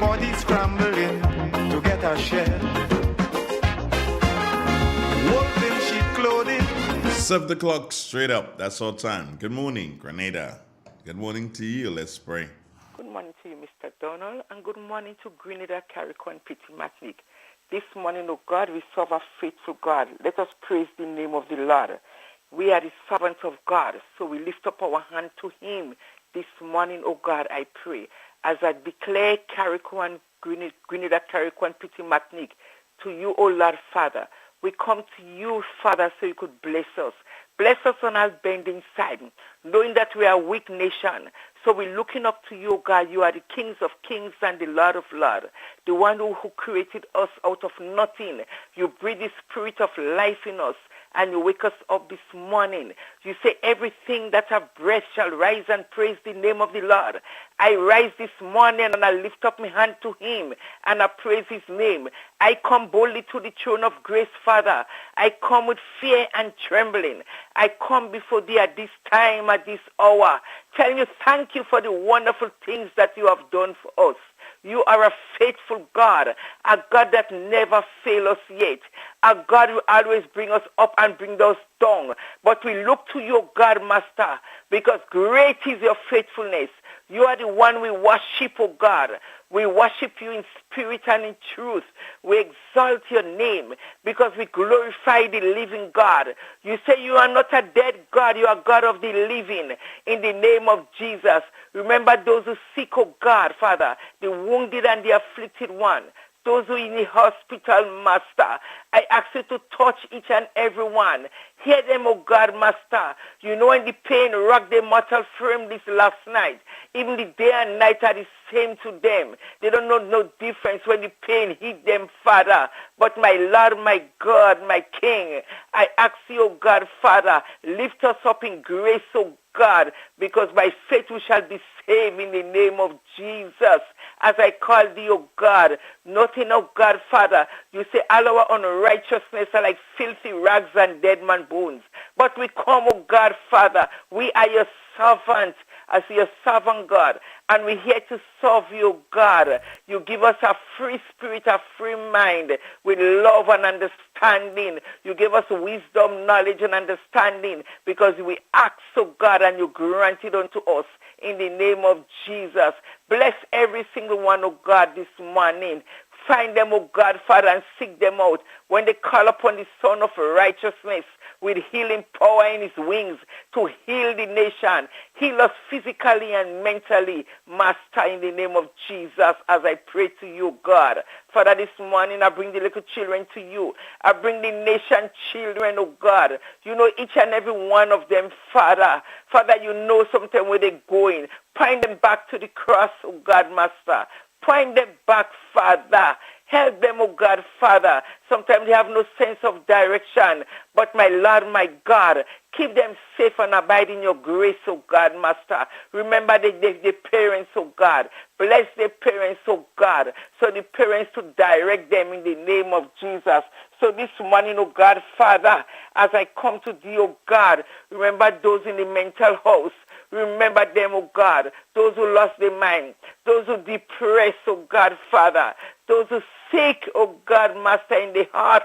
Everybody's scrambling to get a share. Wolves in sheep clothing. 7 o'clock straight up. That's our time. Good morning, Grenada. Good morning to you. Let's pray. Good morning to you, Mr. Donald, and good morning to Grenada, Carrico, and Petit Matnik. This morning, oh God, we serve a faithful God. Let us praise the name of the Lord. We are the servants of God, so we lift up our hand to Him. This morning, oh God, I pray, as I declare Carrico and Grenada, Carrico, and Petit Matnik to you, oh Lord Father. We come to you, Father, so you could bless us. Bless us on our bending side, knowing that we are a weak nation. So we're looking up to you, God. You are the Kings of kings and the Lord of lords, the one who created us out of nothing. You breathe the spirit of life in us, and you wake us up this morning. You say everything that have breath shall rise and praise the name of the Lord. I rise this morning and I lift up my hand to Him and I praise His name. I come boldly to the throne of grace, Father. I come with fear and trembling. I come before Thee at this time, at this hour, telling you thank you for the wonderful things that you have done for us. You are a faithful God, a God that never fails us yet, a God who always brings us up and brings us down. But we look to you, God, Master, because great is your faithfulness. You are the one we worship, oh God. We worship you in spirit and in truth. We exalt your name because we glorify the living God. You say you are not a dead God. You are God of the living. In the name of Jesus, remember those who seek, oh God, Father, the wounded and the afflicted one. Those who are in the hospital, Master, I ask you to touch each and every one. Hear them, oh God, Master. You know when the pain rocked their mortal frame this last night. Even the day and night are the same to them. They don't know no difference when the pain hit them, Father. But my Lord, my God, my King, I ask you, oh God, Father, lift us up in grace, oh God, because by faith we shall be saved in the name of Jesus. As I call thee, O God, nothing, O God, Father. You say all our unrighteousness are like filthy rags and dead man bones. But we come, O God, Father. We are your servants, as your servant, God. And we're here to serve you, God. You give us a free spirit, a free mind with love and understanding. You give us wisdom, knowledge, and understanding because we ask, oh God, and you grant it unto us in the name of Jesus. Bless every single one, oh God, this morning. Find them, oh God, Father, and seek them out when they call upon the Son of Righteousness with healing power in His wings to heal the nation. Heal us physically and mentally, Master, in the name of Jesus, as I pray to you, God. Father, this morning I bring the little children to you. I bring the nation children, oh God. You know each and every one of them, Father. Father, you know sometimes where they're going. Point them back to the cross, oh God, Master. Point them back, Father. Help them, oh God, Father. Sometimes they have no sense of direction. But my Lord, my God, keep them safe and abide in your grace, oh God, Master. Remember the parents, oh God. Bless the parents, oh God. So the parents to direct them in the name of Jesus. So this morning, oh God, Father, as I come to thee, oh God, remember those in the mental house. Remember them, oh God, those who lost their mind, those who depressed, oh God, Father, those who sick, oh God, Master, in the heart,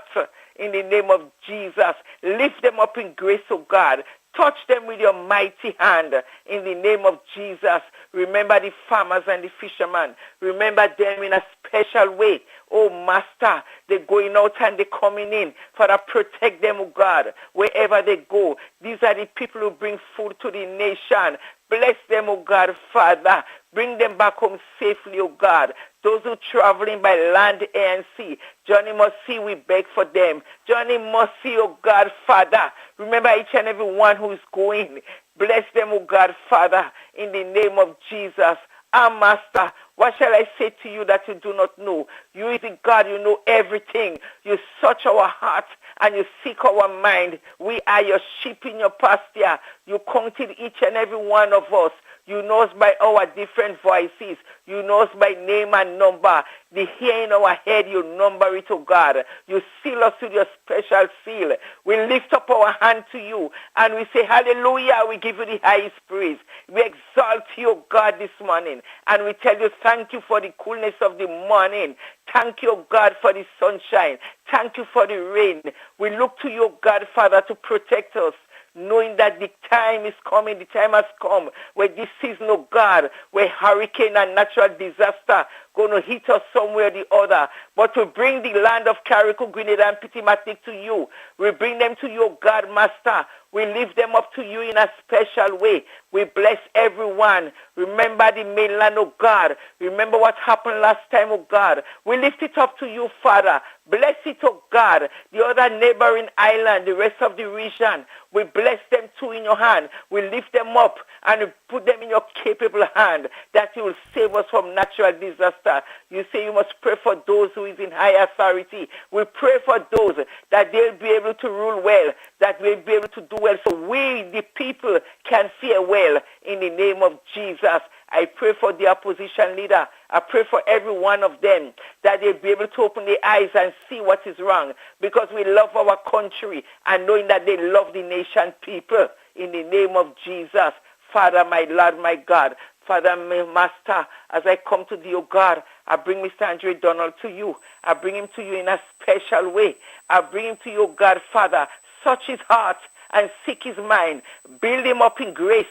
in the name of Jesus. Lift them up in grace, oh God. Touch them with your mighty hand in the name of Jesus. Remember the farmers and the fishermen. Remember them in a special way. Oh, Master, they're going out and they're coming in. Father, protect them, oh God, wherever they go. These are the people who bring food to the nation. Bless them, oh God, Father. Bring them back home safely, oh God. Those who traveling by land, air, and sea. Johnny Mercy, we beg for them. Johnny Mercy, oh God, Father. Remember each and every one who is going. Bless them, oh God, Father, in the name of Jesus. Our Master, what shall I say to you that you do not know? You is the God, you know everything. You search our heart and you seek our mind. We are your sheep in your pasture. You counted each and every one of us. You know us by our different voices. You know us by name and number. The hair in our head, you number it, oh God. You seal us with your special seal. We lift up our hand to you and we say, hallelujah, we give you the highest praise. We exalt you, oh God, this morning. And we tell you, thank you for the coolness of the morning. Thank you, oh God, for the sunshine. Thank you for the rain. We look to you, oh God, Father, to protect us, knowing that the time is coming, the time has come, where this season, oh God, where hurricane and natural disaster going to hit us somewhere or the other. But to bring the land of Carrico, Grenada, and Pittimatic to you, we bring them to you, oh God, Master. We lift them up to you in a special way. We bless everyone. Remember the mainland, oh God. Remember what happened last time, oh God. We lift it up to you, Father. Bless it, oh God. The other neighboring island, the rest of the region, we bless them too in your hand. We lift them up and put them in your capable hand, that you will save us from natural disaster. You say you must pray for those who is in high authority. We pray for those that they'll be able to rule well, that we'll be able to do well, so we, the people, can fear well in the name of Jesus. I pray for the opposition leader. I pray for every one of them, that they'll be able to open their eyes and see what is wrong, because we love our country and knowing that they love the nation people in the name of Jesus. Father, my Lord, my God, Father, my Master, as I come to thee, O God, I bring Mr. Andre Donald to you. I bring him to you in a special way. I bring him to you, O God, Father. Touch his heart and seek his mind. Build him up in grace.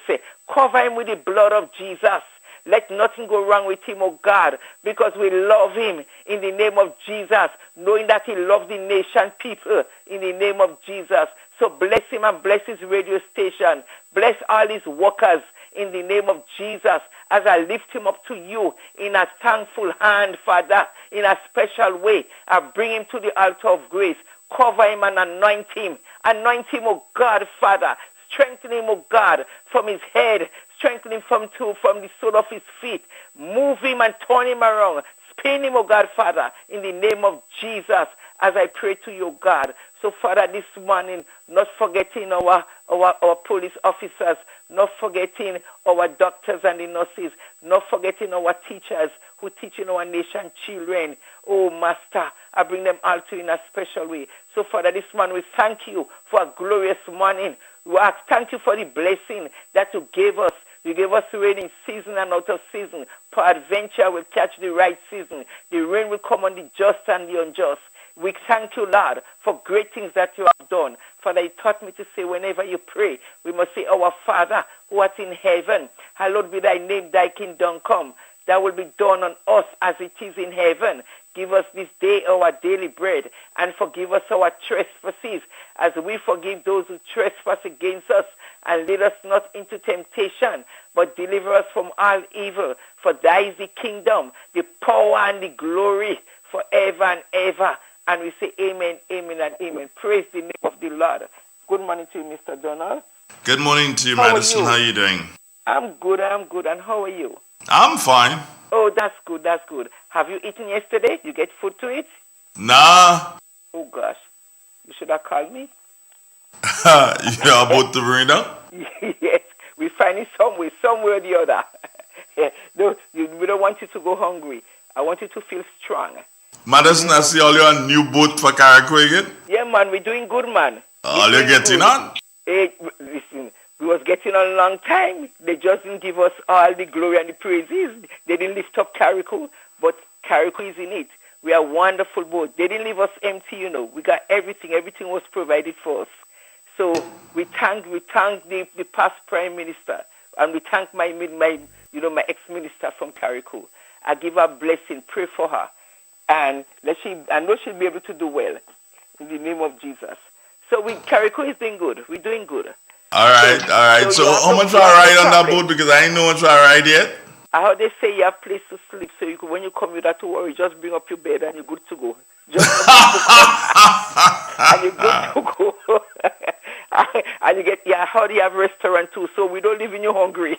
Cover him with the blood of Jesus. Let nothing go wrong with him, oh God, because we love him in the name of Jesus, knowing that he loves the nation people in the name of Jesus. So bless him and bless his radio station. Bless all his workers in the name of Jesus, as I lift him up to you in a thankful hand, Father, in a special way. I bring him to the altar of grace. Cover him and anoint him. Anoint him, oh God, Father. Strengthen him, oh God, from his head. Strengthen him from the sole of his feet. Move him and turn him around. Spin him, oh God, Father, in the name of Jesus, as I pray to you, God. So, Father, this morning, not forgetting our police officers, not forgetting our doctors and the nurses, not forgetting our teachers who teach in our nation children. Oh, Master, I bring them all to you in a special way. So, Father, this morning we thank you for a glorious morning. We thank you for the blessing that you gave us. You gave us rain in season and out of season. Peradventure will catch the right season. The rain will come on the just and the unjust. We thank you, Lord, for great things that you have done. Father, you taught me to say whenever you pray, we must say, our Father, who art in heaven, hallowed be thy name, thy kingdom come. That will be done on us as it is in heaven. Give us this day our daily bread, and forgive us our trespasses, as we forgive those who trespass against us. And lead us not into temptation, but deliver us from all evil. For thy is the kingdom, the power, and the glory forever and ever. And we say amen, amen, and amen. Praise the name of the Lord. Good morning to you, Mr. Donald. Good morning to you, Madison. How are you doing? I'm good. And how are you? I'm fine. Oh, that's good. Have you eaten yesterday? You get food to eat? Nah. Oh, gosh. You should have called me. Yeah, about the arena? Yes. We find it somewhere or the other. No, we don't want you to go hungry. I want you to feel strong. Madison, I see all your new boat for Carrico again? Yeah, man. We're doing good, man. All you're getting on? Hey, listen. We was getting on a long time. They just didn't give us all the glory and the praises. They didn't lift up Carrico, but Carrico is in it. We are a wonderful boat. They didn't leave us empty, you know. We got everything. Everything was provided for us. So we thank the past Prime Minister, and we thank my ex-minister from Carrico. I give her a blessing, pray for her, and I know she'll be able to do well in the name of Jesus. So Carrico is doing good. We're doing good. All right. So how much do I ride on that boat? Because I ain't know much I ride yet. How they say you have place to sleep, so when you come, you don't have to worry. Just bring up your bed and you're good to go. And you're good to go. And I heard you have a restaurant too, so we don't leave you hungry.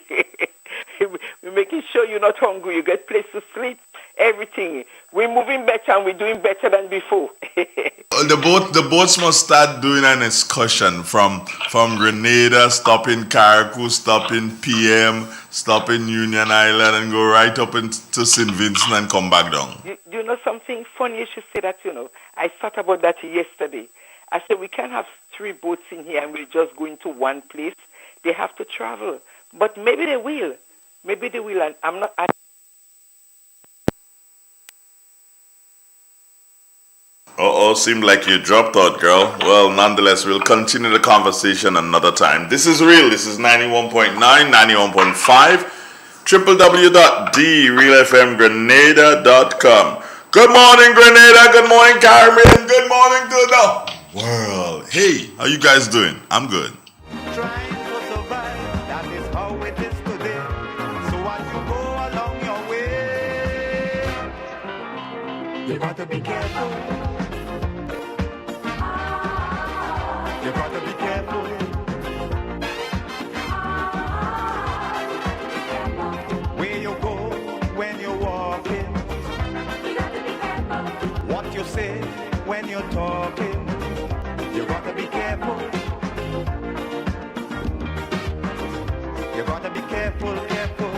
We're making sure you're not hungry. You get place to sleep, everything. We're moving better and we're doing better than before. The boats must start doing an excursion from Grenada, stopping Carriacou, stopping PM, stopping Union Island, and go right up into St. Vincent and come back down. Do you know something funny? You should say that. I thought about that yesterday. I said we can't have 3 boats in here and we're just going to one place. They have to travel, but maybe they will. Maybe they will. And I'm not. Seemed like you dropped out, girl. Well, nonetheless, we'll continue the conversation another time. This is real. This is 91.9, 91.5, www.therealfmgrenada.com. Good morning, Grenada. Good morning, Caribbean. Good morning to the world. Hey, how you guys doing? I'm good. Trying to survive, that is how it is today. So as you go along your way, you got to be careful. You got to be careful. Where you go when you're walking. What you say when you're talking. You got to be careful. You got to be careful, careful.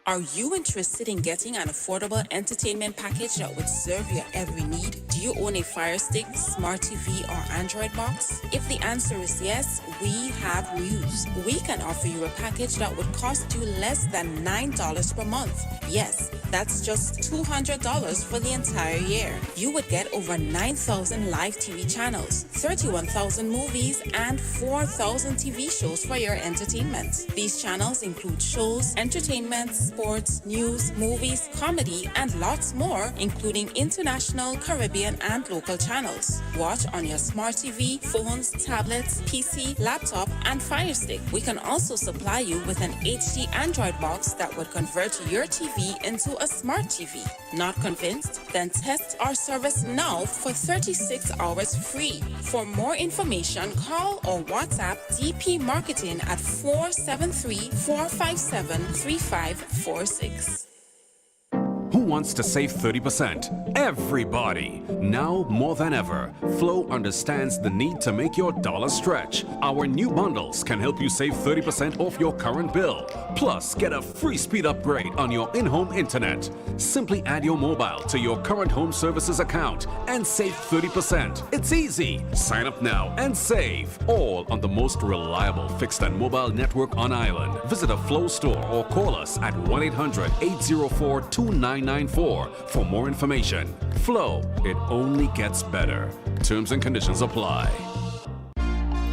Are you interested in getting an affordable entertainment package that would serve your every need? Do you own a Fire Stick, Smart TV, or Android box? If the answer is yes, we have news. We can offer you a package that would cost you less than $9 per month. Yes, that's just $200 for the entire year. You would get over 9,000 live TV channels, 31,000 movies, and 4,000 TV shows for your entertainment. These channels include shows, entertainment, sports, news, movies, comedy, and lots more, including international, Caribbean, and local channels. Watch on your smart TV, phones, tablets, PC, laptop, and Fire Stick. We can also supply you with an HD Android box that would convert your TV into a smart TV. Not convinced? Then test our service now for 36 hours free. For more information, call or WhatsApp DP Marketing at 473-457-3546. Who wants to save 30%? Everybody! Now more than ever, Flow understands the need to make your dollar stretch. Our new bundles can help you save 30% off your current bill. Plus, get a free speed upgrade on your in-home internet. Simply add your mobile to your current home services account and save 30%. It's easy. Sign up now and save. All on the most reliable fixed and mobile network on island. Visit a Flow store or call us at 1-800-804-2994 for more information. Flow, it only gets better. Terms and conditions apply.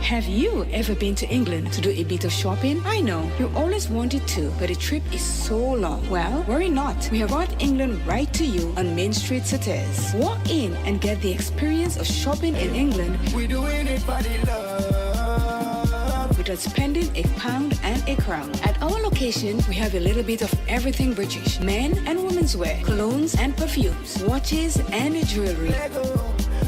Have you ever been to England to do a bit of shopping? I know, you always wanted to, but the trip is so long. Well, worry not. We have brought England right to you on Main Street Sauters. Walk in and get the experience of shopping in England. We're doing it for the love. Without spending a pound and a crown. At our location, we have a little bit of everything British. Men and women's wear, colognes and perfumes, watches and jewelry.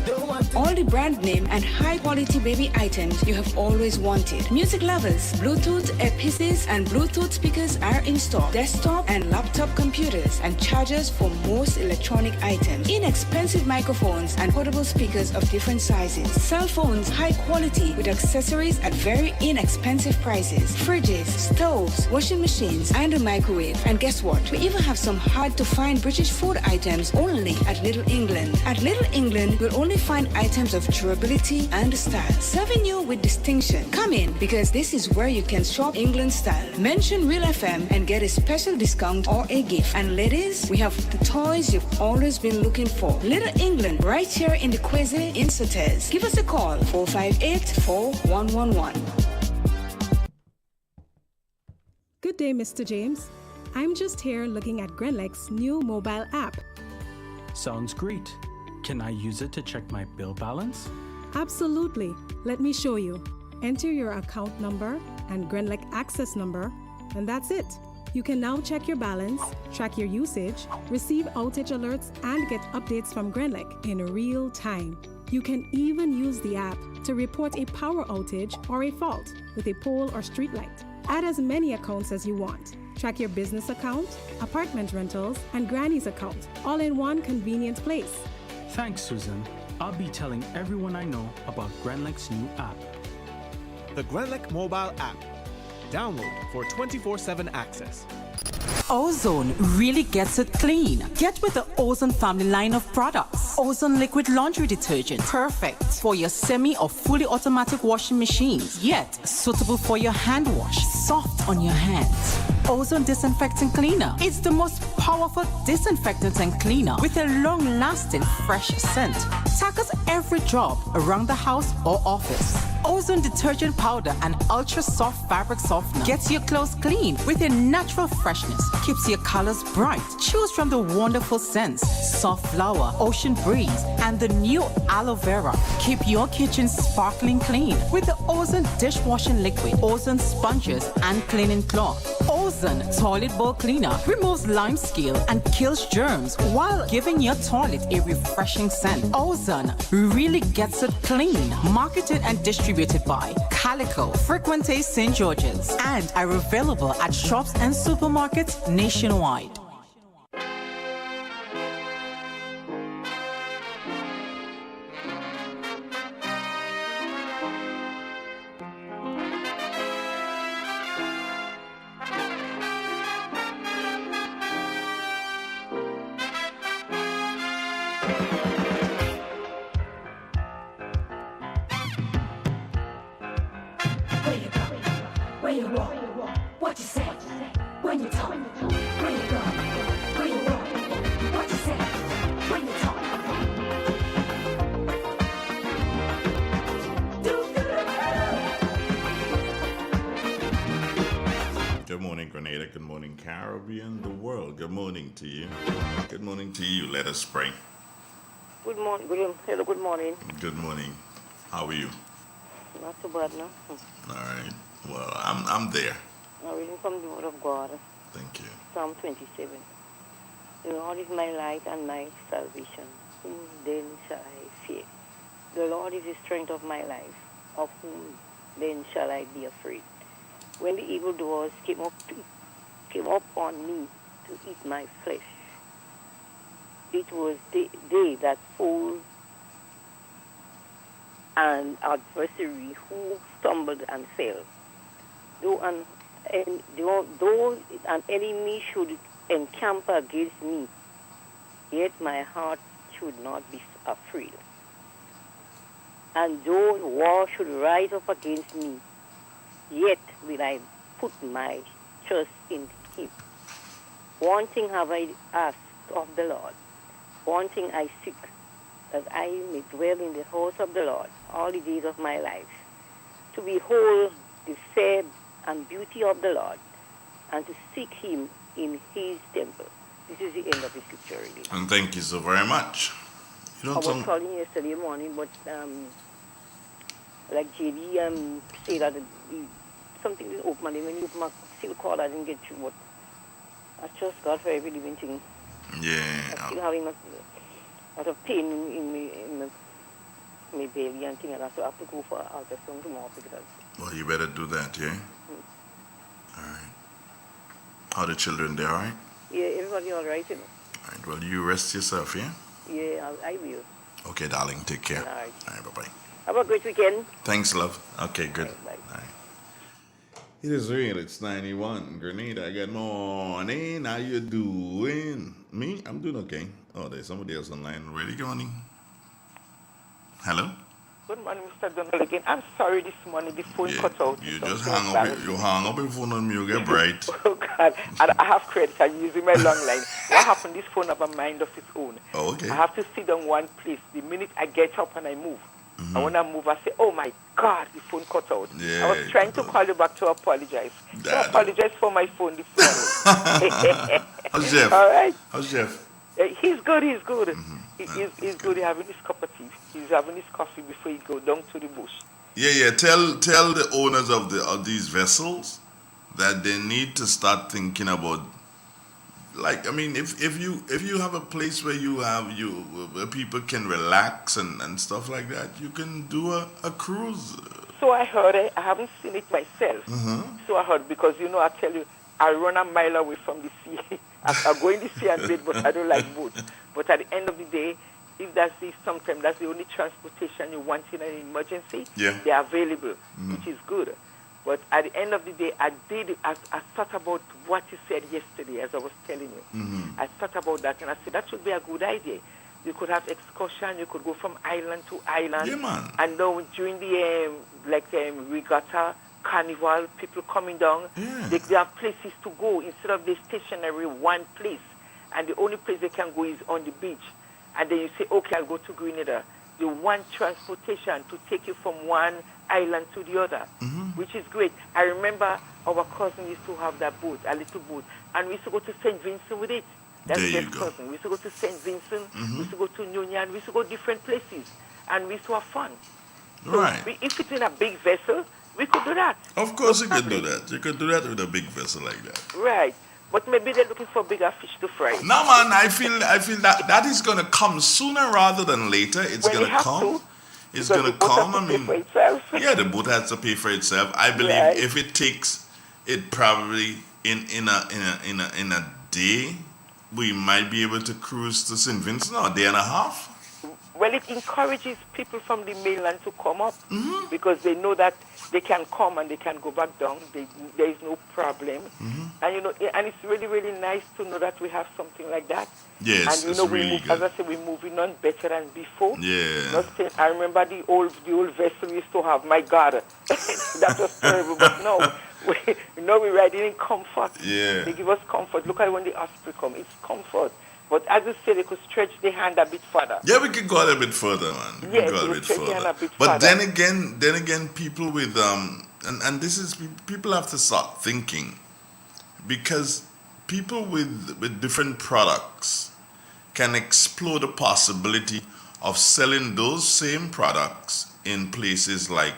Don't want all the brand name and high quality baby items you have always wanted. Music lovers, Bluetooth earpieces and Bluetooth speakers are in stock. Desktop and laptop computers and chargers for most electronic items. Inexpensive microphones and portable speakers of different sizes. Cell phones, high quality with accessories at very inexpensive prices. Fridges, stoves, washing machines, and a microwave. And guess what? We even have some hard to find British food items only at Little England. At Little England, you'll only find items of durability and style. Serving you with distinction. Come in because this is where you can shop England style. Mention Real FM and get a special discount or a gift. And ladies, we have the toys you've always been looking for. Little England, right here in the Quasi in Sotes. Give us a call, 458-4111. Good day, Mr. James. I'm just here looking at Grenlec's new mobile app. Sounds great. Can I use it to check my bill balance? Absolutely. Let me show you. Enter your account number and Grenlec access number, and that's it. You can now check your balance, track your usage, receive outage alerts, and get updates from Grenlec in real time. You can even use the app to report a power outage or a fault with a pole or street light. Add as many accounts as you want. Track your business account, apartment rentals, and Granny's account, all in one convenient place. Thanks, Susan. I'll be telling everyone I know about Grenlec's new app. The Grenlec mobile app. Download for 24/7 access. Ozone really gets it clean. Get with the Ozone family line of products. Ozone liquid laundry detergent, perfect for your semi or fully automatic washing machines, yet suitable for your hand wash, soft on your hands. Ozone disinfectant cleaner. It's the most powerful disinfectant and cleaner with a long-lasting fresh scent. Tackles every job around the house or office. Ozone detergent powder and ultra soft fabric softener gets your clothes clean with a natural freshness, keeps your colors bright. Choose from the wonderful scents, soft flower, ocean breeze, and the new aloe vera. Keep your kitchen sparkling clean with the Ozone dishwashing liquid, Ozone sponges, and cleaning cloth. Ozone toilet bowl cleaner removes lime scale and kills germs while giving your toilet a refreshing scent. Ozone really gets it clean. Marketed and distributed by Calico, Frequente St. George's, and are available at shops and supermarkets nationwide. Good morning, Grenada. Good morning, Caribbean, the world. Good morning to you. Good morning to you. Let us pray. Good morning. Hello, good morning. Good morning. How are you? Not too bad, no? All right. Well, I'm there. I'm reading from the Word of God, Thank you. Psalm 27. The Lord is my light and my salvation. Whom then shall I fear? The Lord is the strength of my life. Of whom then shall I be afraid? When the evildoers came up on me to eat my flesh, it was they that fool and adversary who stumbled and fell. Though an enemy should encamp against me, yet my heart should not be afraid. And though war should rise up against me, yet will I put my trust in him. One thing have I asked of the Lord, one thing I seek, that I may dwell in the house of the Lord all the days of my life, to behold the fair and beauty of the Lord, and to seek him in his temple. This is the end of the scripture reading. And thank you so very much. I was calling yesterday morning, but like JD say that something didn't open, and when you open my still call, I didn't get you. But I trust God for every living thing. Yeah. I'm still having a lot of pain in my belly and thing, and so I have to go for ultrasound tomorrow because. Well, you better do that, yeah? All right. How the children, they all right? Yeah, everybody all right, you know. All right, well, you rest yourself, yeah? Yeah, I will. Okay, darling, take care. All right. All right, bye-bye. Have a great weekend. Thanks, love. Okay, good. Bye. All right. It is real. It's 91. Grenada, good morning. How you doing? Me? I'm doing okay. Oh, there's somebody else online already. Good morning. Hello? Good morning, Mr. Donald again. I'm sorry this morning the phone cut out. You just hang up. You hang up your phone on me. You get bright. Oh, God. And I have credit. I'm using my long line. What happened? This phone have a mind of its own. Oh, okay. I have to sit on one place. The minute I get up and I move, and when I move, I say, oh, my God, the phone cut out. Yeah, I was trying to call you back to apologize. So I apologize for my phone this morning. How's Jeff? All right. How's Jeff? He's good. He's good. He's good. He's having his cup of tea. He's having his coffee before he go down to the bush. Yeah. Tell the owners of these vessels that they need to start thinking about. Like, I mean, if you have a place where where people can relax and stuff like that, you can do a cruise. So I heard it. I haven't seen it myself. So I heard, because I tell you, I run a mile away from the sea. I go in the sea and bathe, but I don't like boats. But at the end of the day, if sometimes that's the only transportation you want in an emergency, they're available, which is good. But at the end of the day, I thought about what you said yesterday, as I was telling you. I thought about that, and I said that should be a good idea. You could have excursion. You could go from island to island. Yeah, man. And now during the regatta, carnival, people coming down, they have places to go instead of the stationary one place. And the only place they can go is on the beach. And then you say, okay, I'll go to Grenada. You want transportation to take you from one island to the other, which is great. I remember our cousin used to have that boat, a little boat, and we used to go to St. Vincent with it. That's his cousin. We used to go to St. Vincent, we used to go to Union, we used to go different places, and we used to have fun. So if it's in a big vessel, we could do that. Of course you could do that. You could do that with a big vessel like that. Right. But maybe they're looking for bigger fish to fry. No, man, I feel that is going to come sooner rather than later. It's going to come. It's going to come. I mean, yeah, the boat has to pay for itself. I believe if it takes it probably in a day, we might be able to cruise to St. Vincent, or a day and a half. Well, it encourages people from the mainland to come up because they know that they can come and they can go back down. There is no problem. And and it's really, really nice to know that we have something like that. Yes, and it's really good. As I said, we're moving on better than before. Yeah. I remember the old vessel we used to have. My God, that was terrible. But no, we're riding in comfort. Yeah. They give us comfort. Look at when the hospital come. It's comfort. But as you said, they could stretch the hand a bit further. Yeah, we could go out a bit further, man. Yes, we could stretch the hand a bit but further. then again, people with and this is, people have to start thinking, because people with different products can explore the possibility of selling those same products in places like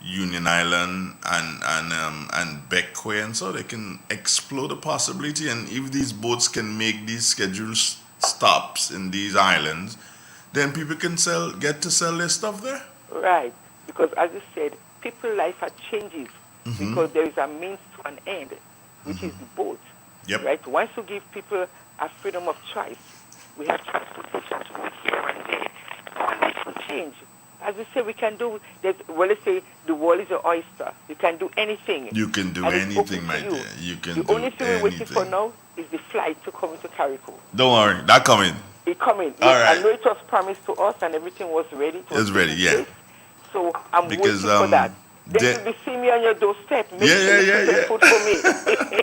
Union Island and Beckway, and so they can explore the possibility. And if these boats can make these scheduled stops in these islands, then people can get to sell their stuff there. Right, because as you said, people's life changes because there is a means to an end, which is the boat. Yep. Right. Once you give people a freedom of choice, we have transportation to go here and there, and life will change. As we say, we can do that. Well, let's say the world is an oyster. You can do anything. You can do anything, my dear. You can do anything. The only thing we're waiting for now is the flight to come into Carrico. Don't worry, that coming. It's coming. All right. I know it was promised to us and everything was ready. It's ready, yeah. So I'm waiting for that. Then you'll be seeing me on your doorstep. Yeah. Food for me.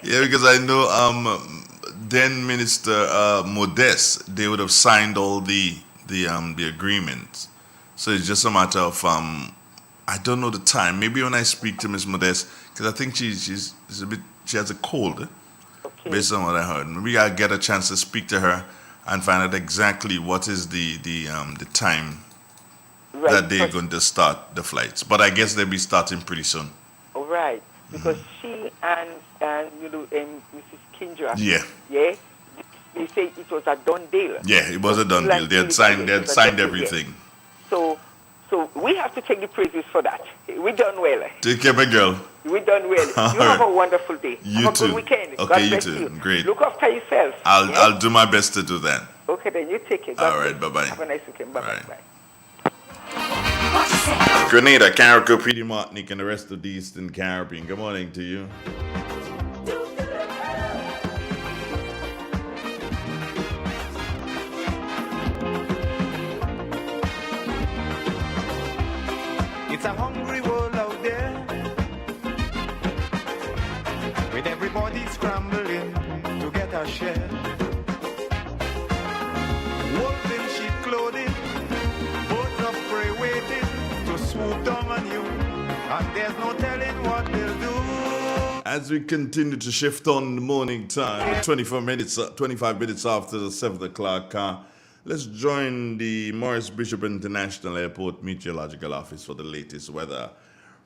Yeah, because I know then Minister Modeste, they would have signed all the agreements. So it's just a matter of I don't know the time. Maybe when I speak to Miss Modeste, because I think she has a cold, based on what I heard. Maybe I'll get a chance to speak to her and find out exactly what is the time that they're going to start the flights. But I guess they'll be starting pretty soon. All right, because she and Mrs. Kindra. Yeah. They say it was a done deal. Yeah, it was a done deal. They had signed everything. So So we have to take the praises for that. We done well. Take care, my girl. We done well. You have a wonderful day. You have a too. good weekend. Okay, God you bless too. you. Great. Look after yourself. I'll do my best to do that. Okay, then you take care. God All right, bless. bye-bye. Have a nice weekend. Bye-bye. Bye. Grenada, Carrico, Petite Martinique, and the rest of the Eastern Caribbean. Good morning to you. It's a hungry world out there, with everybody scrambling to get a share. Wolves in sheep clothing, birds of prey waiting to swoop down on you, and there's no telling what they'll do. As we continue to shift on the morning time, 25 minutes after the 7 o'clock, let's join the Morris Bishop International Airport Meteorological Office for the latest weather.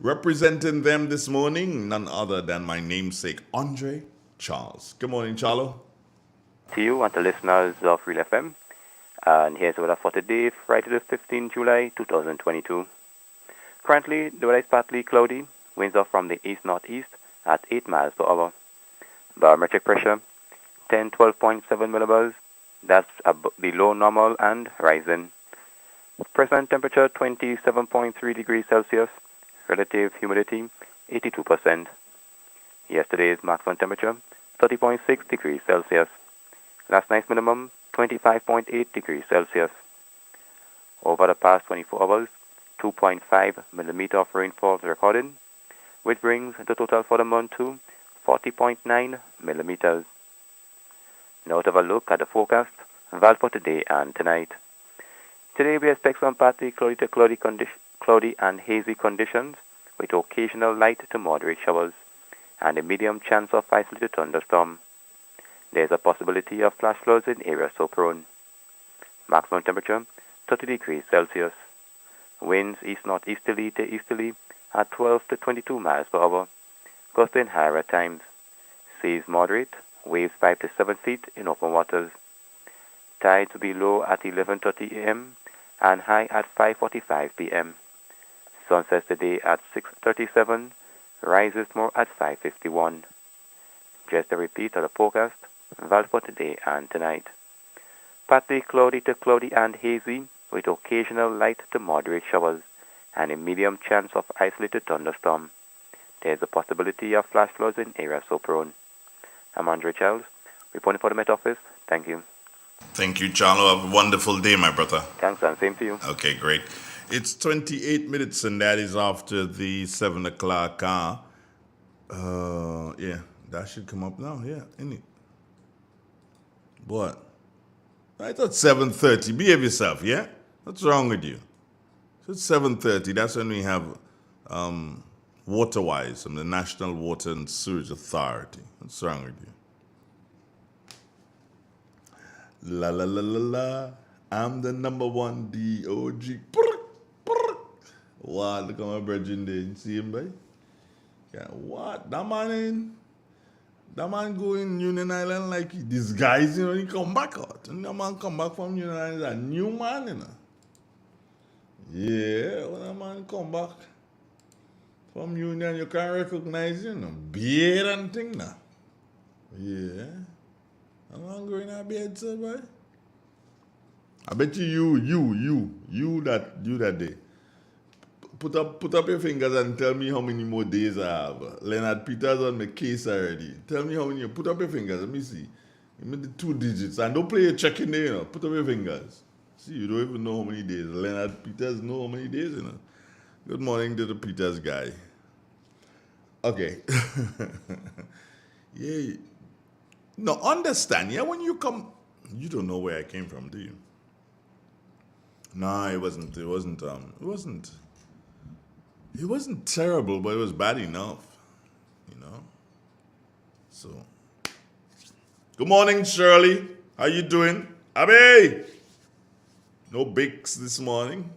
Representing them this morning, none other than my namesake, Andre Charles. Good morning, Charlo. To you and the listeners of Real FM. And here's the weather for today, Friday the 15th July 2022. Currently, the weather is partly cloudy, winds are from the east-northeast at 8 miles per hour. Barometric pressure, 12.7 millibars. That's below normal and rising. Present temperature, 27.3 degrees Celsius. Relative humidity, 82%. Yesterday's maximum temperature, 30.6 degrees Celsius. Last night's minimum, 25.8 degrees Celsius. Over the past 24 hours, 2.5 millimeter of rainfall recorded, which brings the total for the month to 40.9 millimeters. Now to have a look at the forecast, value for today and tonight. Today we expect some partly cloudy and hazy conditions with occasional light to moderate showers and a medium chance of isolated thunderstorm. There is a possibility of flash floods in areas so prone. Maximum temperature 30 degrees Celsius. Winds east-northeasterly to easterly at 12 to 22 miles per hour, gusting higher at times. Seas moderate, waves 5 to 7 feet in open waters. Tides will be low at 11:30 a.m. and high at 5:45 p.m. Sunset today at 6:37, rises more at 5:51. Just a repeat of the forecast, value for today and tonight. Partly cloudy to cloudy and hazy, with occasional light to moderate showers and a medium chance of isolated thunderstorm. There is a possibility of flash floods in areas so prone. I'm Andre Charles, reporting for the Met Office. Thank you. Thank you, Charlo. Have a wonderful day, my brother. Thanks, and same to you. Okay, great. It's 28 minutes, and that is after the 7 o'clock. Yeah, that should come up now. Yeah, isn't it? What? I thought 7:30. Behave yourself, yeah? What's wrong with you? So it's 7:30. That's when we have Waterwise from the National Water and Sewage Authority. What's wrong with you? La la la la la. I'm the number one DOG. Wow, look at my brethren there. You see him, boy? Yeah, what? That man go in Union Island like he disguised, you know, he come back out. And that man come back from Union Island, he's a new man, you know. Yeah, when that man come back from Union, you can recognize, you know, beard and thing now. Yeah. That man going a beard, sir, boy. I bet you that day. Put up your fingers and tell me how many more days I have. Leonard Peters on my case already. Tell me how many. Put up your fingers. Let me see. Give me the 2 digits. And don't play your check in there, you know. Put up your fingers. See, you don't even know how many days. Leonard Peters know how many days, you know. Good morning to the Peters guy. Okay. Yeah. No, understand. Yeah, when you come, you don't know where I came from, do you? No, it wasn't terrible, but it was bad enough, you know. So, good morning, Shirley. How you doing? Abby! No bakes this morning.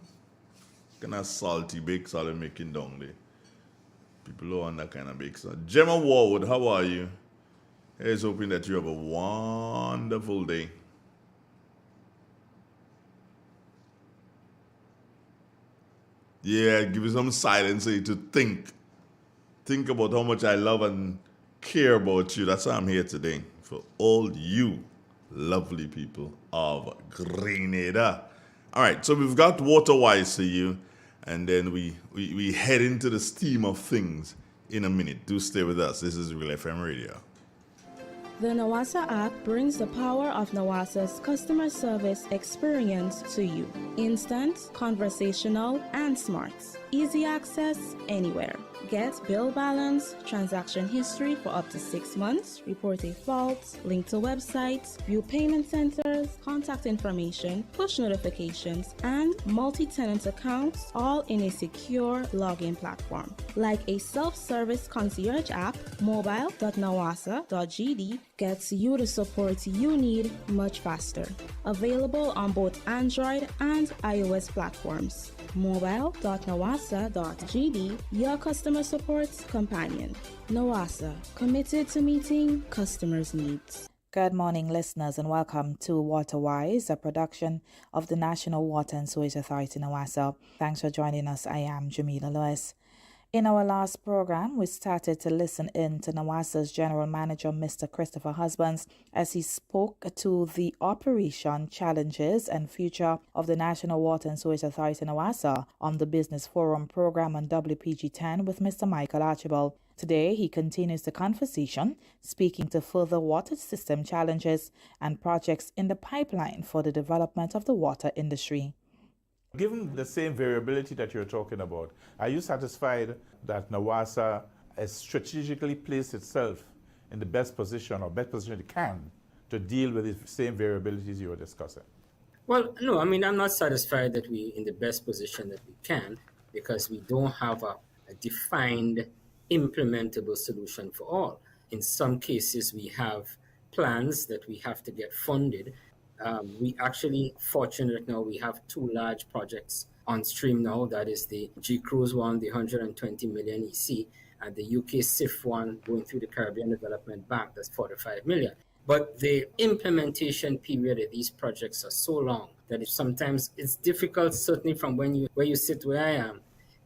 Kind of salty bakes I'll be making down there. People who want that kind of bakes. Gemma Warwood, how are you? Here's hoping that you have a wonderful day. Yeah, give you some silence so you to think. Think about how much I love and care about you. That's why I'm here today. For all you lovely people of Grenada. All right, so we've got water-wise for you, and then we head into the steam of things in a minute. Do stay with us. This is Real FM Radio. The Nawasa app brings the power of Nawasa's customer service experience to you. Instant, conversational, and smart. Easy access anywhere. Get bill balance, transaction history for up to 6 months, report a fault, link to websites, view payment centers, contact information, push notifications, and multi-tenant accounts, all in a secure login platform. Like a self-service concierge app, mobile.nawasa.gd gets you the support you need much faster. Available on both Android and iOS platforms. Mobile.nawasa.gd, your customer support companion. Nawasa, committed to meeting customers' needs. Good morning, listeners, and welcome to WaterWise, a production of the National Water and Sewage Authority, Nawasa. Thanks for joining us. I am Jamila Lewis. In our last program, we started to listen in to Nawasa's General Manager, Mr. Christopher Husbands, as he spoke to the operation, challenges, and future of the National Water and Sewage Authority, Nawasa, on the Business Forum program on WPG10 with Mr. Michael Archibald. Today, he continues the conversation, speaking to further water system challenges and projects in the pipeline for the development of the water industry. Given the same variability that you're talking about, are you satisfied that Nawasa has strategically placed itself in the best position it can to deal with the same variabilities you were discussing? Well, no, I'm not satisfied that we're in the best position that we can, because we don't have a defined, implementable solution for all. In some cases, we have plans that we have to get funded. We actually, fortunate now, we have 2 large projects on stream now. That is the G-Cruise one, the 120 million EC, and the UK SIF one going through the Caribbean Development Bank, that's 45 million. But the implementation period of these projects are so long that sometimes it's difficult, certainly from where you sit where I am,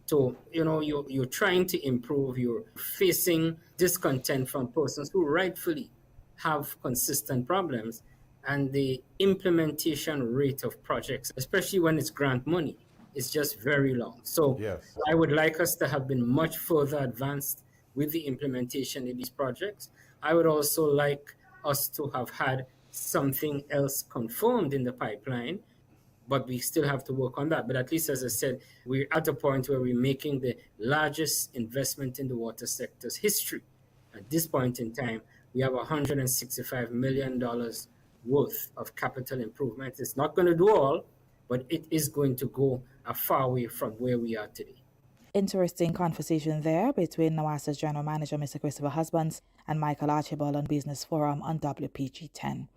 to, you're trying to improve, you're facing discontent from persons who rightfully have consistent problems. And the implementation rate of projects, especially when it's grant money, is just very long. So yes. I would like us to have been much further advanced with the implementation of these projects. I would also like us to have had something else confirmed in the pipeline, but we still have to work on that. But at least, as I said, we're at a point where we're making the largest investment in the water sector's history. At this point in time, we have $165 million worth of capital improvement. It's not going to do all, but it is going to go a far way from where we are today. Interesting conversation there between Nawasa's General Manager, Mr. Christopher Husbands, and Michael Archibald on Business Forum on WPG10.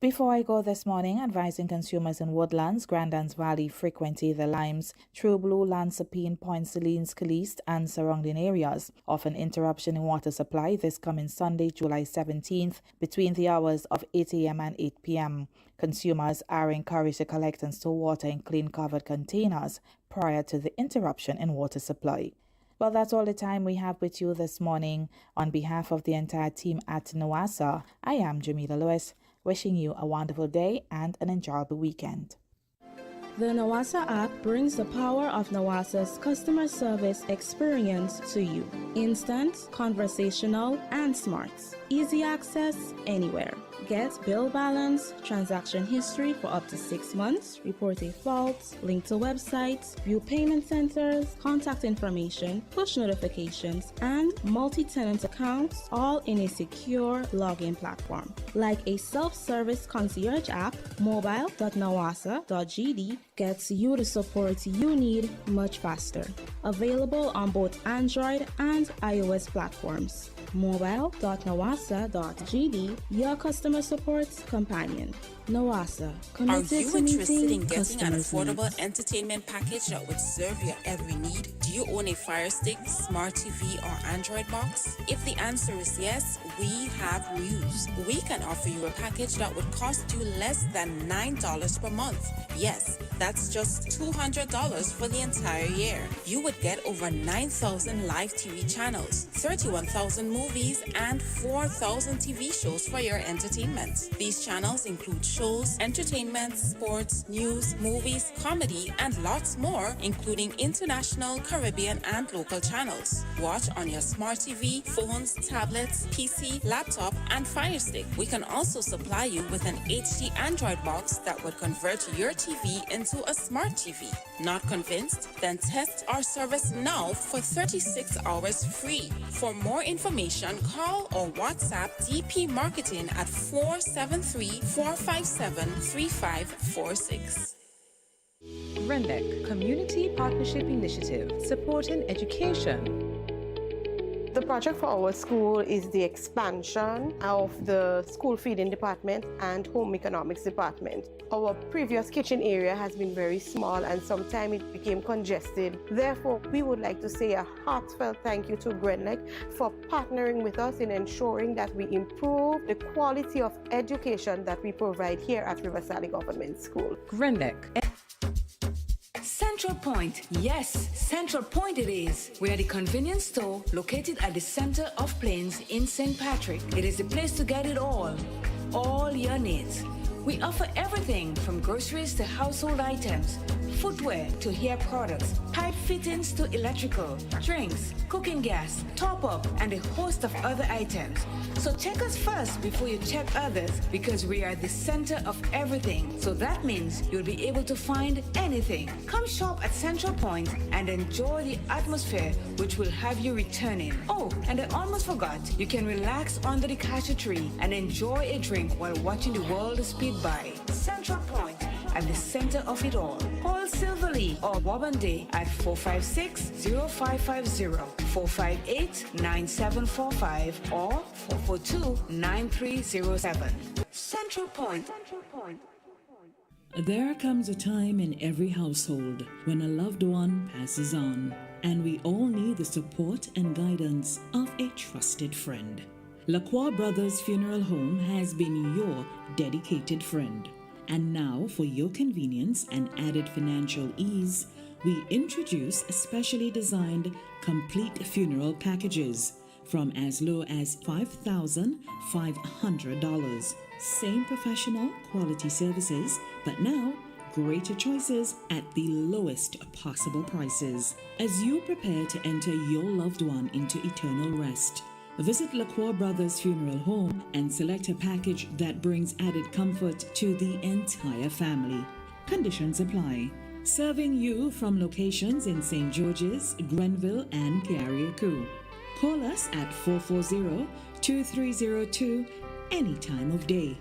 Before I go this morning, advising consumers in Woodlands, Grandans Valley, Frequency, The Limes, True Blue, Lansapine, Point Celines, Caliste, and surrounding areas of an interruption in water supply this coming Sunday, July 17th, between the hours of 8 a.m. and 8 p.m. Consumers are encouraged to collect and store water in clean covered containers prior to the interruption in water supply. Well, that's all the time we have with you this morning. On behalf of the entire team at Nawasa, I am Jamila Lewis, wishing you a wonderful day and an enjoyable weekend. The Nawasa app brings the power of Nawasa's customer service experience to you. Instant, conversational, and smart. Easy access anywhere. Get bill balance, transaction history for up to 6 months, report a fault, link to websites, view payment centers, contact information, push notifications, and multi-tenant accounts, all in a secure login platform. Like a self-service concierge app, mobile.nawasa.gd gets you the support you need much faster. Available on both Android and iOS platforms. Mobile.nawasa.gd, your customer customer support's companion. Nawasa, Are committed you to interested in meeting getting an customers' affordable needs. entertainment package that would serve your every need? Do you own a Fire Stick, Smart TV, or Android box? If the answer is yes, we have news. We can offer you a package that would cost you less than $9 per month. Yes, that's just $200 for the entire year. You would get over 9,000 live TV channels, 31,000 movies, and 4,000 TV shows for your entertainment. These channels include shows, entertainment, sports, news, movies, comedy, and lots more, including international, Caribbean, and local channels. Watch on your smart TV, phones, tablets, PC, laptop, and Fire Stick. We can also supply you with an HD Android box that would convert your TV into a smart TV. Not convinced? Then test our service now for 36 hours free. For more information, call or WhatsApp DP Marketing at 473-457-3546. RENDEC Community Partnership Initiative, supporting education. The project for our school is the expansion of the school feeding department and home economics department. Our previous kitchen area has been very small and sometimes it became congested. Therefore, we would like to say a heartfelt thank you to Grenlec for partnering with us in ensuring that we improve the quality of education that we provide here at River Sally Government School. RENDEC. Central Point, yes, Central Point it is. We are the convenience store located at the center of Plains in St. Patrick. It is the place to get it all your needs. We offer everything from groceries to household items, footwear to hair products, pipe fittings to electrical, drinks, cooking gas, top-up, and a host of other items. So check us first before you check others because we are the center of everything. So that means you'll be able to find anything. Come shop at Central Point and enjoy the atmosphere which will have you returning. Oh, and I almost forgot, you can relax under the cashew tree and enjoy a drink while watching the world speed by. Central Point, at the center of it all. Call Silverly or Wabande at 456-0550, 458-9745 or 442-9307. Central Point. There comes a time in every household when a loved one passes on, and we all need the support and guidance of a trusted friend. Lacroix Brothers Funeral Home has been your dedicated friend. And now, for your convenience and added financial ease, we introduce specially designed complete funeral packages from as low as $5,500. Same professional quality services, but now greater choices at the lowest possible prices. As you prepare to enter your loved one into eternal rest, visit Lacroix Brothers Funeral Home and select a package that brings added comfort to the entire family. Conditions apply. Serving you from locations in St. George's, Grenville, and Carriacou. Call us at 440-2302 any time of day.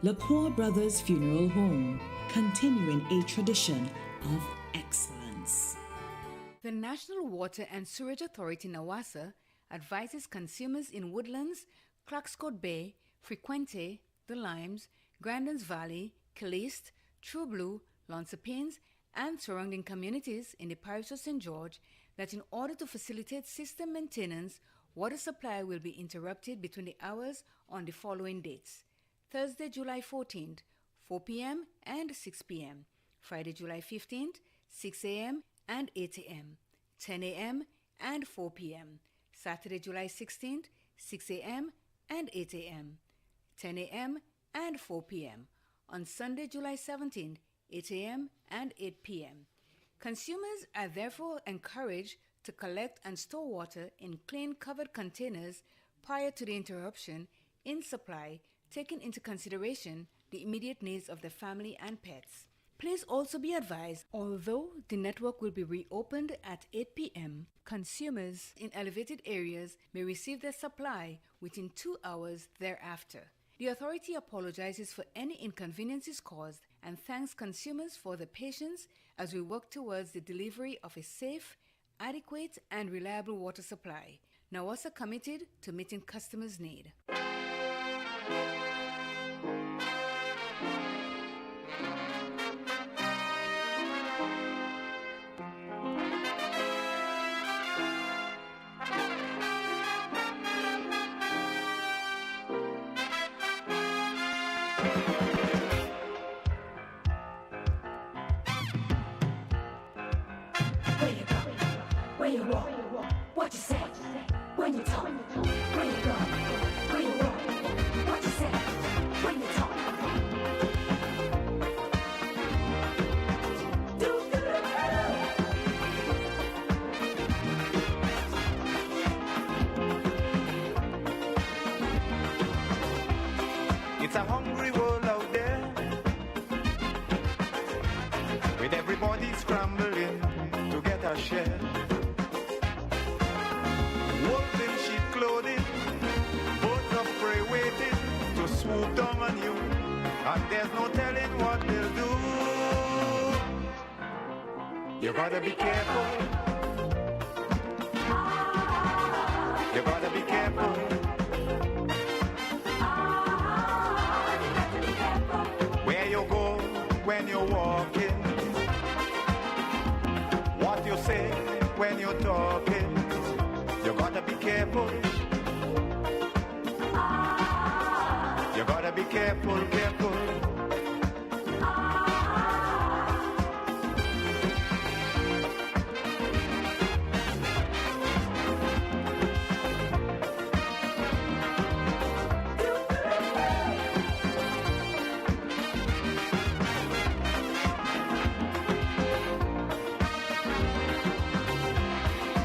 Lacroix Brothers Funeral Home, continuing a tradition of excellence. The National Water and Sewerage Authority Nawasa advises consumers in Woodlands, Clarkscourt Bay, Frequente, The Limes, Grandins Valley, Caliste, True Blue, Lonsapines, and surrounding communities in the parish of St. George that in order to facilitate system maintenance, water supply will be interrupted between the hours on the following dates: Thursday, July 14th, 4 p.m. and 6 p.m. Friday, July 15th, 6 a.m. and 8 a.m., 10 a.m. and 4 p.m. Saturday, July 16th, 6 a.m. and 8 a.m., 10 a.m. and 4 p.m. On Sunday, July 17th, 8 a.m. and 8 p.m. Consumers are therefore encouraged to collect and store water in clean covered containers prior to the interruption in supply, taking into consideration the immediate needs of the family and pets. Please also be advised, although the network will be reopened at 8 p.m., consumers in elevated areas may receive their supply within 2 hours thereafter. The authority apologizes for any inconveniences caused and thanks consumers for their patience as we work towards the delivery of a safe, adequate, and reliable water supply. Nawasa committed to meeting customers' need. Where you go? Where you walk? What you say? When you talk? Where you go? Where you walk? What you say? When you talk? It's a hungry world out there, with everybody scrambling to get a share. Wolves in sheep clothing, birds of prey waiting to swoop down on you, and there's no telling what they'll do. You gotta be careful. You gotta be careful. Where you go when you're walking, what you say when you're talking, you gotta be careful. You gotta be careful, careful.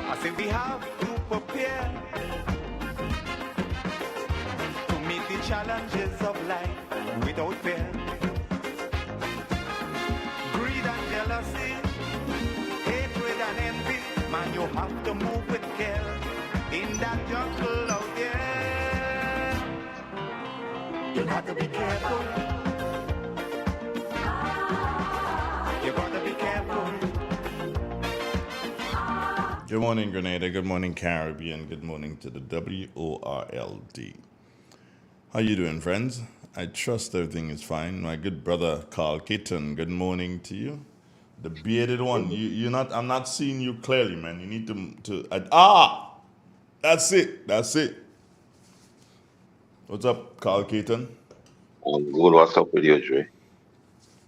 I say we have to prepare to meet the challenges of life without fear. Greed and jealousy, hatred and envy, man, you have to move with care in that jungle out there. You got to be careful. You got to be careful. Good morning, Grenada. Good morning, Caribbean. Good morning to the WORLD. How you doing, friends? I trust everything is fine. My good brother Carl Keaton, good morning to you. The bearded one. You're not. I'm not seeing you clearly, man. You need that's it. That's it. What's up, Carl Keaton? I'm good. What's up with you, Dre?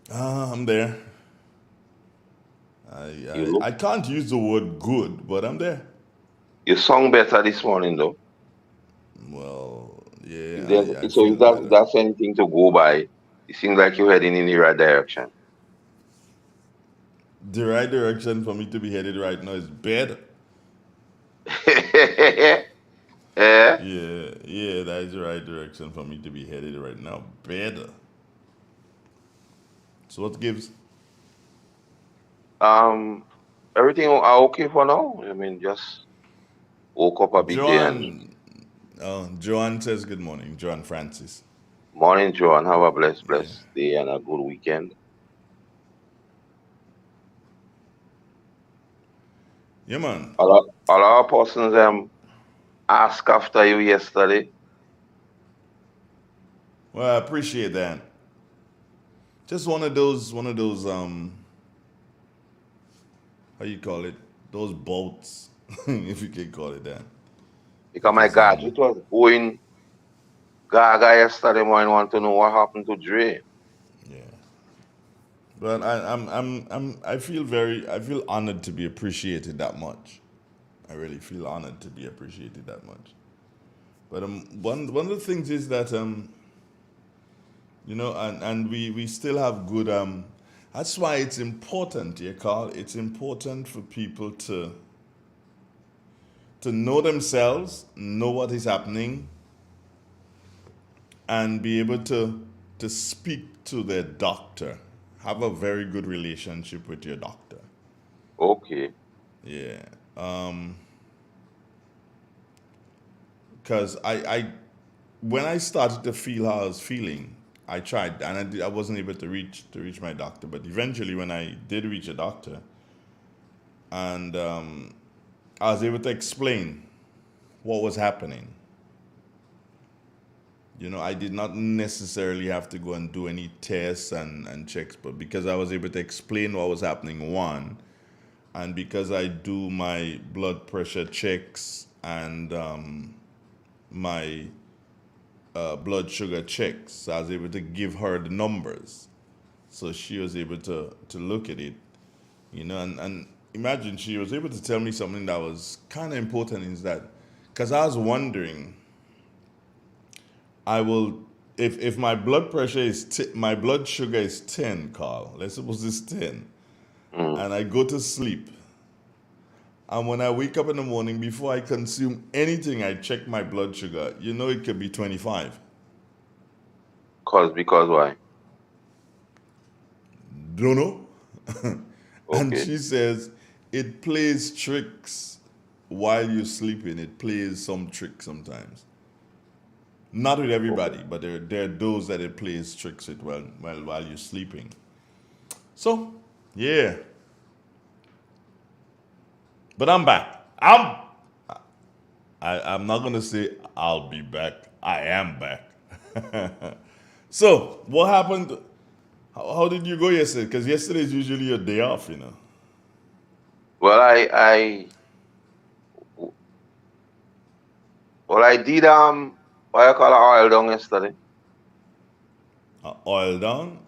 I'm there. I can't use the word good, but I'm there. You sung better this morning, though. Well, yeah. So if that's anything to go by, it seems like you're heading in the right direction. The right direction for me to be headed right now is better. Yeah, that is the right direction for me to be headed right now. Better. So what gives? Everything are okay for now. I mean, just woke up a bit and Joanne says good morning. Joanne Francis. Morning, Joanne. Have a blessed day and a good weekend. Yeah, man. All our persons ask after you yesterday. Well, I appreciate that. Just one of those how you call it? Those bolts, if you can call it that. Because my God, it was going gaga yesterday morning. Want to know what happened to Dre? Yeah. But I feel honored to be appreciated that much. I really feel honored to be appreciated that much. But one of the things is that and we still have good that's why it's important, Carl. It's important for people to know themselves, know what is happening, and be able to speak to their doctor. Have a very good relationship with your doctor. Okay. Yeah. Because when I started to feel how I was feeling, I tried, and I wasn't able to reach my doctor. But eventually, when I did reach a doctor, and I was able to explain what was happening. I did not necessarily have to go and do any tests and checks, but because I was able to explain what was happening, one, and because I do my blood pressure checks and my blood sugar checks. So I was able to give her the numbers. So she was able to look at it, and imagine she was able to tell me something that was kind of important is that, because I was wondering, I will, if my blood pressure is, my blood sugar is 10, Carl, let's suppose it's 10, and I go to sleep, and when I wake up in the morning, before I consume anything, I check my blood sugar, it could be 25. Because why? Don't know. And Okay. she says it plays tricks while you're sleeping. It plays some tricks sometimes. Not with everybody, but there are those that it plays tricks with while you're sleeping. So, yeah. But I'm back. I'm not gonna say I'll be back. I am back. So, what happened? How did you go yesterday? Because yesterday is usually your day off, Well, I did what you call a oil down yesterday. Oil down?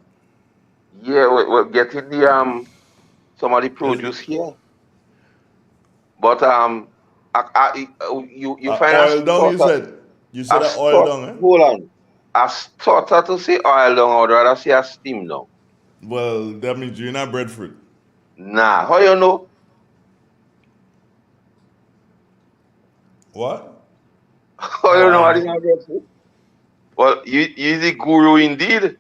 Yeah, we're getting the some of the produce here. But you find a Oil down, stutter, you said a oil stutter. down, eh? Hold on, a stutter to say oil down. I'd rather say a steam down. Well, that means you're not breadfruit. Nah, how you know? What? How you know I didn't breadfruit? Well, you the guru indeed.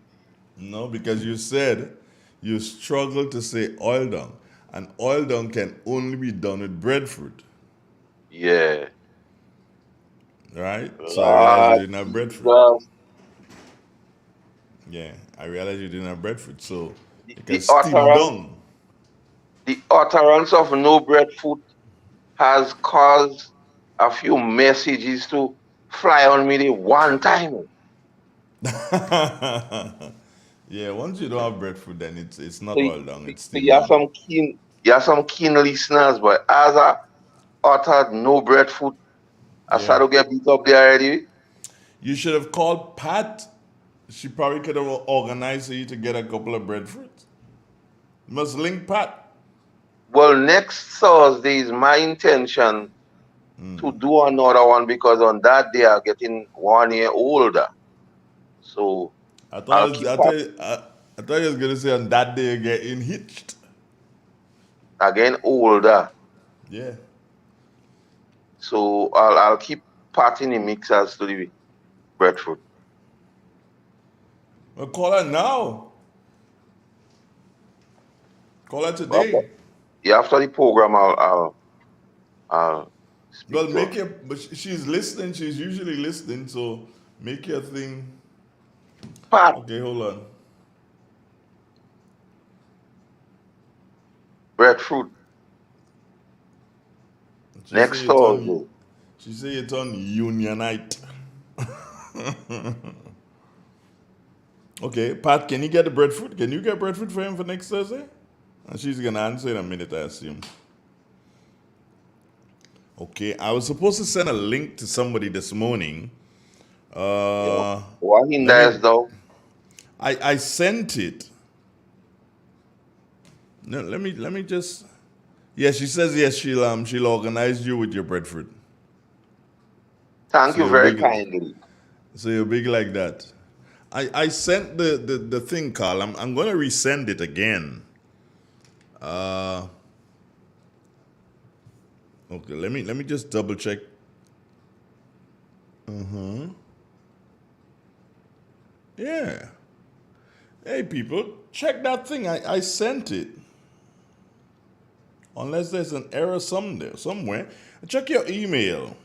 No, because you said you struggle to say oil down. And oil down can only be done with breadfruit. Yeah. Right? So I realized you didn't have breadfruit. Yeah, I realized you didn't have breadfruit. So it can steam down. The utterance of no breadfruit has caused a few messages to fly on me the one time. Yeah, once you don't have breadfruit, then it's not So oil down, it's steam you have down. some keen listeners, but as I uttered no breadfruit, I started to get beat up there already. You should have called Pat. She probably could have organized for you to get a couple of breadfruits. You must link Pat. Well, next Thursday is my intention to do another one because on that day I'm getting 1 year older. So I thought you was gonna say on that day you're getting hitched. Again older. Yeah. So I'll keep parting the mixers to the breadfruit. Well, call her now. Call her today. Yeah, after the program, I'll speak Well, to make her. it. But she's listening. She's usually listening. So make your thing. Pat. Okay, hold on. Breadfruit. Next Thursday. She say it's on Unionite. Okay, Pat, can you get the breadfruit? Can you get breadfruit for him for next Thursday? And she's gonna answer in a minute, I assume. Okay, I was supposed to send a link to somebody this morning. What in there though? I sent it. No, let me just. Yeah, she says yes. She'll organize you with your breadfruit. Thank you very kindly. So you're big like that. I sent the thing, Carl. I'm gonna resend it again. Okay, let me just double check. Yeah. Hey people, check that thing. I sent it. Unless there's an error somewhere. Check your email.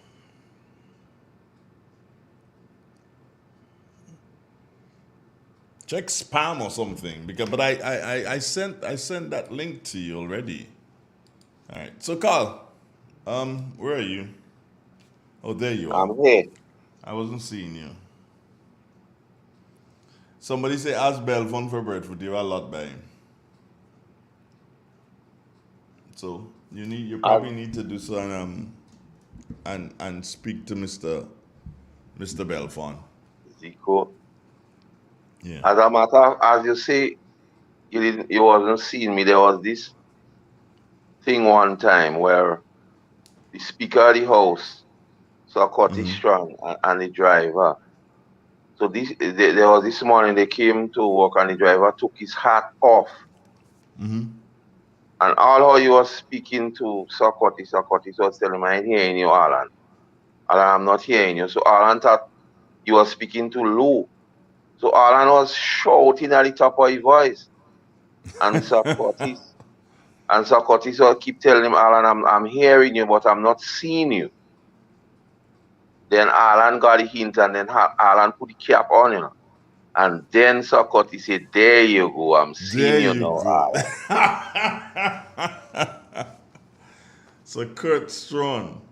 Check spam or something. But I sent that link to you already. Alright. So Carl, where are you? Oh, there you are. I'm here. I wasn't seeing you. Somebody say ask Belfon for breadfruit. You have a lot by him. So you probably need to do some and speak to Mr. Belfon. Zico. Yeah. As a matter of, as you say, you wasn't seeing me. There was this thing one time where the Speaker of the House, Sir Curtis Strong, and the driver. So there was this morning they came to work and the driver took his hat off. And all how he was speaking to Sir Curtis was telling him, I ain't hearing you, Alan. Alan, I'm not hearing you. So Alan thought he was speaking too low. So Alan was shouting at the top of his voice. And Sir Curtis will keep telling him, Alan, I'm hearing you, but I'm not seeing you. Then Alan got the hint, and then Alan put the cap on, And then Sir Curtis said, there you go, I'm seeing There you you now, go. Alan. So Kurt Strong.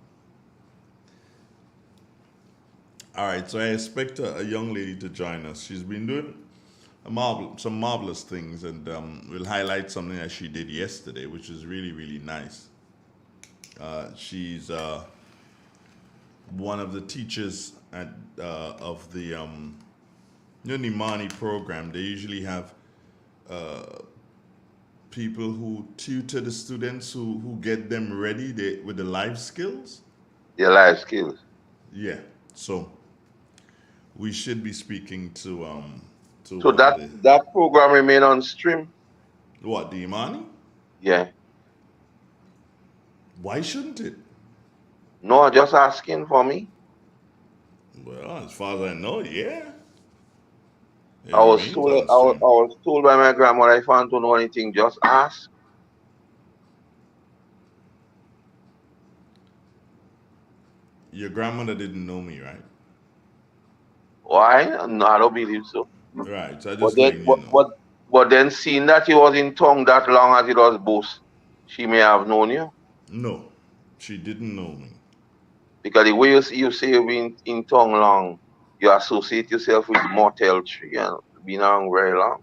All right, so I expect a young lady to join us. She's been doing some marvelous things, and we'll highlight something that she did yesterday, which is really, really nice. She's one of the teachers at of the Nimani program. They usually have people who tutor the students who get them ready with the life skills. Their life skills. Yeah. So we should be speaking to So that program remain on stream? What, the Imani? Yeah. Why shouldn't it? No, just asking for me. Well, as far as I know, yeah. I was told by my grandmother, if I want to know anything, just ask. Your grandmother didn't know me, right? Why? No, I don't believe so. Right, so I just letting you know. But then seeing that you was in tongue that long as it was both, she may have known you. No, she didn't know me. Because the way you say you've been in tongue long, you associate yourself with mortality and been around very long.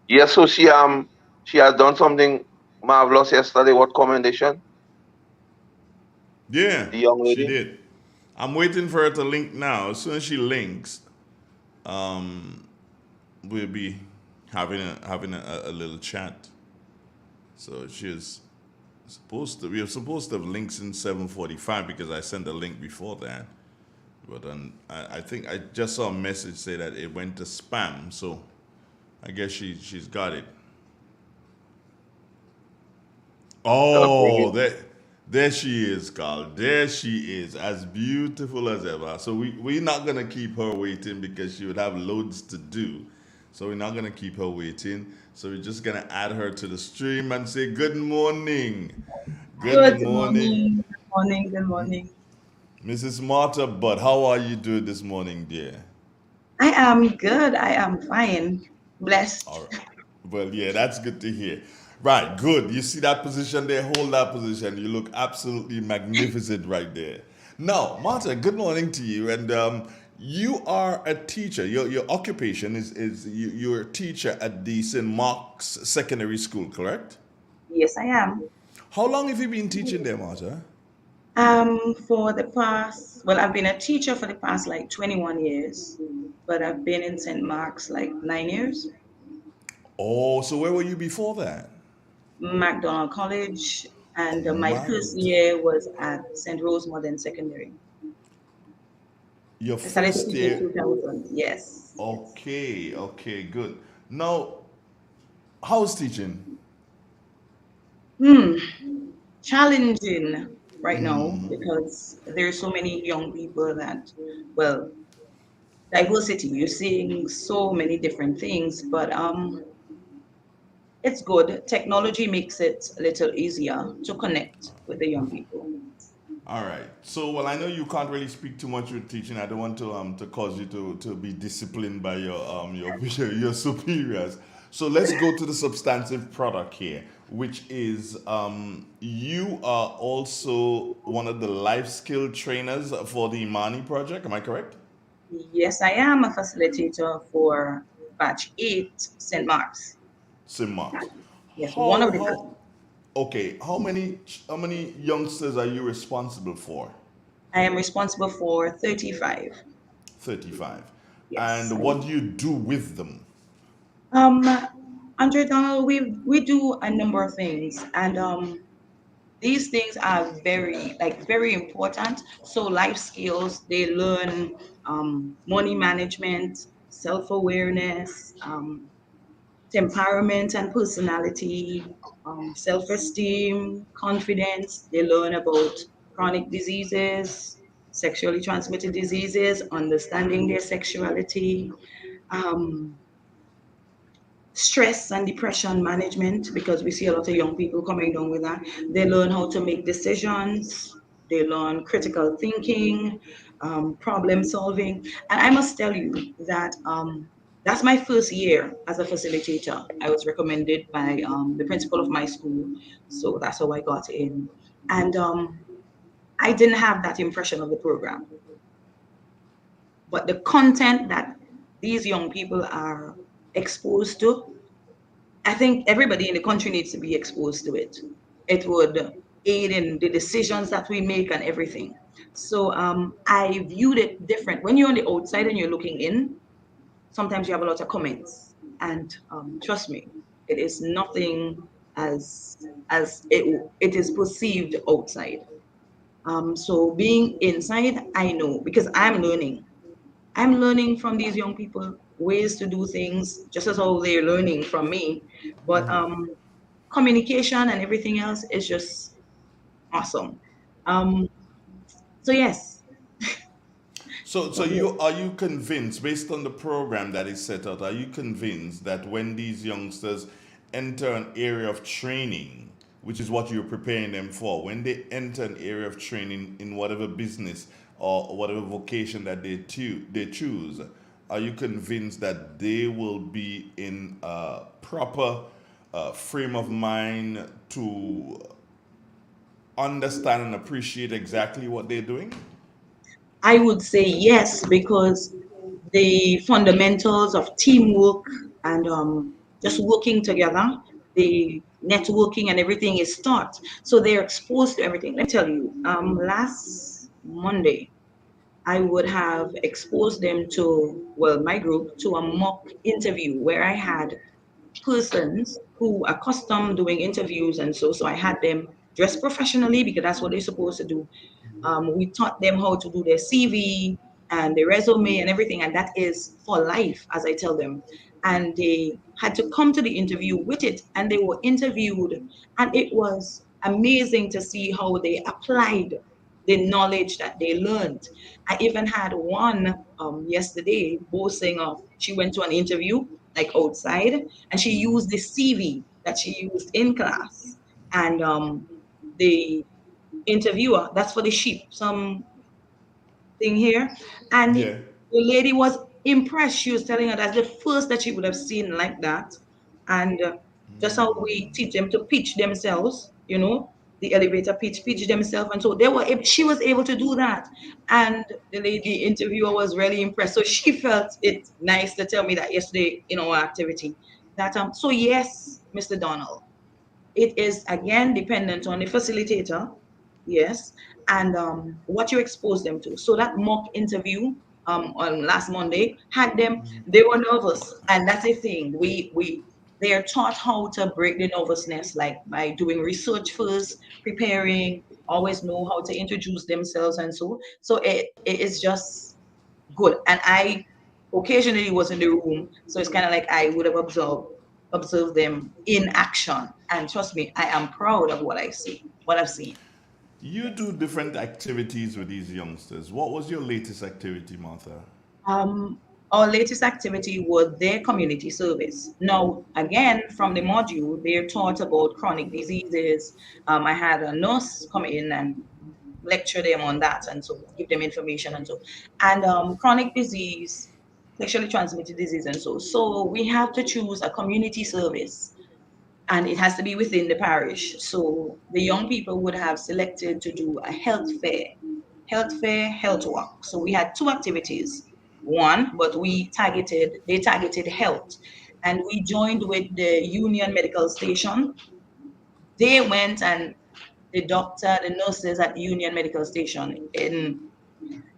Yes, so she has done something marvelous yesterday. What commendation? Yeah, the young lady? she did. I'm waiting for her to link now. As soon as she links, we'll be having a little chat. So she's supposed to. We are supposed to have links in 7:45 because I sent a link before that. But I think I just saw a message say that it went to spam. So I guess she's got it. Oh, there she is, Carl. There she is, as beautiful as ever. So we're not gonna keep her waiting because she would have loads to do. So we're not gonna keep her waiting. So we're just gonna add her to the stream and say good morning. Good morning. Good morning. Mrs. Martha Budd, how are you doing this morning, dear? I am good. I am fine. Blessed. All right. Well, yeah, that's good to hear. Right, good. You see that position there? Hold that position. You look absolutely magnificent right there. Now, Martha, good morning to you. And you are a teacher. Your occupation is you're a teacher at the St. Mark's Secondary School, correct? Yes, I am. How long have you been teaching there, Martha? For the past, well, I've been a teacher for the past like 21 years, but I've been in St. Mark's like 9 years. Oh, so where were you before that? MacDonald College, and my first year was at St. Rose Modern Secondary. Your I started first teaching year? in 2000, yes. Okay, good. Now, how's teaching? Challenging right now because there's so many young people that, well, diversity, you're seeing so many different things, but it's good. Technology makes it a little easier to connect with the young people. All right. So, well, I know you can't really speak too much with teaching. I don't want to cause you to be disciplined by your superiors. So let's go to the substantive product here, which is you are also one of the life skill trainers for the Imani project. Am I correct? Yes, I am a facilitator for batch 8 St. Mark's. St. Mark's. Yes, one of the Okay. How many youngsters are you responsible for? I am responsible for 35. 35. Yes. And what do you do with them? Um, Andre Donald, we do a number of things, and these things are very important. So life skills, they learn money management, self-awareness, temperament and personality, self-esteem, confidence. They learn about chronic diseases, sexually transmitted diseases, understanding their sexuality, um, stress and depression management, because we see a lot of young people coming down with that. They learn how to make decisions, they learn critical thinking, problem solving. And I must tell you that that's my first year as a facilitator. I was recommended by the principal of my school, so that's how I got in. And I didn't have that impression of the program, but the content that these young people are exposed to, I think everybody in the country needs to be exposed to it. It would aid in the decisions that we make and everything. So I viewed it different. When you're on the outside and you're looking in, sometimes you have a lot of comments, and trust me, it is nothing as it is perceived outside. So being inside, I know because I'm learning. I'm learning from these young people ways to do things just as how they're learning from me. But communication and everything else is just awesome. Um, so yes. So are you convinced, based on the program that is set out, are you convinced that when these youngsters enter an area of training, which is what you're preparing them for, when they enter an area of training in whatever business or whatever vocation that they choose, are you convinced that they will be in a proper frame of mind to understand and appreciate exactly what they're doing? I would say yes, because the fundamentals of teamwork and just working together, the networking and everything is taught. So they're exposed to everything. Let me tell you, last Monday, I would have exposed them to, well, my group, to a mock interview where I had persons who are accustomed doing interviews, and so I had them dress professionally because that's what they're supposed to do. We taught them how to do their CV and their resume and everything, and that is for life, as I tell them. And they had to come to the interview with it, and they were interviewed, and it was amazing to see how they applied the knowledge that they learned. I even had one yesterday boasting of she went to an interview like outside, and she used the CV that she used in class, and the interviewer, that's for the sheep, some thing here. And the Yeah. lady was impressed. She was telling her that's the first that she would have seen like that. And just how we teach them to pitch themselves, the elevator pitch themselves. And so she was able to do that. And the lady interviewer was really impressed. So she felt it nice to tell me that yesterday in our activity. That so yes, Mr. Donald, it is again dependent on the facilitator, yes, and what you expose them to. So that mock interview on last Monday had them, they were nervous, and that's the thing. We they are taught how to break the nervousness, like by doing research first, preparing, always know how to introduce themselves, and so it is just good. And I occasionally was in the room, so it's kind of like I would have observed them in action. And trust me, I am proud of what I've seen. You do different activities with these youngsters. What was your latest activity, Martha? Um, our latest activity was their community service. Now, again, from the module, they're taught about chronic diseases. I had a nurse come in and lecture them on that, and so give them information, and chronic disease, sexually transmitted disease, and so we have to choose a community service, and it has to be within the parish. So the young people would have selected to do a health walk. So we had two activities. One, but they targeted health, and we joined with the Union Medical Station. They went and the doctor, the nurses at Union Medical Station in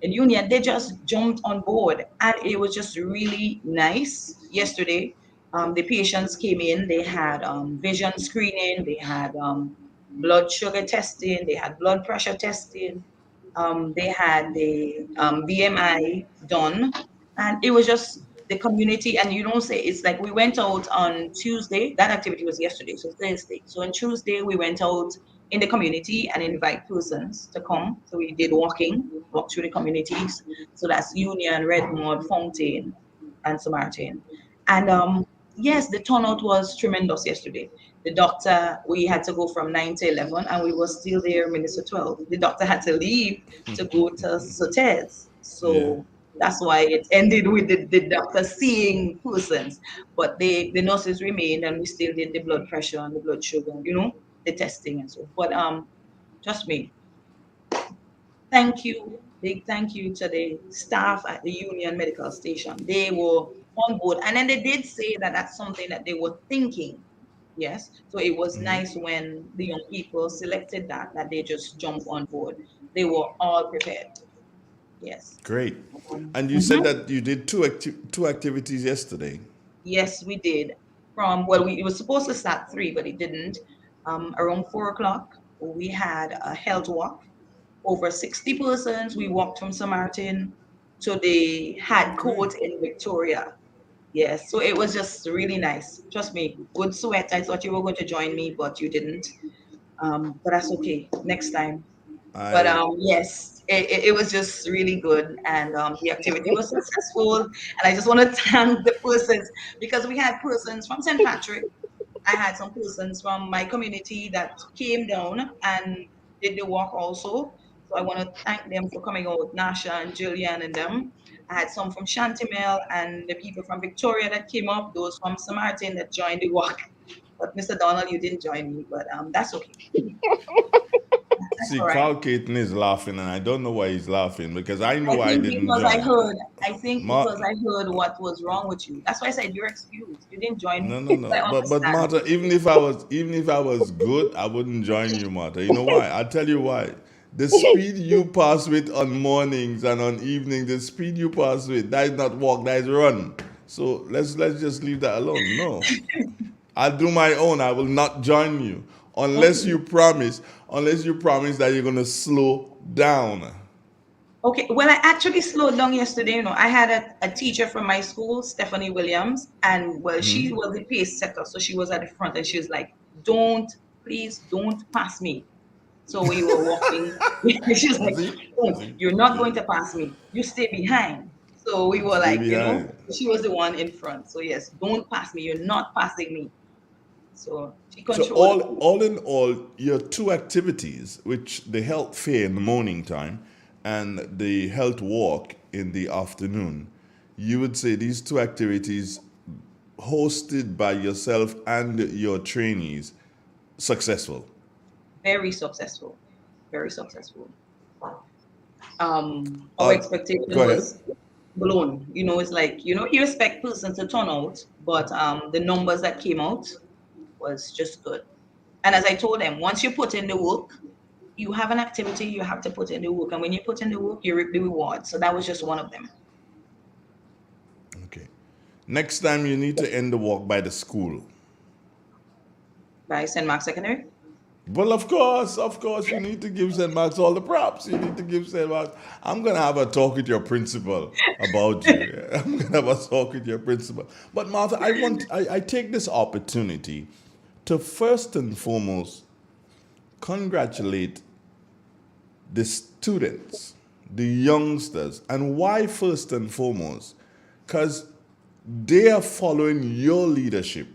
Union, they just jumped on board, and it was just really nice yesterday. The patients came in, they had vision screening, they had blood sugar testing, they had blood pressure testing, they had the BMI done, and it was just the community. And you don't say it's like we went out on Tuesday. That activity was yesterday, so Thursday. So on Tuesday we went out in the community and invite persons to come. So we did walk through the communities. So that's Union, Redmond, Fountain, and Samaritan. And yes, the turnout was tremendous yesterday. The doctor, we had to go from 9 to 11, and we were still there minutes to 12. The doctor had to leave to go to Sotez. Yeah. So that's why it ended with the doctor seeing persons. But the nurses remained, and we still did the blood pressure and the blood sugar, the testing and so. But trust me, thank you, big thank you to the staff at the Union Medical Station. They were on board, and then they did say that that's something that they were thinking. Yes, so it was nice when the young people selected that they just jumped on board. They were all prepared. Yes. Great. And you said Mhm. that you did two activities yesterday. Yes, we did. It was supposed to start 3, but it didn't. Around 4 o'clock, we had a health walk. Over 60 persons. We walked from Samaritan to the Had Court in Victoria. Yes, so it was just really nice. Trust me, good sweat. I thought you were going to join me, but you didn't. But that's okay. Next time. But I yes, it was just really good, and the activity was successful. And I just want to thank the persons, because we had persons from St. Patrick. I had some persons from my community that came down and did the walk also. So I want to thank them for coming out, Nasha and Julian and them. I had some from Shantimel and the people from Victoria that came up, those from Samaritan that joined the walk. But Mr. Donald, you didn't join me, but that's okay. That's see all right. Carl Caton is laughing, and I don't know why he's laughing because I I know I think didn't because join. Ma- I heard what was wrong with you. That's why I said you're excused. You didn't join no, me. no, I no. But understand. Martha, even if I was good, I wouldn't join you, Martha. You know why? I'll tell you why. The speed you pass with on mornings and on evenings, the speed you pass with, that is not walk, that is run. So let's just leave that alone. No. I'll do my own. I will not join you unless Okay. you promise that you're gonna slow down. Okay, well, I actually slowed down yesterday. I had a teacher from my school, Stephanie Williams, and well, she was the pace setter, so she was at the front, and she was like, please don't pass me." So we were walking. She was like, See? "Oh, See? you're not going See? to pass me. You stay behind." So we were Stay like, behind. she was the one in front. So yes, don't pass me. You're not passing me. So she So controlled. all in all, your two activities, which the health fair in the morning time and the health walk in the afternoon, you would say these two activities hosted by yourself and your trainees successful. Very successful. Very successful. Our Uh, expectation Go ahead. was blown. It's like, you expect persons to turn out, but the numbers that came out was just good. And as I told them, once you put in the work, you have an activity, you have to put in the work. And when you put in the work, you reap the reward. So that was just one of them. Okay. Next time you need to end the walk by the school. By St. Mark's Secondary. Well, of course, you need to give St. Mark's all the props. You need to give St. Mark's. I'm going to have a talk with your principal about you. I'm going to have a talk with your principal. But Martha, I take this opportunity to first and foremost congratulate the students, the youngsters, and why first and foremost? Because they are following your leadership,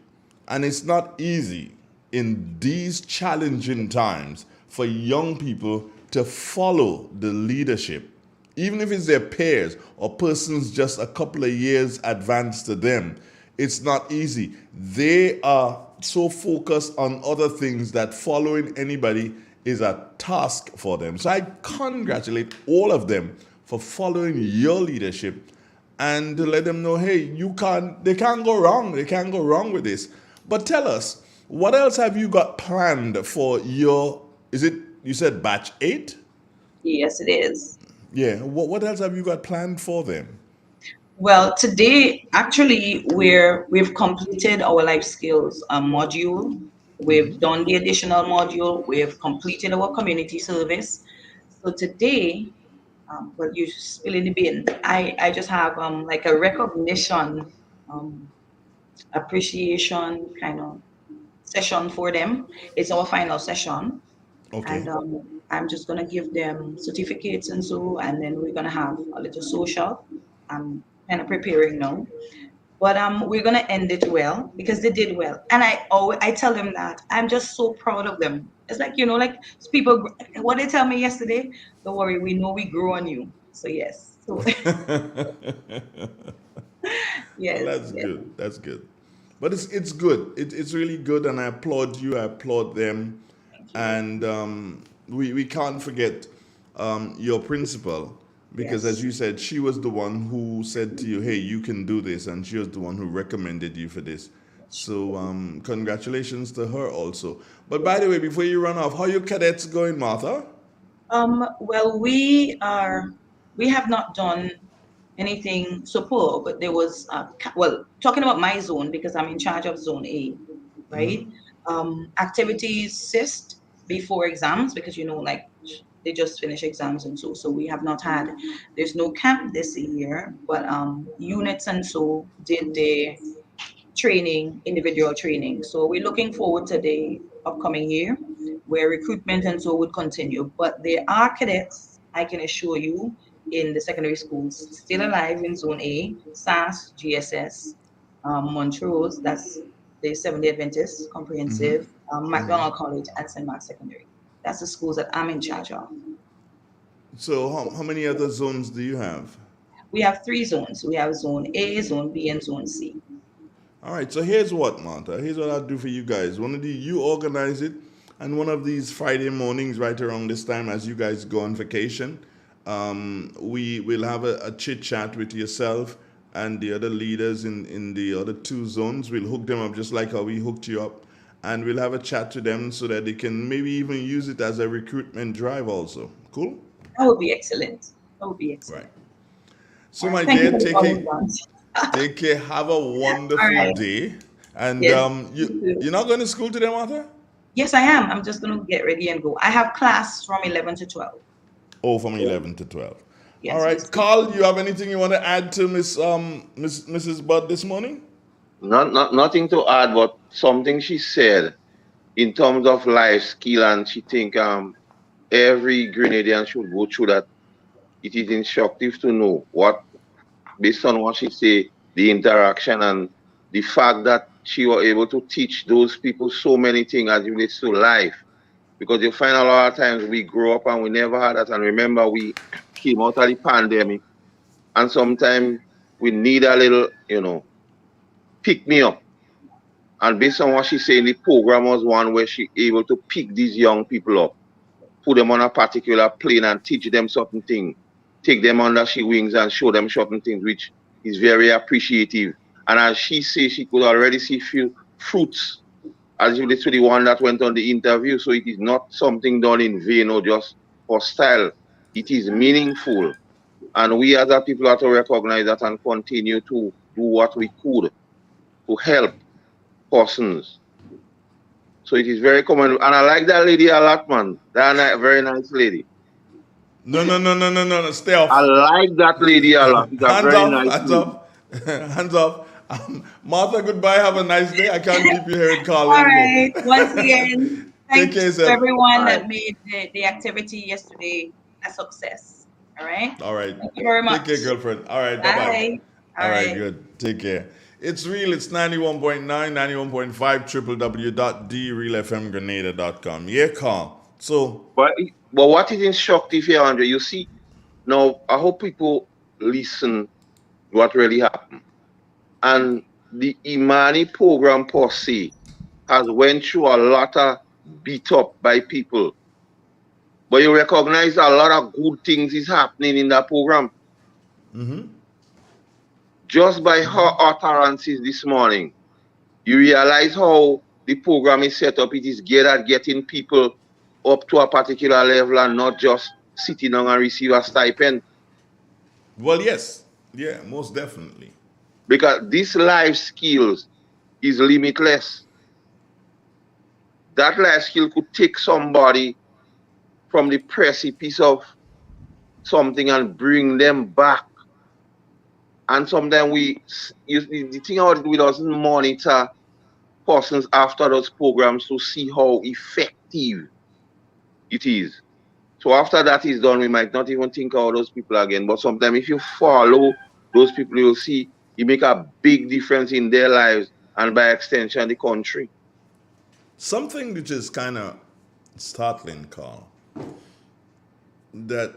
and it's not easy in these challenging times for young people to follow the leadership, even if it's their peers or persons just a couple of years advanced to them. It's not easy. They are so focused on other things that following anybody is a task for them. So I congratulate all of them for following your leadership and to let them know, hey, they can't go wrong. They can't go wrong with this. But tell us, what else have you got planned for your Is it, you said batch 8? Yes, it is. Yeah. What else have you got planned for them? Well, today actually we've completed our life skills module. We've done the additional module. We've completed our community service. So today, well, you spill in the bin. I just have like a recognition, um, appreciation kind of session for them. It's our final session, and Okay. I'm just gonna give them certificates and so, and then we're gonna have a little social. I'm kind of preparing now, but we're gonna end it well because they did well, and I tell them that I'm just so proud of them. It's like, like people what they tell me yesterday. Don't worry, we know we grew on you. So yes, so Well, yes, that's yes. good. That's good. But it's good. It's really good, and I applaud you. I applaud them, and we can't forget your principal, because, as Yes. you said, she was the one who said to you, "Hey, you can do this," and she was the one who recommended you for this. So congratulations to her also. But by the way, before you run off, how are your cadets going, Martha? Well, we have not done anything so poor, but there was well, talking about my zone because I'm in charge of zone A, right? Activities ceased before exams because like they just finished exams and so we have not had. There's no camp this year, but units and so did the training, individual training. So we're looking forward to the upcoming year where recruitment and so would continue. But there are cadets, I can assure you, in the secondary schools still alive in Zone A, SAS, GSS, Montrose, that's the Seventh-day Adventist Comprehensive, McDonald College, and St. Mark's Secondary. That's the schools that I'm in charge of. So how many other zones do you have? We have three zones. We have Zone A, Zone B, and Zone C. All right, so here's what, Martha. Here's what I'll do for you guys. One of the you organize it, and one of these Friday mornings, right around this time, as you guys go on vacation, we will have a chit chat with yourself and the other leaders in the other two zones. We'll hook them up just like how we hooked you up, and we'll have a chat to them so that they can maybe even use it as a recruitment drive also. Cool? That would be excellent. That would be excellent. Right. So, my Thank you dear, for the take follow-up, it. Lance. Take care. Have a All wonderful right. day. And Yes. you're not going to school today, Martha? Yes, I am. I'm just going to get ready and go. I have class from 11 to 12. Oh, from 11 to 12. All Yes, right, yes. Carl, you have anything you want to add to Mrs. Budd this morning? Nothing to add, but something she said in terms of life skill, and she think every Grenadian should go through that. It is instructive to know what, based on what she say, the interaction and the fact that she was able to teach those people so many things as it relates to life. Because you find a lot of times we grow up and we never had that. And remember, we came out of the pandemic, and sometimes we need a little, pick me up. And based on what she said, the program was one where she able to pick these young people up, put them on a particular plane and teach them certain things, take them under she wings and show them certain things, which is very appreciative. And as she says, she could already see few fruits as it relates to the one that went on the interview. So it is not something done in vain or just for style. It is meaningful. And we as a people have to recognize that and continue to do what we could to help persons. So it is very common. And I like that lady a lot, man. That very nice lady. No. Stay off. I like that lady a lot. She's a Hands very off, nice hands lady. off, hands off. Martha, goodbye. Have a nice day. I can't keep you hearing Carl All anymore. right. Once again, Take thanks care, to sir. everyone Bye. that made the activity yesterday a success. All right. All right. Thank you very Take much. care, girlfriend. All right. Bye bye. Bye. All right. right. Good. Take care. It's real. It's 91.9, 91.5, www.drealfmgrenada.com. Yeah, Carl. So. But what is instructive here, Andre, you see, now I hope people listen what really happened. And the Imani program per se has went through a lot of beat up by people. But you recognize a lot of good things is happening in that program. Just by her utterances this morning, you realize how the program is set up. It is geared at getting people up to a particular level and not just sitting down and receive a stipend. Well, yes. Yeah, most definitely. Because this life skills is limitless. That life skill could take somebody from the precipice of something and bring them back. And sometimes the thing about it, we doesn't monitor persons after those programs to see how effective it is. So after that is done, we might not even think about those people again. But sometimes if you follow those people, you'll see it make a big difference in their lives and by extension the country. Something which is kind of startling, Carl, that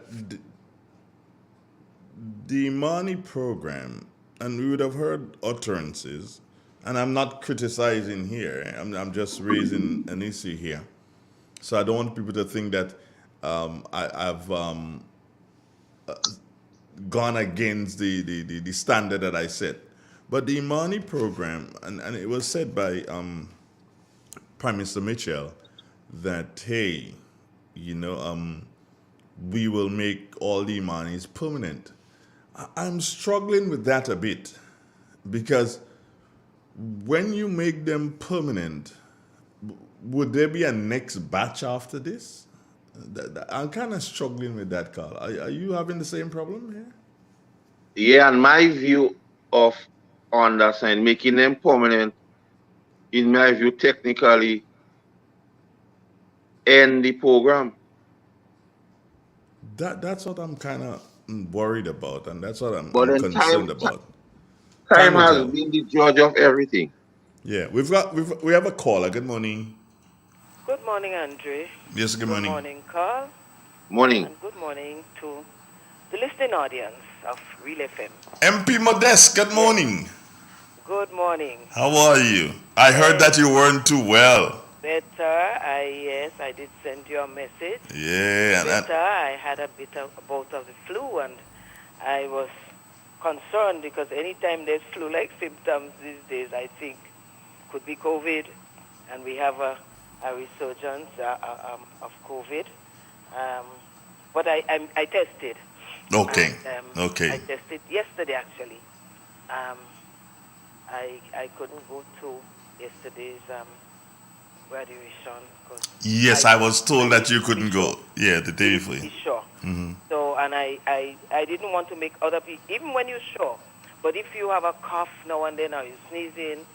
the Imani program, and we would have heard utterances, and I'm not criticizing here, I'm just raising an issue here. So I don't want people to think that I've gone against the standard that I set. But the Imani program, and it was said by Prime Minister Mitchell that, hey, we will make all the Imanis permanent. I'm struggling with that a bit because when you make them permanent, would there be a next batch after this? I'm kind of struggling with that, Carl. Are you having the same problem here? Yeah, and my view of understand making them permanent, in my view, technically end the program. That's what I'm kind of worried about, and that's what I'm But then concerned about. time will has tell. been the judge of everything. Yeah, we have a caller. Good morning. Good morning, Andre. Yes, good morning. Good morning, Carl. Morning. And good morning to the listening audience of Real FM. MP Modest, good morning. Good morning. How are you? I heard that you weren't too well. Better. Yes, I did send you a message. Yeah. Better. I had a bit of bout of the flu, and I was concerned because anytime there's flu-like symptoms these days, I think could be COVID, and we have a resurgence of COVID. But I tested. Okay. And, Okay. I tested yesterday, actually. I couldn't go to yesterday's graduation. Yes, I was told that you couldn't go. Yeah, the day before. Sure. Mm-hmm. So, and I didn't want to make other people, even when you're sure, but if you have a cough now and then or you're sneezing,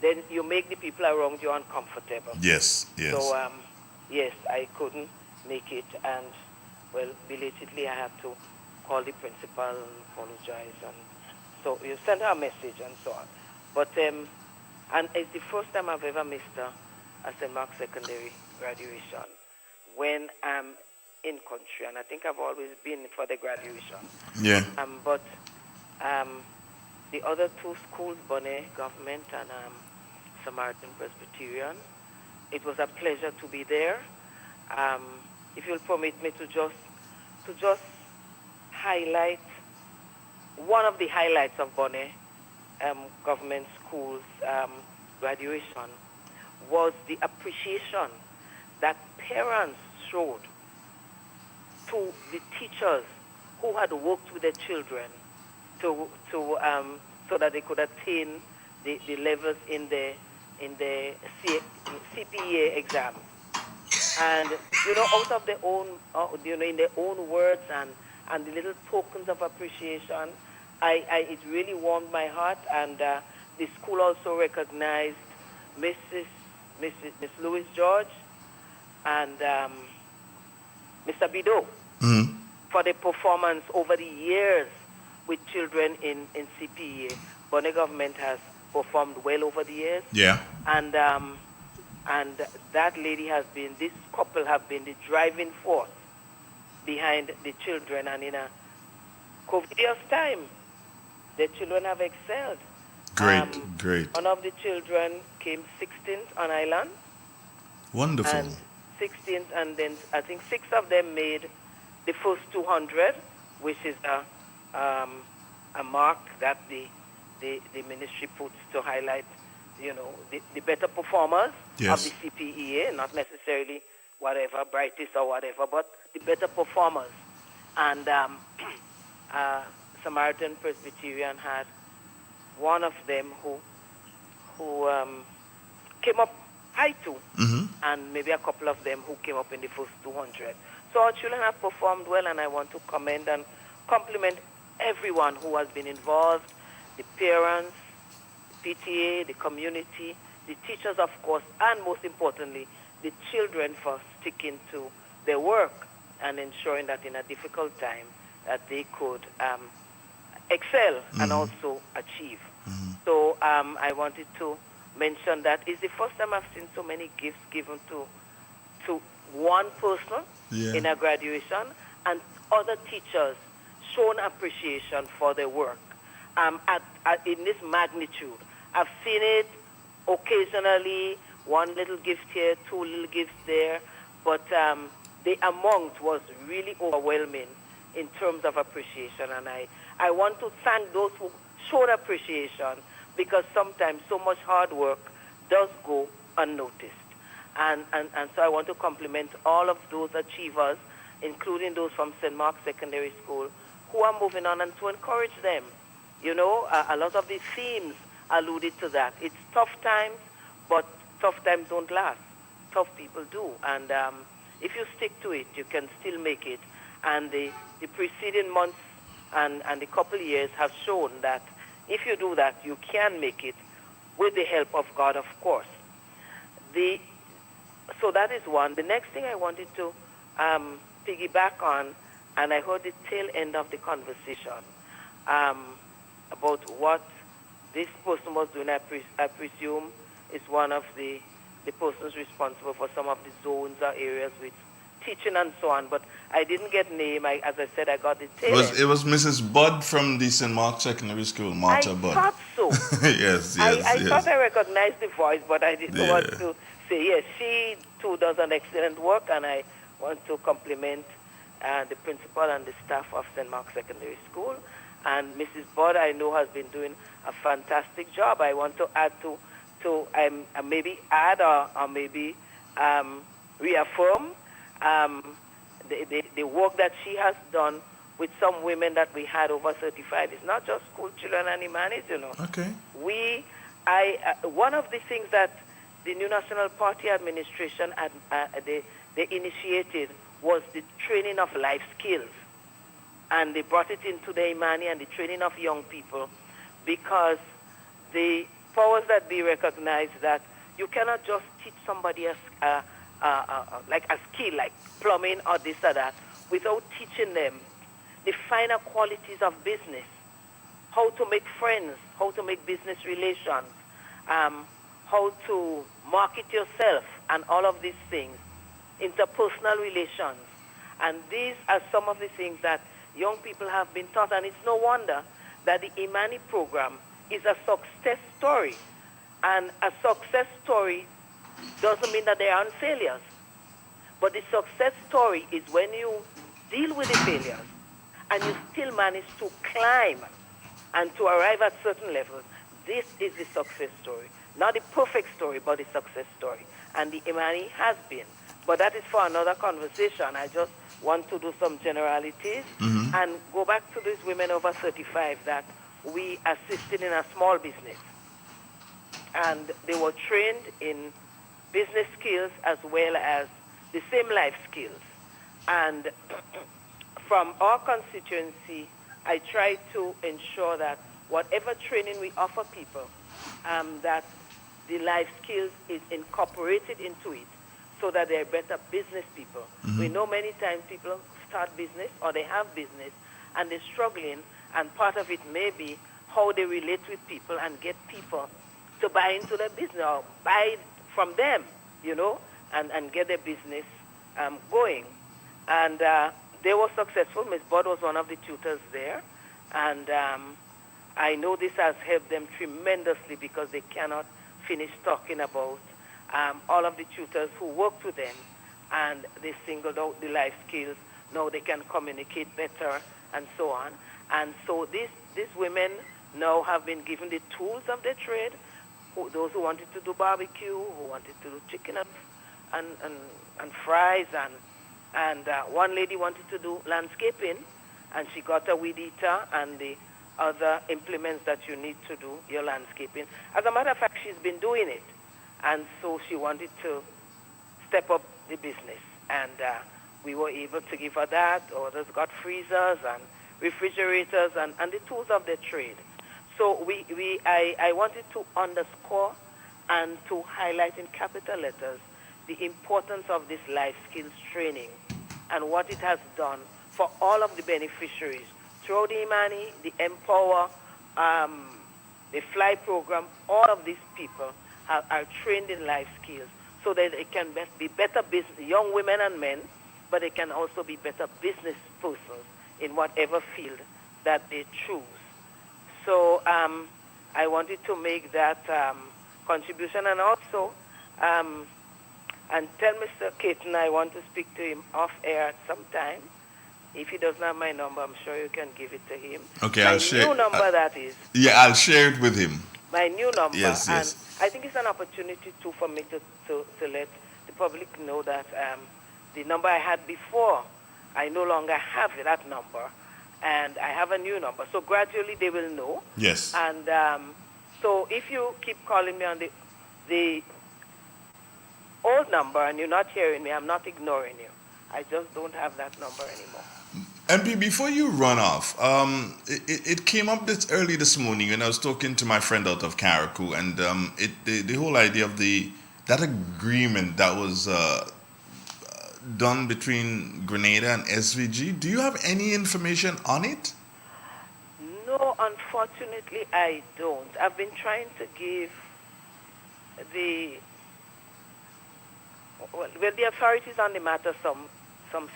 then you make the people around you uncomfortable. Yes, yes. So, yes, I couldn't make it, and, well, belatedly I had to call the principal and apologize, and so you send her a message and so on. But, and it's the first time I've ever missed a St. Mark's Secondary graduation when I'm in country, and I think I've always been for the graduation. Yeah. But the other two schools, Bonnet Government and Samaritan Presbyterian, it was a pleasure to be there. If you'll permit me to just highlight one of the highlights of Bonnet Government Schools graduation was the appreciation that parents showed to the teachers who had worked with their children so that they could attain the levels in the CPA exam. And out of their own in their own words and the little tokens of appreciation, it really warmed my heart. And the school also recognized Miss Louis George and Mr. Bido for their performance over the years with children in CPE. Bonnet Government has performed well over the years. Yeah. And that lady this couple have been the driving force behind the children. And in a COVID time, the children have excelled. Great. One of the children came 16th on island. Wonderful. And 16th, and then I think 6 of them made the first 200, which is a mark that the ministry puts to highlight, the better performers of the CPEA, not necessarily whatever, brightest or whatever, but the better performers. And Samaritan Presbyterian had one of them who came up high too, and maybe a couple of them who came up in the first 200. So our children have performed well, and I want to commend and compliment everyone who has been involved, the parents, the PTA, the community, the teachers, of course, and most importantly, the children for sticking to their work and ensuring that in a difficult time that they could excel and also achieve. So I wanted to mention that it's the first time I've seen so many gifts given to one person in a graduation, and other teachers shown appreciation for their work in this magnitude. I've seen it occasionally, one little gift here, two little gifts there, but the amount was really overwhelming in terms of appreciation, and I want to thank those who showed appreciation, because sometimes so much hard work does go unnoticed. And so I want to compliment all of those achievers, including those from St. Mark's Secondary School, who are moving on, and to encourage them. You know, a lot of the themes alluded to that. It's tough times, but tough times don't last. Tough people do. And if you stick to it, you can still make it. And the preceding months and the couple years have shown that if you do that, you can make it with the help of God, of course. So that is one. The next thing I wanted to piggyback on, and I heard the tail end of the conversation about what this person was doing. I presume is one of the persons responsible for some of the zones or areas with teaching and so on, but I didn't get name. As I said, I got the tail end. It was Mrs. Budd from the St. Mark Secondary School, Martha Budd. I thought so. yes. I thought I recognized the voice, but I didn't want to say yes. She too does an excellent work, and I want to compliment the principal and the staff of St. Mark Secondary School. And Mrs. Budd, I know, has been doing a fantastic job. I want to add to maybe add or maybe reaffirm the work that she has done with some women that we had over 35. It's not just school children and Imanis, you know. Okay. One of the things that the new National Party administration they initiated was the training of life skills. And they brought it into the Imani and the training of young people, because the powers that be recognize that you cannot just teach somebody like a skill, like plumbing or this or that, without teaching them the finer qualities of business, how to make friends, how to make business relations, how to market yourself, and all of these things, interpersonal relations. And these are some of the things that young people have been taught, and it's no wonder that the Imani program is a success story. And a success story doesn't mean that there aren't failures. But the success story is when you deal with the failures and you still manage to climb and to arrive at certain levels. This is the success story. Not the perfect story, but the success story. And the Imani has been. But that is for another conversation. I just want to do some generalities and go back to these women over 35 that we assisted in a small business. And they were trained in business skills as well as the same life skills. And from our constituency, I try to ensure that whatever training we offer people, that the life skills is incorporated into it so that they're better business people. We know many times people start business or they have business and they're struggling, and part of it may be how they relate with people and get people to buy into their business or buy from them, you know, and get their business going. And they were successful. Ms. Budd was one of the tutors there. And I know this has helped them tremendously, because they cannot finish talking about all of the tutors who worked with them, and they singled out the life skills. Now they can communicate better and so on. And so these women now have been given the tools of their trade. Those who wanted to do barbecue, who wanted to do chicken and fries, and one lady wanted to do landscaping, and she got a weed eater and the other implements that you need to do your landscaping. As a matter of fact, she's been doing it, and so she wanted to step up the business, and we were able to give her that. Others got freezers and refrigerators and the tools of their trade. So I wanted to underscore and to highlight in capital letters the importance of this life skills training and what it has done for all of the beneficiaries. Through the Imani, the Empower, the Fly program, all of these people are trained in life skills so that they can be better business, young women and men, but they can also be better business persons in whatever field that they choose. So I wanted to make that contribution, and also and tell Mr. Caton I want to speak to him off air at some time. If he doesn't have my number, I'm sure you can give it to him. Okay, my I'll share. New number, that is. Yeah, I'll share it with him. My new number. Yes, yes. And I think it's an opportunity too for me to let the public know that the number I had before, I no longer have that number, and I have a new number. So gradually they will know. Yes. And so if you keep calling me on the old number and you're not hearing me, I'm not ignoring you. I just don't have that number anymore. MP, before you run off, it came up this morning when I was talking to my friend out of Carriacou, and the whole idea of that agreement that was done between Grenada and SVG. Do you have any information on it? No, unfortunately, I don't. I've been trying to give the authorities on the matter some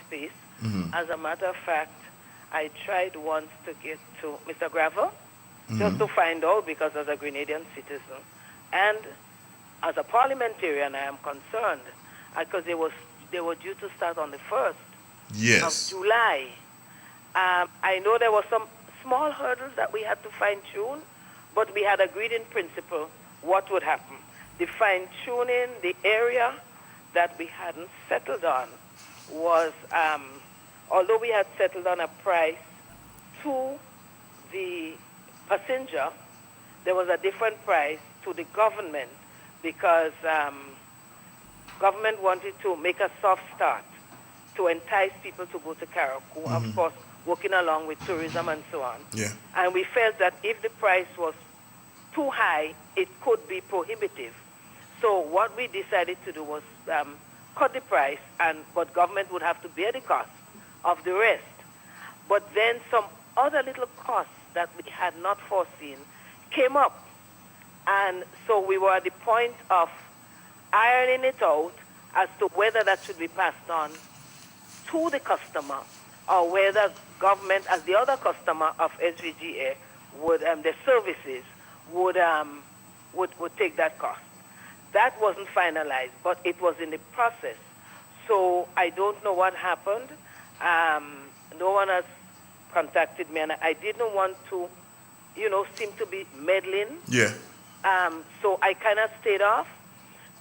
space. Mm-hmm. As a matter of fact, I tried once to get to Mr. Gravel, Mm-hmm. just to find out, because as a Grenadian citizen and as a parliamentarian, I am concerned because they were due to start on the 1st Yes. of July. I know there were some small hurdles that we had to fine-tune, but we had agreed in principle what would happen. The fine-tuning, the area that we hadn't settled on was, although we had settled on a price to the passenger, there was a different price to the government because government wanted to make a soft start to entice people to go to Carriacou, Mm-hmm. of course, working along with tourism and so on. Yeah. And we felt that if the price was too high, it could be prohibitive. So what we decided to do was cut the price, but government would have to bear the cost of the rest. But then some other little costs that we had not foreseen came up. And so we were at the point of ironing it out as to whether that should be passed on to the customer or whether government, as the other customer of SVGA, would their services would take that cost. That wasn't finalized, but it was in the process. So I don't know what happened. No one has contacted me, and I didn't want to, seem to be meddling. Yeah. So I kind of stayed off.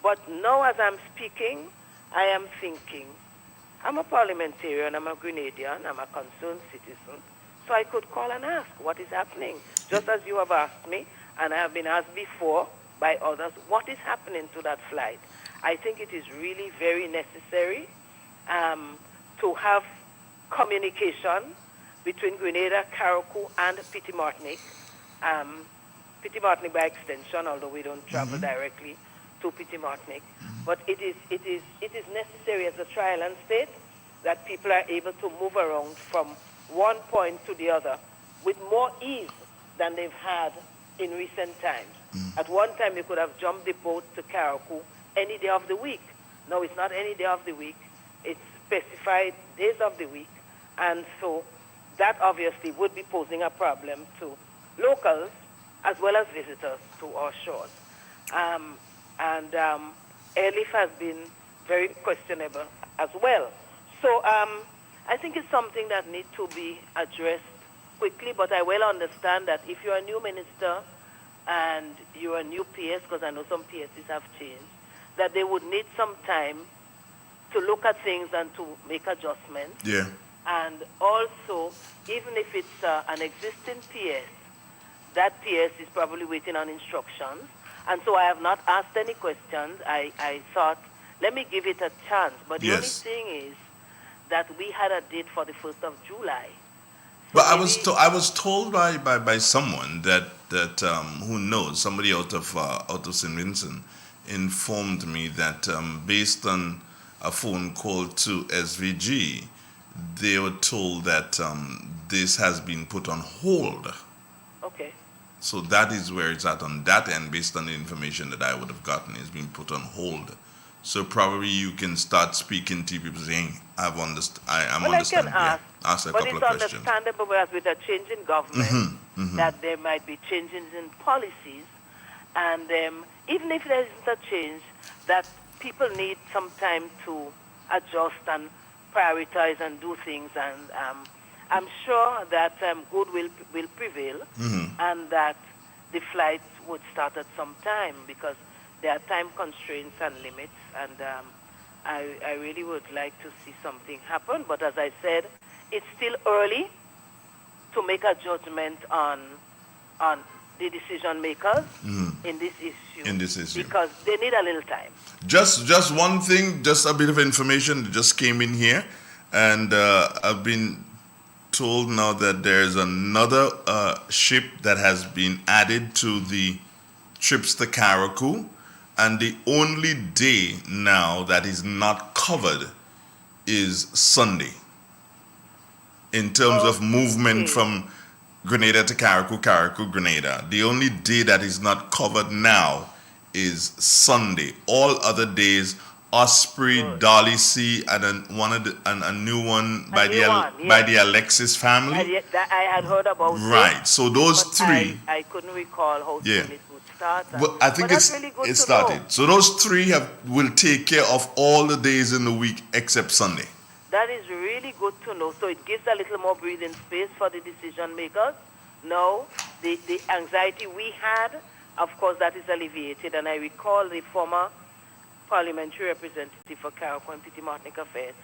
But now as I'm speaking, I am thinking, I'm a parliamentarian, I'm a Grenadian, I'm a concerned citizen, so I could call and ask what is happening. Just as you have asked me, and I have been asked before by others, what is happening to that flight? I think it is really very necessary to have communication between Grenada, Carriacou, and Petit Martinique. Petit Martinique by extension, although we don't travel directly to Petit Martinique. But it is necessary as a trial and state that people are able to move around from one point to the other with more ease than they've had in recent times. At one time, you could have jumped the boat to Carriacou any day of the week. No, it's not any day of the week. It's specified days of the week. And so that obviously would be posing a problem to locals as well as visitors to our shores. Airlift has been very questionable as well. So I think it's something that needs to be addressed quickly, but I well understand that if you're a new minister and you're a new PS, because I know some PSs have changed, that they would need some time to look at things and to make adjustments. Yeah. And also, even if it's an existing PS, that PS is probably waiting on instructions. And so I have not asked any questions. I thought, let me give it a chance. But the only thing is that we had a date for the 1st of July. So But I was told by someone that who knows, somebody out of St. Vincent informed me that based on a phone call to SVG, they were told that this has been put on hold. Okay. So that is where it's at on that end, based on the information that I would have gotten, it's been put on hold. So probably you can start speaking to people saying, I'm understanding. I can ask a but couple it's of questions. understandable as with a change in government that there might be changes in policies. And even if there isn't a change, that people need some time to adjust and prioritize and do things. And I'm sure that good will prevail and that the flights would start at some time because there are time constraints and limits. And I really would like to see something happen. But as I said, it's still early to make a judgment on the decision makers in this issue. Because they need a little time. Just one thing, just a bit of information that just came in here, and I've been told now that there's another ship that has been added to the trips to Caracu, and the only day now that is not covered is Sunday in terms of movement from Grenada to Caracu, Caracu, Grenada. The only day that is not covered now is Sunday. All other days, Osprey, Dolly C, and a new one by the Alexis family. I had heard about Right. So those three. I couldn't recall how soon it would start. Well, I think it started. So those three will take care of all the days in the week except Sunday. That is really good to know. So it gives a little more breathing space for the decision makers. No, the anxiety we had, of course, that is alleviated. And I recall the former parliamentary representative for Caracu and Petit Martinique Affairs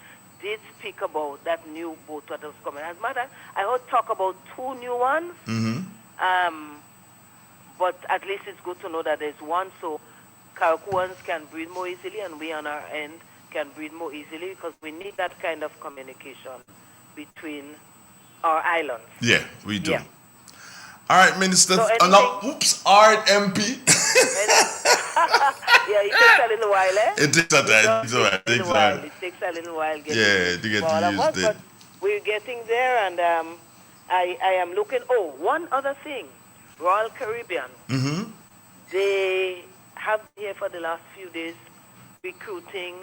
did speak about that new boat that was coming. As a matter, I heard talk about 2 new ones. But at least it's good to know that there's one, so Caracuans can breathe more easily, and we on our end can breathe more easily because we need that kind of communication between our islands. Yeah, we do. Yeah. All right, Minister. Art MP. Yeah, it takes a little while, eh? It takes a while. It takes a little while getting to get used to it. But we're getting there, and I am looking. Oh, one other thing. Royal Caribbean. They have been here for the last few days recruiting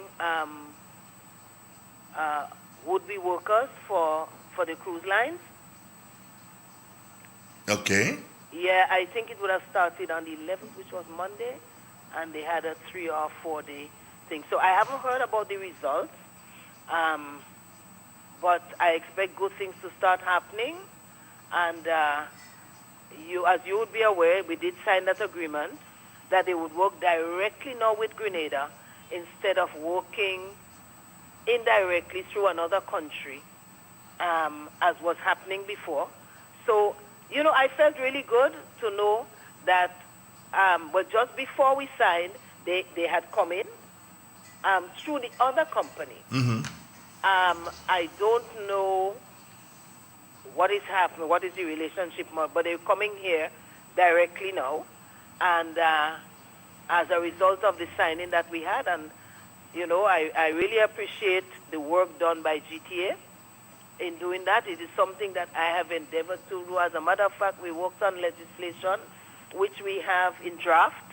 would-be workers for the cruise lines. Okay. Yeah, I think it would have started on the 11th, which was Monday, and they had a 3 or 4 day thing. So I haven't heard about the results, but I expect good things to start happening. And as you would be aware, we did sign that agreement that they would work directly now with Grenada instead of working indirectly through another country, as was happening before. So, I felt really good to know that, but just before we signed, they had come in through the other company. I don't know what is happening, what is the relationship, but they're coming here directly now. And as a result of the signing that we had, and, I really appreciate the work done by GTA in doing that. It is something that I have endeavored to do. As a matter of fact, we worked on legislation, which we have in draft,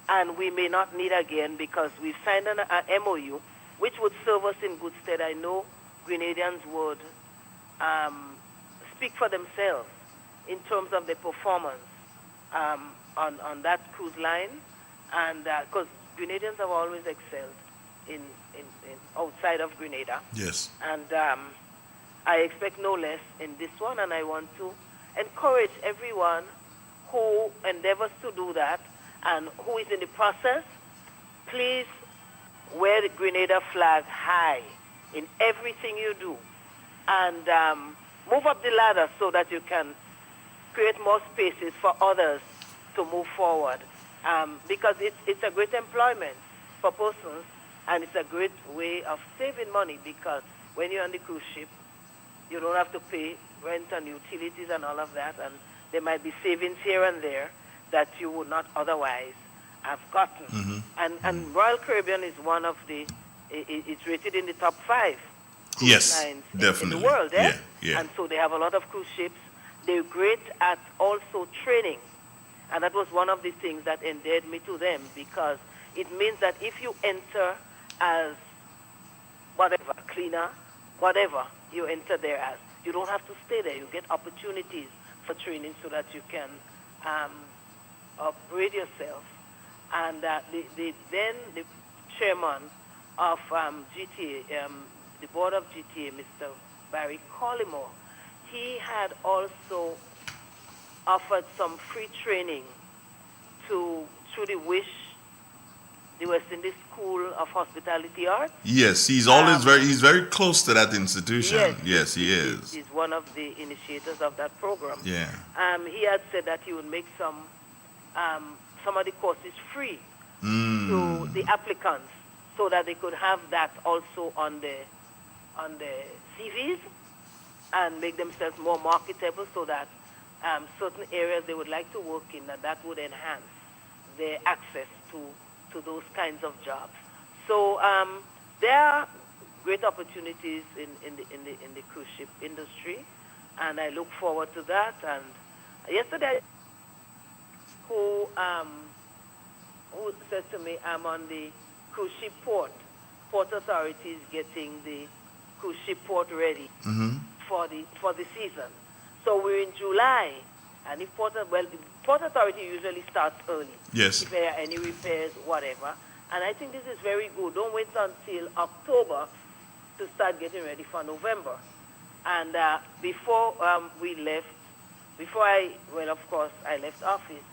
and we may not need again because we've signed an MOU, which would serve us in good stead. I know Grenadians would speak for themselves in terms of the performance on that cruise line, and because Grenadians have always excelled in outside of Grenada. Yes. And I expect no less in this one, and I want to encourage everyone who endeavors to do that and who is in the process. Please wear the Grenada flag high in everything you do, and move up the ladder so that you can create more spaces for others to move forward. Because it's a great employment for persons, and it's a great way of saving money, because when you're on the cruise ship, you don't have to pay rent and utilities and all of that, and there might be savings here and there that you would not otherwise have gotten. And Royal Caribbean is one of it's rated in the top 5 cruise Yes, lines definitely. in the world. Yeah. And so they have a lot of cruise ships. They're great at also training. And that was one of the things that endeared me to them, because it means that if you enter as whatever, cleaner, whatever you enter there as, you don't have to stay there. You get opportunities for training so that you can upgrade yourself. And then the chairman of GTA, the board of GTA, Mr. Barry Collymore, he had also offered some free training through the West Indies School of Hospitality Arts. Yes, he's very close to that institution. Yes, he is. He's one of the initiators of that program. Yeah. He had said that he would make some of the courses free to the applicants, so that they could have that also on the CVs and make themselves more marketable, so that certain areas they would like to work in, that would enhance their access to those kinds of jobs. So there are great opportunities in the cruise ship industry, and I look forward to that. And yesterday, who said to me, I'm on the cruise ship port authority is getting the cruise ship port ready for the season. So we're in July, and the port authority usually starts early. Yes. If there are any repairs, whatever. And I think this is very good. Don't wait until October to start getting ready for November. And before we left, I left office,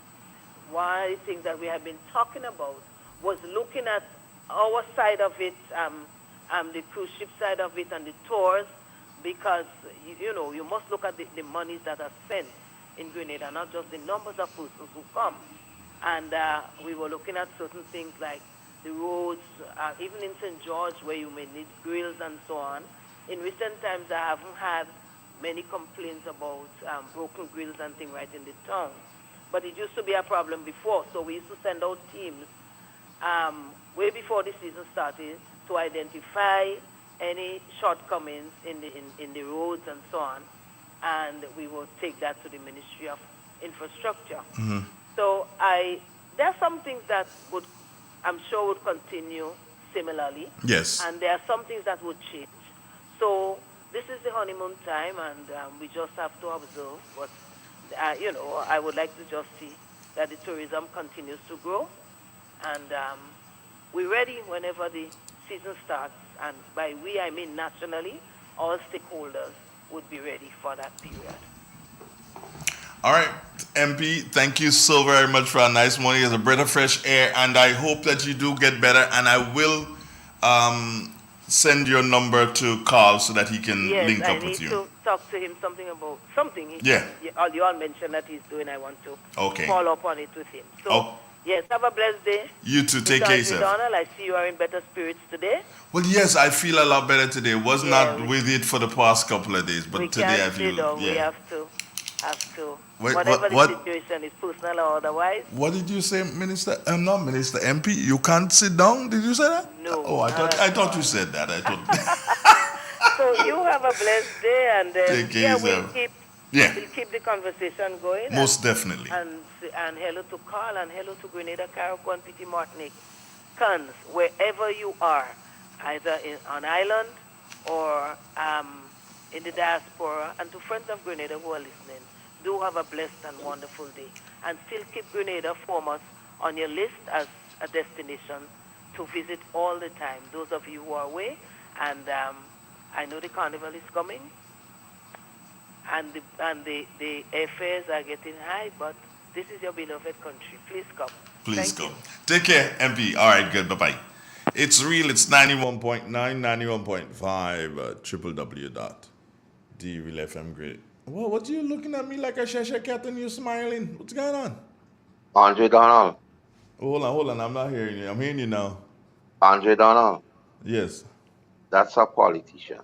one of the things that we have been talking about was looking at our side of it, the cruise ship side of it, and the tours, because you must look at the monies that are spent in Grenada, not just the numbers of persons who come. And we were looking at certain things like the roads, even in St. George, where you may need grills and so on. In recent times, I haven't had many complaints about broken grills and things right in the town. But it used to be a problem before, so we used to send out teams way before the season started to identify any shortcomings in the roads and so on, and we will take that to the Ministry of Infrastructure. So there are some things that I'm sure would continue similarly. Yes. And there are some things that would change. So this is the honeymoon time, and we just have to observe. But I would like to just see that the tourism continues to grow, and we're ready whenever the season starts. And by we, I mean nationally, all stakeholders would be ready for that period. All right, MP, thank you so very much for a nice morning. It's a breath of fresh air, and I hope that you do get better. And I will send your number to Carl so that he can link up with you. Yes, I need to talk to him about something. Yeah. You all mentioned that he's doing. I want to Okay. follow up on it with him. So, yes, have a blessed day. You too. Take care, sir. Donald, I see you are in better spirits today. Well, yes, I feel a lot better today. Was not with it for the past couple of days, but today I feel. We have to. Whatever the situation is, personal or otherwise. What did you say, Minister? Not Minister, MP. You can't sit down. Did you say that? No. Oh, I thought you said that. I thought. So you have a blessed day, and Take care, we'll keep the conversation going. Most definitely. And hello to Carl, and hello to Grenada, Carriacou, Petit Martinique, Cans, wherever you are, either on island or in the diaspora, and to friends of Grenada who are listening. Do have a blessed and wonderful day, and still keep Grenada foremost on your list as a destination to visit all the time. Those of you who are away, and I know the carnival is coming, and the airfares are getting high, but this is your beloved country. Please come. Please come. Take care, MP. All right, good. Bye-bye. It's real. It's 91.9, 91.5, www.drealfm Great. Well, what are you looking at me like a Cheshire cat and you're smiling? What's going on? Andre Donald. Hold on. I'm not hearing you. I'm hearing you now. Andre Donald. Yes. That's a politician.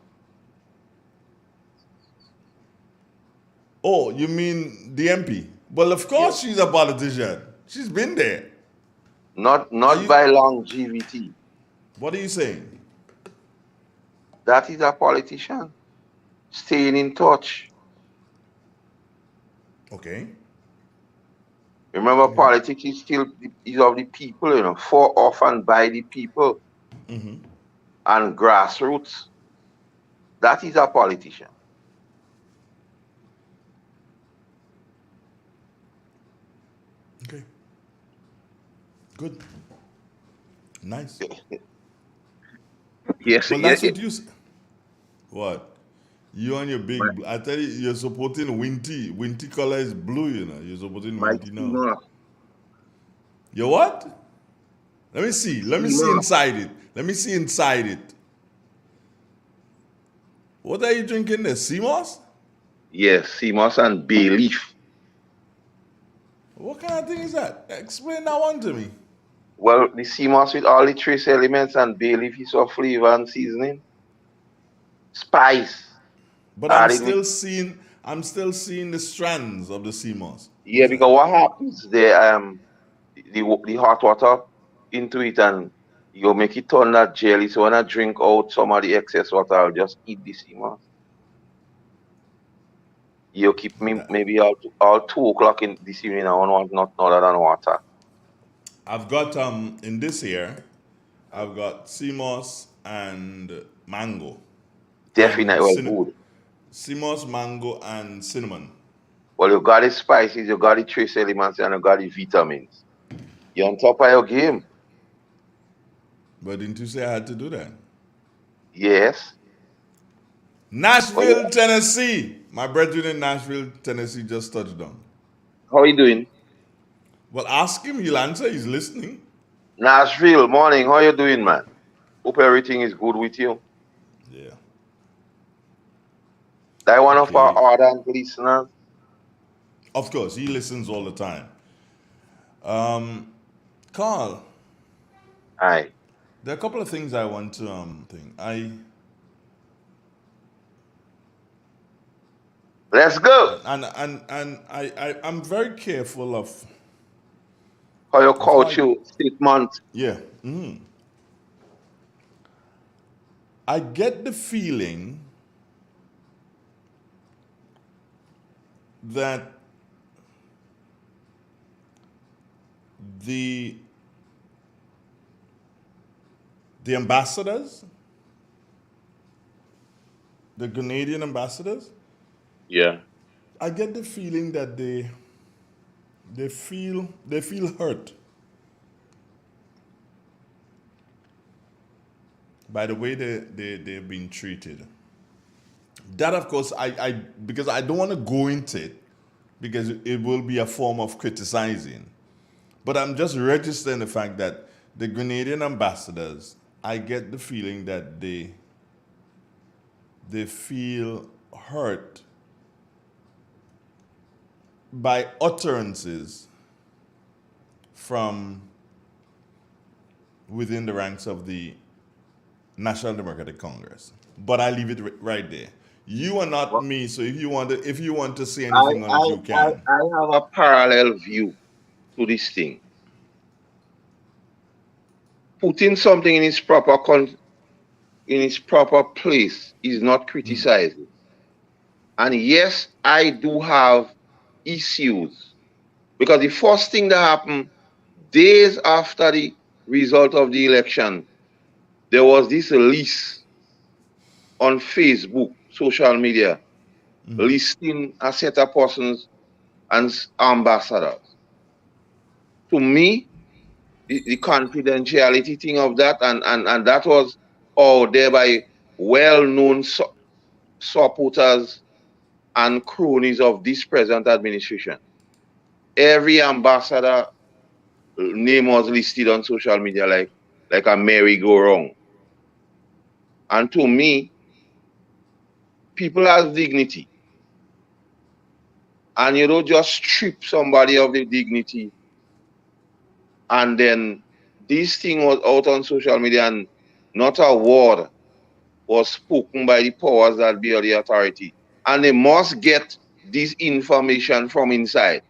Oh, you mean the MP? Well, of course she's a politician. She's been there. Not by longevity. What are you saying? That is a politician. Staying in touch. Okay. Remember, politics is still is of the people, for, of, and by the people. Mm-hmm. And grassroots. That is a politician. Okay. Good. Nice. Yes. Well, that's what you say. What? You and your big. I tell you, you're supporting Winty. Winty color is blue, You're supporting Winty now. You what? Let me see. Let me see inside it. Let me see inside it. What are you drinking there? CMOS? Yes, CMOS and bay leaf. What kind of thing is that? Explain that one to me. Well, the CMOS with all the trace elements and bay leaf is for flavor and seasoning. Spice. But I'm still seeing the strands of the CMOS. Yeah, because what happens there, the hot water into it and you make it turn that jelly. So when I drink out some of the excess water, I'll just eat the CMOS. You keep me maybe all 2:00 in this evening. I want not other than water. I've got in this here, I've got CMOS and mango. Definitely good. CMOS, mango, and cinnamon. Well, you got the spices, you got the trace elements, and you got the vitamins. You're on top of your game. But didn't you say I had to do that? Yes. Nashville, Tennessee. My brethren in Nashville, Tennessee just touched down. How are you doing? Well, ask him. He'll answer. He's listening. Nashville, morning. How are you doing, man? Hope everything is good with you. Yeah. That one of our ardent listeners? Of course. He listens all the time. Carl. Hi. There are a couple of things I want to think. Let's go. And I'm very careful of how you coach your statement. Yeah. Mm-hmm. I get the feeling that the ambassadors, the Grenadian ambassadors, yeah, I get the feeling that they feel hurt by the way they've been treated. That, of course, I because I don't want to go into it because it will be a form of criticizing. But I'm just registering the fact that the Grenadian ambassadors, I get the feeling that they feel hurt by utterances from within the ranks of the National Democratic Congress. But I leave it right there. You are not me, so if you want to say anything on it, you can. I have a parallel view to this thing. Putting something in its proper place is not criticizing. And yes, I do have issues because the first thing that happened days after the result of the election, there was this list on Facebook, social media, listing a set of persons as ambassadors. To me, the confidentiality thing of that, and that was all there by well-known supporters and cronies of this present administration. Every ambassador name was listed on social media, like like a merry-go-round. And to me, people have dignity. And you don't just strip somebody of their dignity. And then this thing was out on social media and not a word was spoken by the powers that be or the authority. And they must get this information from inside.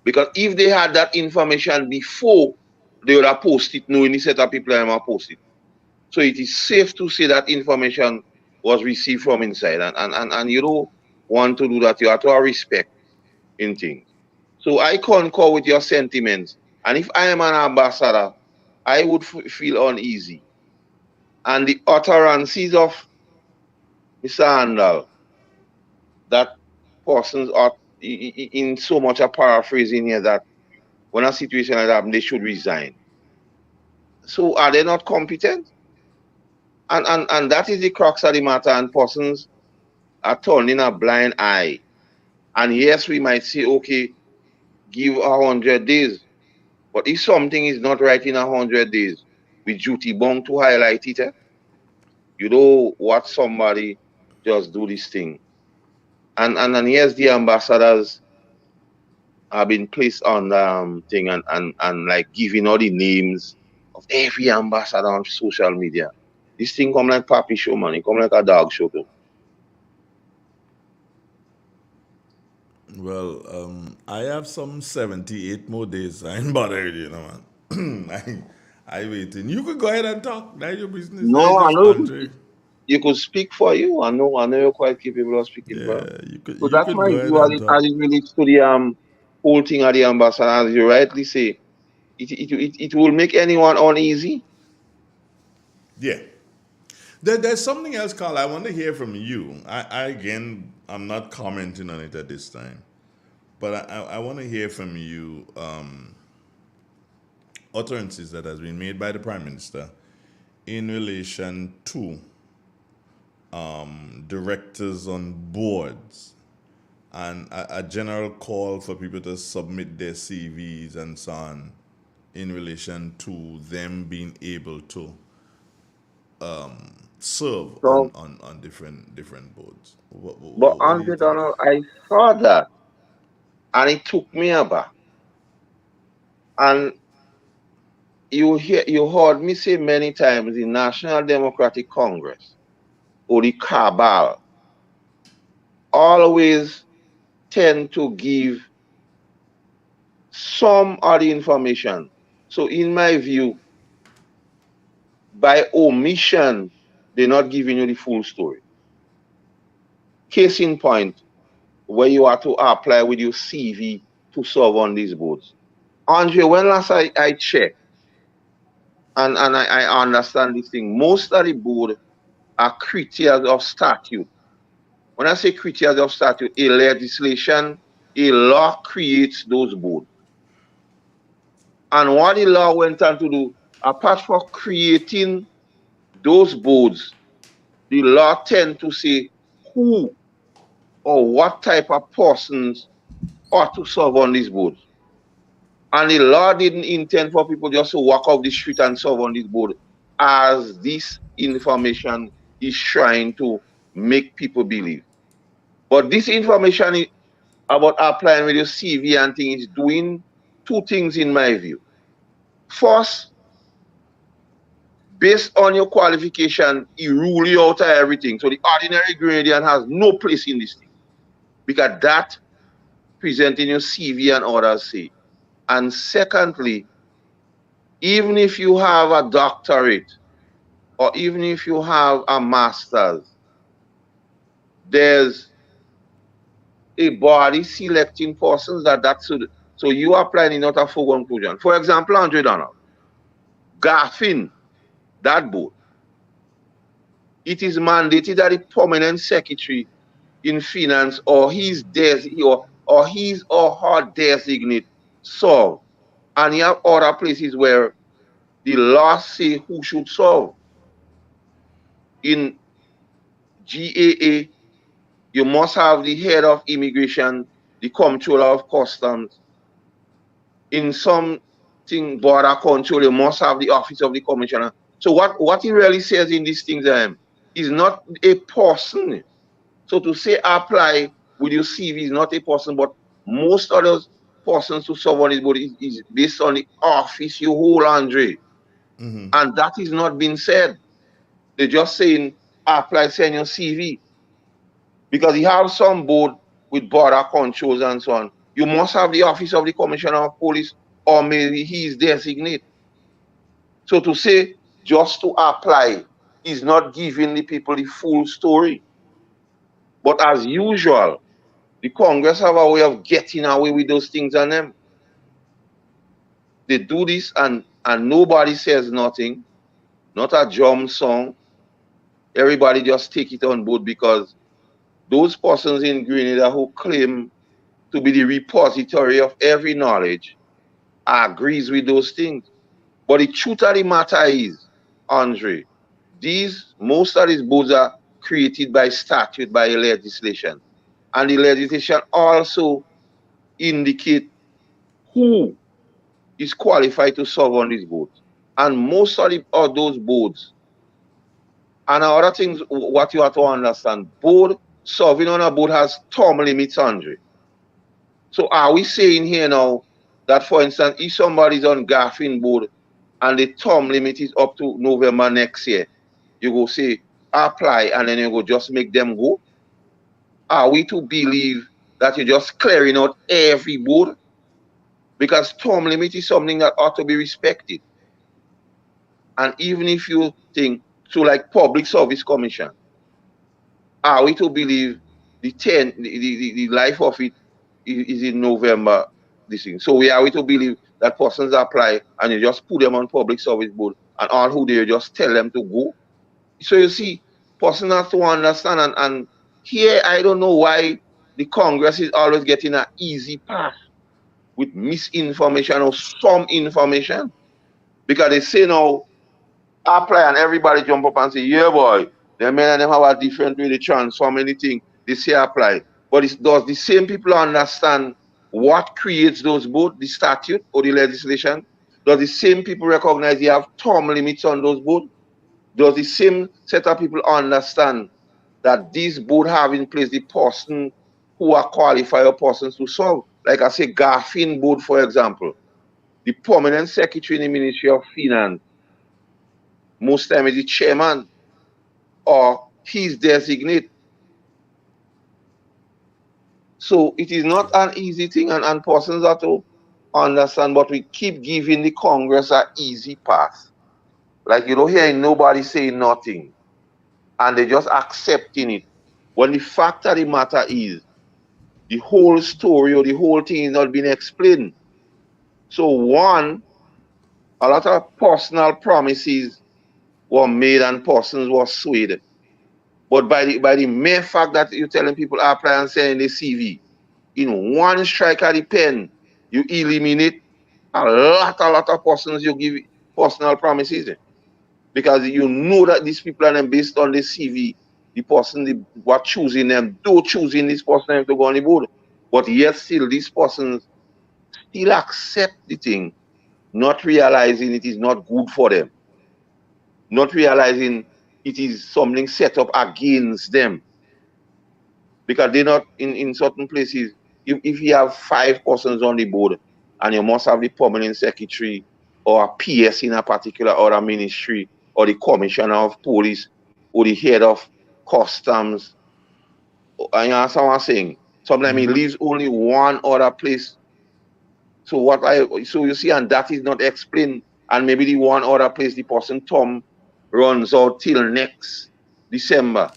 Because if they had that information before, they would have posted, knowing the set of people that have posted. So it is safe to say that information was received from inside. And you don't want to do that. You have to have respect in things. So I concur with your sentiments. And if I am an ambassador, I would feel uneasy. And the utterances of Mr. Handel, that persons are in so much a paraphrasing here that when a situation like that happens, they should resign. So are they not competent? And that is the crux of the matter, and persons are turning a blind eye. And yes, we might say, okay, give 100 days. But if something is not right in 100 days, we duty bound to highlight it. You know what somebody just do this thing. And yes, the ambassadors have been placed on thing and like giving all the names of every ambassador on social media. This thing come like papi show, man. It come like a dog show too. Well, I have some 78 more days. I ain't bothered, you know, man. I waiting. You could go ahead and talk. That's your business. No, That's I just know Andre. you could speak for you. I know you're quite capable of speaking for you. Yeah, So you that's could my go ahead view and talk. as it relates to the whole thing of the ambassador. As you rightly say, it will make anyone uneasy. Yeah. There's something else, Carl. I want to hear from you. I'm not commenting on it at this time, but I want to hear from you utterances that has been made by the Prime Minister in relation to directors on boards and a general call for people to submit their CVs and so on in relation to them being able to serve So, on different boards. but What do you Andre think? Donald, I saw that and it took me aback. And you heard me say many times the National Democratic Congress or the cabal always tend to give some of the information. So in my view, by omission, they're not giving you the full story. Case in point, where you are to apply with your CV to serve on these boards. Andre, when last I checked, and I understand this thing, most of the board are creatures of statute. When I say creatures of statute, a legislation, a law creates those boards. And what the law went on to do, apart from creating those boards, the law tend to say who or what type of persons ought to serve on these boards. And the law didn't intend for people just to walk off the street and serve on this board, as this information is trying to make people believe. But this information about applying with your CV and things is doing two things in my view. First, based on your qualification, he rule you out of everything. So the ordinary Grenadian has no place in this thing. Because that presenting your CV and others say. And secondly, even if you have a doctorate or even if you have a master's, there's a body selecting persons that should. So you are applying not a foregone conclusion. For example, Andre Donald, Gaffin, that board, it is mandated that the permanent secretary in finance or his or his or her designate serve. And you have other places where the law say who should serve. In GAA, you must have the head of immigration, the comptroller of customs. In some thing border control, you must have the office of the commissioner. So what he really says in these things is not a person. So to say apply with your CV is not a person, but most of those persons to serve on this board is based on the office you hold, Andre. And that is not being said. They're just saying apply, send your CV. Because you have some board with border controls and so on. You must have the office of the commissioner of police, or maybe he is designate. So to say just to apply is not giving the people the full story. But as usual, the Congress have a way of getting away with those things on them. They do this and nobody says nothing, not a drum song. Everybody just take it on board because those persons in Grenada who claim to be the repository of every knowledge agrees with those things. But the truth of the matter is, Andre, most of these boards are created by statute, by legislation. And the legislation also indicate who is qualified to serve on these boards. And most of those boards, and other things, what you have to understand, serving on a board has term limits, Andre. So are we saying here now that, for instance, if somebody's on Gaffin board and the term limit is up to November next year, you go say apply and then you go just make them go? Are we to believe that you're just clearing out every board? Because term limit is something that ought to be respected. And even if you think, so like Public Service Commission, are we to believe the life of it is in November, this thing? So are we to believe that persons apply and you just put them on public service board and all who they just tell them to go? So you see, persons have to understand, and here I don't know why the Congress is always getting an easy path with misinformation or some information. Because they say now, apply and everybody jump up and say, yeah boy, the men and them have a different way to transform anything. They say apply. But does the same people understand what creates those boards, the statute or the legislation? Does the same people recognize you have term limits on those boards? Does the same set of people understand that these boards have in place the person who are qualified or persons to serve? Like I say, Garfin board, for example, the permanent secretary in the Ministry of Finance, most time is the chairman or his designate. So it is not an easy thing, and persons have to understand, but we keep giving the Congress an easy path. Like you don't hear nobody saying nothing, and they just accepting it. When the fact of the matter is, the whole story or the whole thing is not being explained. So one, a lot of personal promises were made and persons were swayed. But by the mere fact that you're telling people apply and send the CV, in one strike of the pen, you eliminate a lot of persons you give personal promises. Because you know that these people are based on the CV, the person what choosing them, do choosing this person to go on the board. But yet still, these persons still accept the thing, not realizing it is not good for them, not realizing it is something set up against them. Because they're not in certain places. If you have 5 persons on the board and you must have the permanent secretary or a PS in a particular other ministry or the commissioner of police or the head of customs, and you understand what I'm saying? Sometimes he leaves only one other place. So so you see, and that is not explained, and maybe the one other place the person Tom runs out till next December.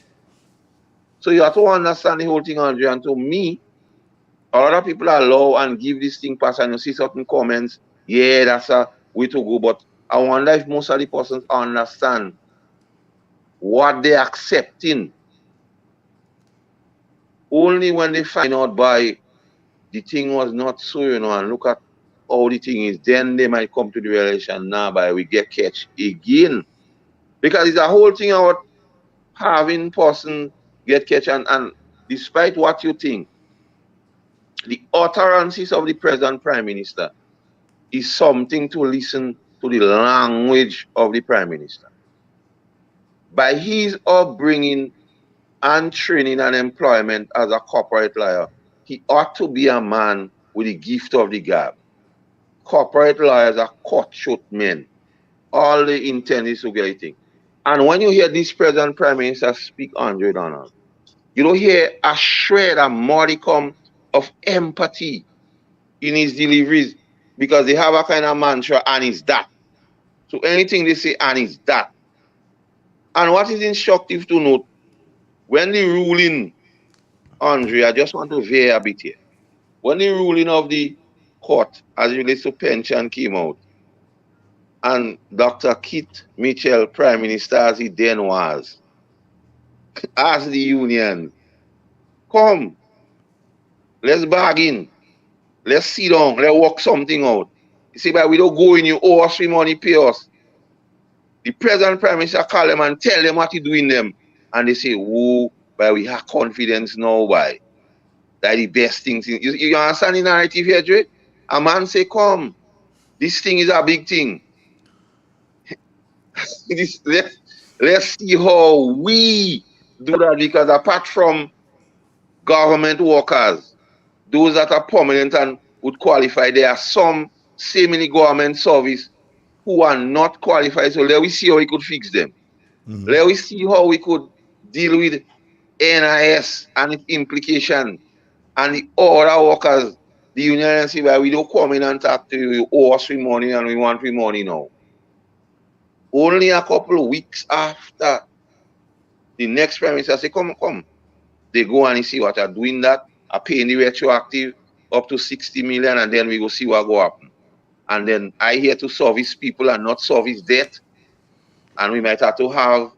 So you have to understand the whole thing, Andrea. And to me, a lot of people allow and give this thing pass, and you see certain comments, yeah, that's a way to go. But I wonder if most of the persons understand what they're accepting. Only when they find out by the thing was not so, and look at how the thing is, then they might come to the realization, now by we get catch again. Because it's a whole thing about having person get catch, and despite what you think, the utterances of the President Prime Minister is something to listen to the language of the Prime Minister. By his upbringing and training and employment as a corporate lawyer, he ought to be a man with the gift of the gab. Corporate lawyers are cutthroat men. All they intend is to get a thing. And when you hear this present Prime Minister speak, Andre Donald, you don't hear a shred, a modicum of empathy in his deliveries because they have a kind of mantra, and it's that. So anything they say, and it's that. And what is instructive to note, when the ruling, Andre, I just want to veer a bit here. When the ruling of the court as it relates to pension came out, and Dr. Keith Mitchell, Prime Minister as he then was, asked the union, come, let's bargain, let's sit down, let's work something out. You see, but we don't go in, you owe us free money, pay us. The present Prime Minister call them and tell them what he doing them. And they say, oh, but we have confidence now, by that the best things. You understand the narrative here, Dre? A man say, come, this thing is a big thing. Let's see how we do that, because apart from government workers, those that are permanent and would qualify, there are some semi-government service who are not qualified. So let we see how we could fix them. Let we see how we could deal with NIS and its implication and the other workers. The union say, well, we don't come in and talk to you, you owe us free money and we want free money now. Only a couple of weeks after, the next Prime Minister say, come. They go and see what are doing that, are paying the retroactive up to 60 million, and then we go see what go happen. And then I here to service people and not service debt. And we might have to have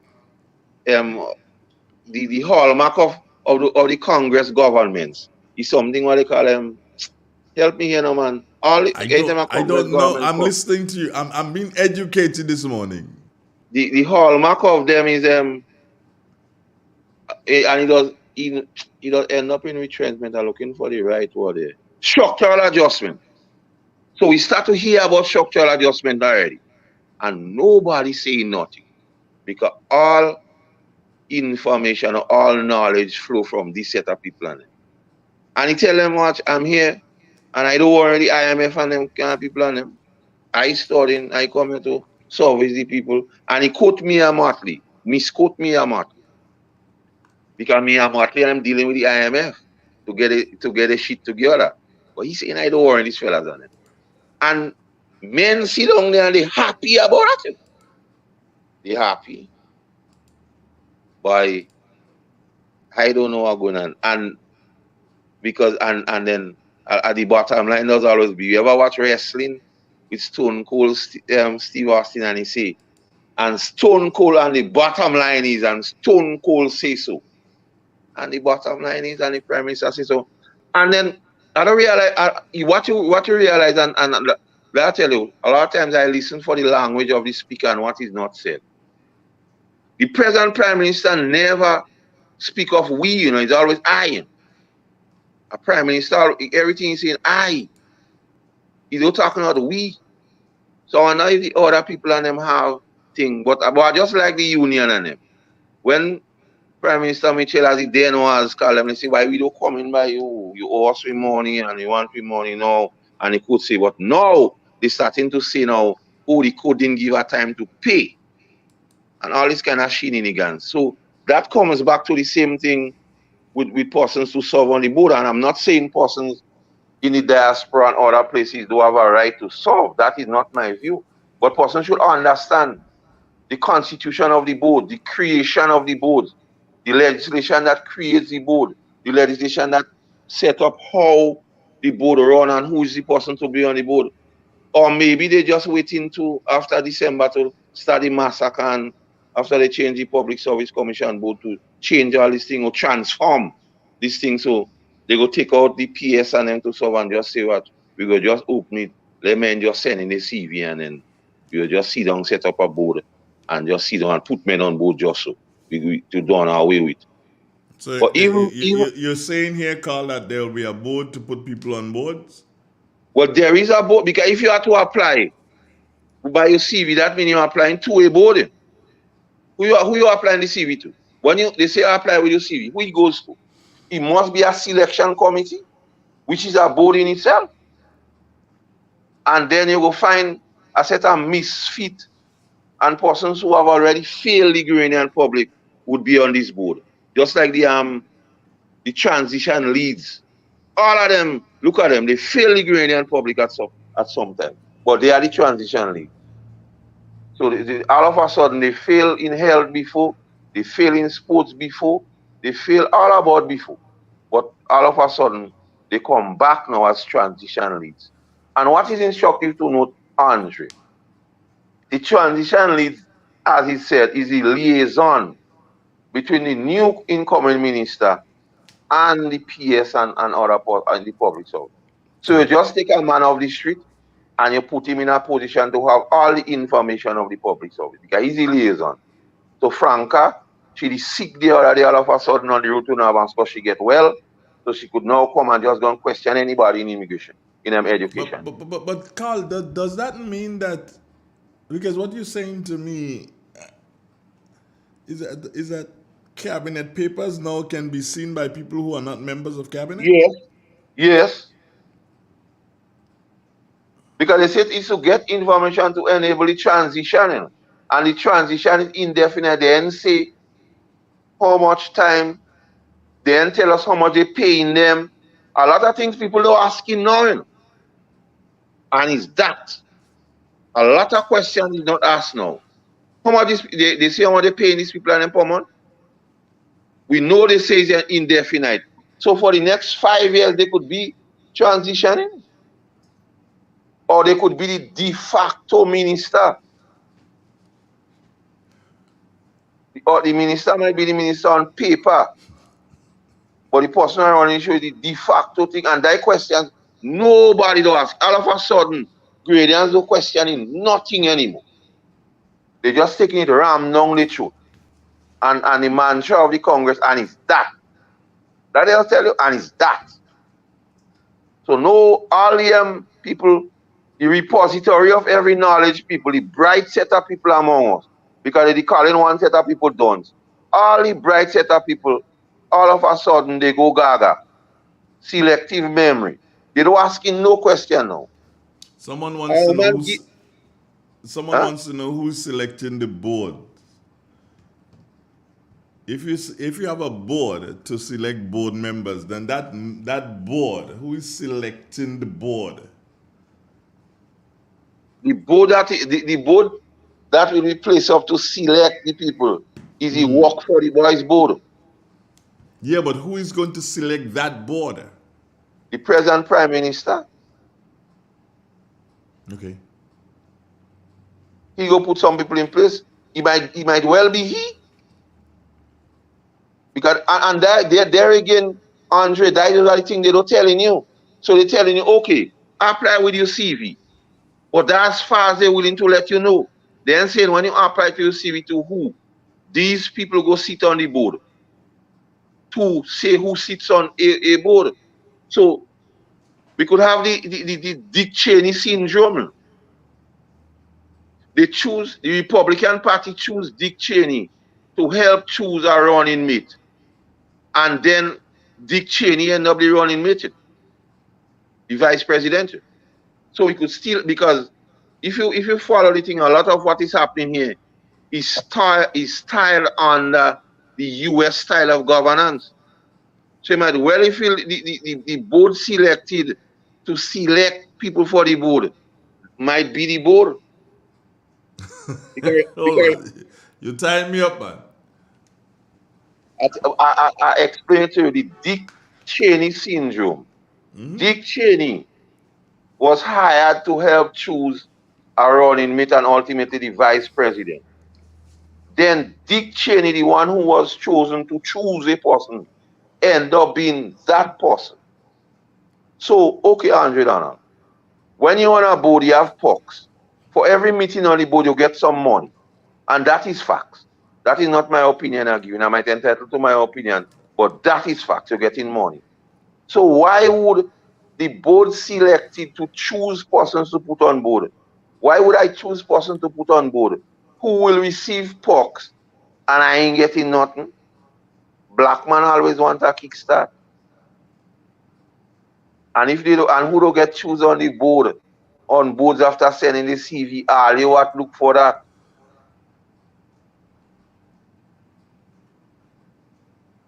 the hallmark of the Congress governments is something what they call them. Help me here now, man. I don't know. I'm listening to you. I'm being educated this morning. The hallmark of them is and it does end up in retrenchment. I'm looking for the right word there. Structural adjustment. So we start to hear about structural adjustment already, and nobody saying nothing, because all information or all knowledge flow from this set of people. And he tell them, watch, I'm here, and I don't worry the IMF and them kind of people on them. I studying, I come here to service the people, and he quote me a Motley, misquote me a Motley, because me a Motley and I'm dealing with the IMF to get a shit together. But he's saying I don't worry these fellas on it. And men sit down there and they happy about it. They happy. But I don't know what's going on. And because and then at the bottom line does always be, you ever watch wrestling with Stone Cold Steve Austin, and he say, and Stone Cold, and the bottom line is, and Stone Cold say so. And the bottom line is, and the Prime Minister say so. And then I don't realize what you realize, and I tell you, a lot of times I listen for the language of the speaker and what is not said. The present Prime Minister never speak of we, it's always I. A Prime Minister, everything is saying I. He's not talking about we. So I know if the other people and them have thing, but just like the union and them, when Prime Minister Mitchell, as he then was, call them, they say, why we don't come in by you? You owe us free money and you want free money now. And he could say, but now they're starting to say now, oh, the code didn't give her time to pay. And all this kind of shenanigans. So that comes back to the same thing with persons who serve on the board. And I'm not saying persons in the diaspora and other places do have a right to serve. That is not my view. But persons should understand the constitution of the board, the creation of the board, the legislation that creates the board, the legislation that set up how the board run and who is the person to be on the board. Or maybe they're just waiting to, after December, to start the massacre, and after they change the Public Service Commission board to change all this thing or transform this thing. So they go take out the PS and them to serve and just say what, we go just open it, let men just send in the CV, and then we will just sit down, set up a board, and just sit down and put men on board just so we to do on our way with. So but you're saying here, Carl, that there will be a board to put people on boards? Well, there is a board, because if you have to apply by your CV, that means you're applying to a board. Who you applying the CV to? When they say apply with your CV, who it goes to? It must be a selection committee, which is a board in itself. And then you will find a set of misfit and persons who have already failed the Grenadian public would be on this board. Just like the transition leads. All of them, look at them, they fail the Grenadian public at some time. But they are the transition leads. So all of a sudden they fail in health before, they fail in sports before, they fail all about before. But all of a sudden they come back now as transition leads. And what is instructive to note, Andre, the transition leads, as he said, is the liaison between the new incoming minister and the PS and other and the public service. So you just take a man off the street and you put him in a position to have all the information of the public service because he's the liaison. So Franca, she is sick the other day all of a sudden on the road to Navans because she get well. So she could now come and just go and question anybody in immigration, in education. But Carl, does that mean that, because what you're saying to me is that cabinet papers now can be seen by people who are not members of cabinet? Yes. Because they said it's to get information to enable the transition. And the transition is indefinite. They didn't say how much time, they didn't tell us how much they're paying them. A lot of things people are asking now. And it's that. A lot of questions is not asked now. How much they say how much they're paying these people per month? We know they say it's indefinite. So for the next 5 years, they could be transitioning. Or they could be the de facto minister. Or the minister might be the minister on paper. But the person running show is the de facto thing. And that question, nobody does ask. All of a sudden, Gradians are questioning nothing anymore. They're just taking it ram down the truth. And the mantra of the Congress, and it's that. That they'll tell you, and it's that. So no, all the people, the repository of every knowledge people, the bright set of people among us, because they calling one set of people don't. All the bright set of people, all of a sudden they go gaga. Selective memory. They don't asking no question now. Someone wants to know wants to know who's selecting the board. If you have a board to select board members, then that board, who is selecting the board? The board that will be placed up to select the people is the work for the boys board. Yeah, but who is going to select that board? The present prime minister. Okay. He go put some people in place. It might well be he. Because and there again, Andre, that is the thing they don't telling you. So they're telling you, okay, apply with your CV. But that's as far as they're willing to let you know. They're saying when you apply to your CV to who, these people go sit on the board. To say who sits on a board. So we could have the Dick Cheney syndrome. The Republican Party choose Dick Cheney to help choose a running mate. And then Dick Cheney end up the running mate, the vice president. So we could still, because if you follow the thing, a lot of what is happening here is styled under the US style of governance. So you might well feel the board selected to select people for the board might be the board. You tied me up, man. I explained to you the Dick Cheney syndrome. Dick Cheney was hired to help choose a running mate and ultimately the vice president. Then Dick Cheney, the one who was chosen to choose a person, ended up being that person. So, okay, Andre Donald, when you're on a board, you have perks. For every meeting on the board, you get some money. And that is facts. That is not my opinion I'm giving. I might entitled to my opinion, but that is facts. You're getting money. So why would the board selected to choose persons to put on board. Why would I choose persons to put on board who will receive perks and I ain't getting nothing? Black man always want a kickstart. And if they do, and who don't get choose on the board, on boards after sending the CV, all you what look for that.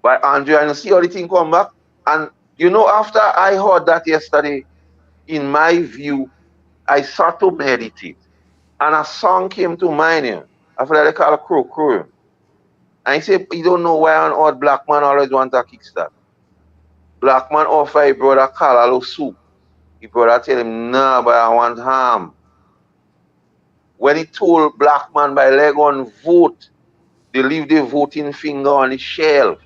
But Andrew, I see how the thing come back. And you know, after I heard that yesterday, in my view, I start to meditate. And a song came to mind here. I feel like they call it Crow Crow. And he said, you don't know why on earth black man always want a kickstart. Black man offer his brother callaloo soup. His brother tell him, nah, but I want ham. When he told black man by leg on vote, they leave their voting finger on the shelf.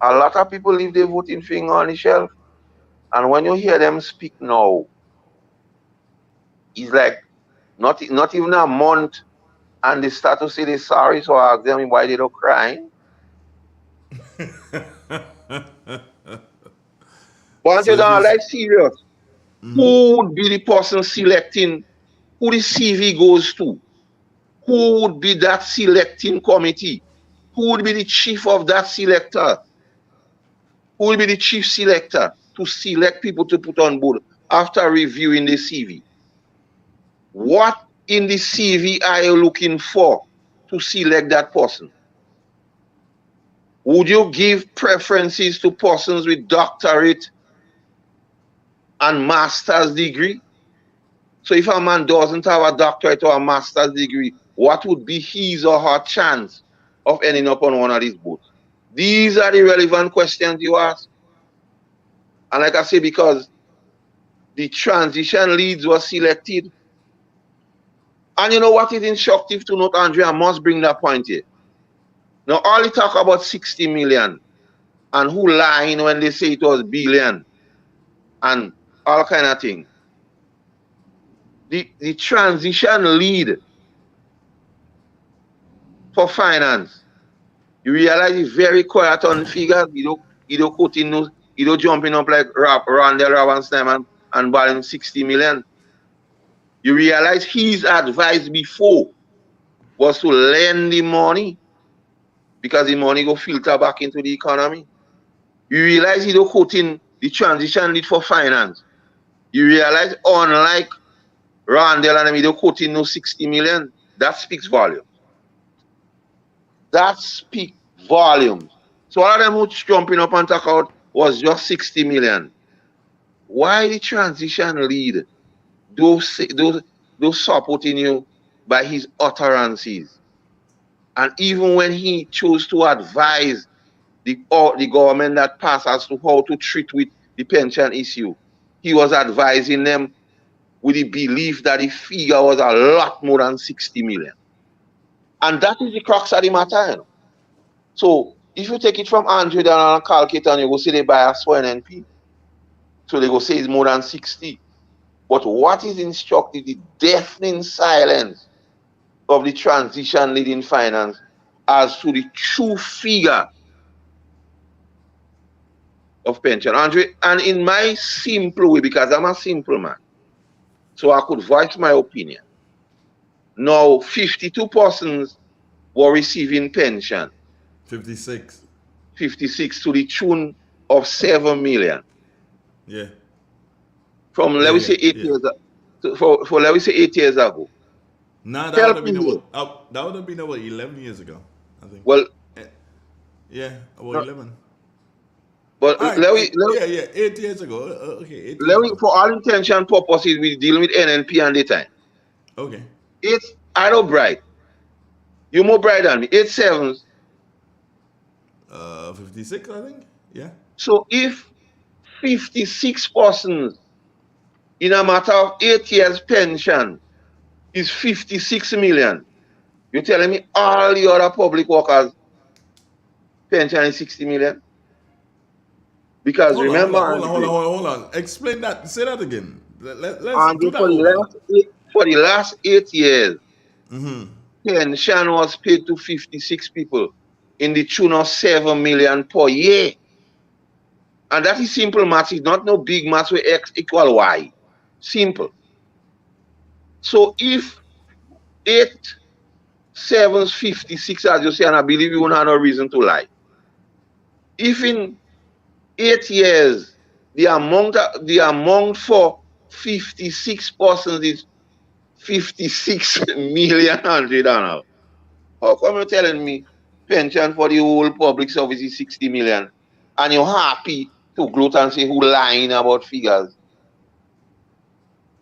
A lot of people leave their voting finger on the shelf. And when you hear them speak now, it's like not even a month and they start to say they're sorry, so I ask them why they don't crying. But you don't like serious. Who would be the person selecting who the CV goes to? Who would be that selecting committee? Who would be the chief of that selector? Who will be the chief selector to select people to put on board after reviewing the CV? What in the CV are you looking for to select that person? Would you give preferences to persons with doctorate and master's degree? So if a man doesn't have a doctorate or a master's degree, what would be his or her chance of ending up on one of these boards? These are the relevant questions you ask. And like I say, because the transition leads were selected. And you know what is instructive to note, Andrea? I must bring that point here. Now, all they talk about 60 million and who lying when they say it was billion and all kind of thing. The transition lead for finance, you realize it's very quiet on figures. You don't quoting no, you don't jumping up like Randall Ravenstein and borrowing 60 million. You realize his advice before was to lend the money because the money go filter back into the economy. You realize he don't quoting the transition lead for finance. You realize unlike Randall and them, he don't quoting no 60 million. That speaks volumes. That speaks volumes. So all of them who jumping up and talk out was just 60 million. Why the transition lead? Those supporting you by his utterances. And even when he chose to advise the government that passed as to how to treat with the pension issue, he was advising them with the belief that the figure was a lot more than 60 million. And that is the crux of the matter. You know? So if you take it from Andrew down and calculate and you go say they buy a sworn NP, so they go say it's more than 60. But what is instructed, the deafening silence of the transition leading finance as to the true figure of pension. Andrew, and in my simple way, because I'm a simple man, so I could voice my opinion. Now, 52 persons were receiving pension. 56. 56 to the tune of 7 million. Yeah. From, let me say, 8 years ago. For let me say 8 years ago. No, that would have been about 11 years ago, I think. Well, yeah, about 11. But right. 8 years ago. Okay, 8 years ago. For all intention purposes, we dealing with NNP and the time. Okay. I know bright. You more bright than me. 8 sevens. 56, I think. Yeah. So if 56 persons in a matter of 8 years pension is 56 million, you're telling me all the other public workers pension is 60 million? Because hold on. Explain that. Say that again. Let's do that. For the last 8 years, pension was paid to 56 people in the tune of 7 million per year. And that is simple maths. It's not no big maths where X equal Y. Simple. So if 8 7 56, as you say, and I believe you won't have no reason to lie. If in 8 years the amount for 56 persons is 56 million $100, how come you're telling me pension for the whole public service is 60 million? And you're happy to gloat and say who lying about figures?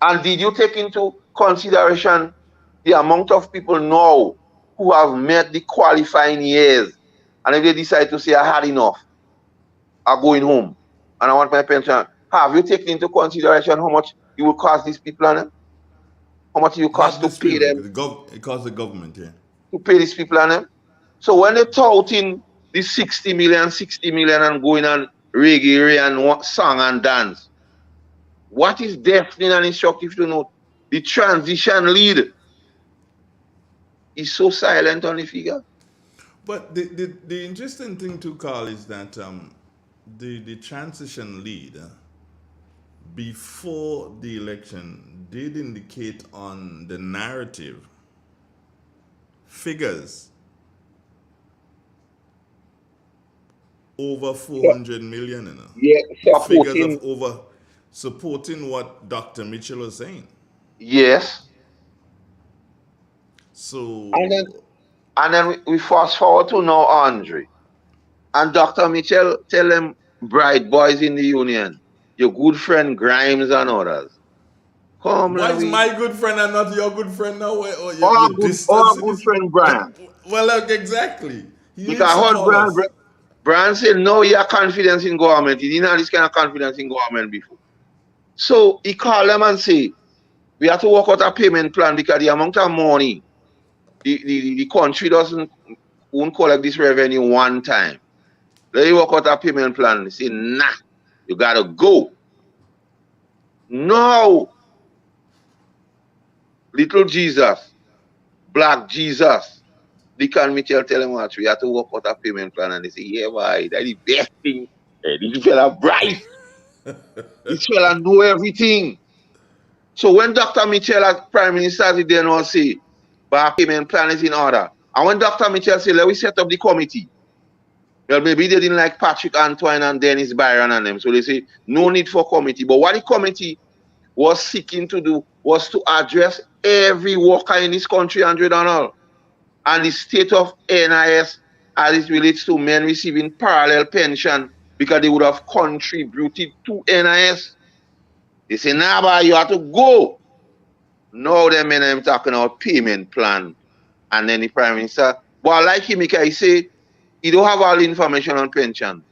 And did you take into consideration the amount of people now who have met the qualifying years, and if they decide to say I had enough, I'm going home and I want my pension? Have you taken into consideration how much it will cost these people and them? How much it will Not cost to these pay people. them, It costs the government, yeah. to pay these people and them? So when they tout in the 60 million, 60 million and going on reggae and song and dance, what is deafening and instructive to note? The transition lead is so silent on the figure. But the interesting thing too, Carl, is that the transition lead before the election did indicate on the narrative figures over 400 million, you know. Yeah, Figures supporting. of over supporting what Dr. Mitchell was saying. Yes. So And then we fast forward to now, Andre. And Dr. Mitchell tell them bright boys in the union, your good friend Grimes and others. Come, why let is we. my good friend and not your good friend now? Or Our you're our distancing good this? friend Brian. Well, like, exactly. He Because needs I to heard call us. Brian said no, he had confidence in government. He didn't have this kind of confidence in government before. So he called them and say, we have to work out a payment plan because the amount of money the country won't collect this revenue one time. Let you work out a payment plan. They say, nah, you gotta go. No, little Jesus, black Jesus. Deacon Mitchell tell him what we have to work out a payment plan. And they say, yeah, boy, that's the best thing. This fella bright. This fella know everything. So when Dr. Mitchell as Prime Minister did then all say, but our payment plan is in order. And when Dr. Mitchell say, let we set up the committee. Well, maybe they didn't like Patrick Antoine and Dennis Byron and them. So they say, no need for committee. But what the committee was seeking to do was to address every worker in this country, Andre Donald, and the state of NIS as it relates to men receiving parallel pension because they would have contributed to NIS. They say, nah, boy, you have to go. Now them men I'm talking about payment plan. And then the Prime Minister, well, like him, he say, he don't have all the information on pension.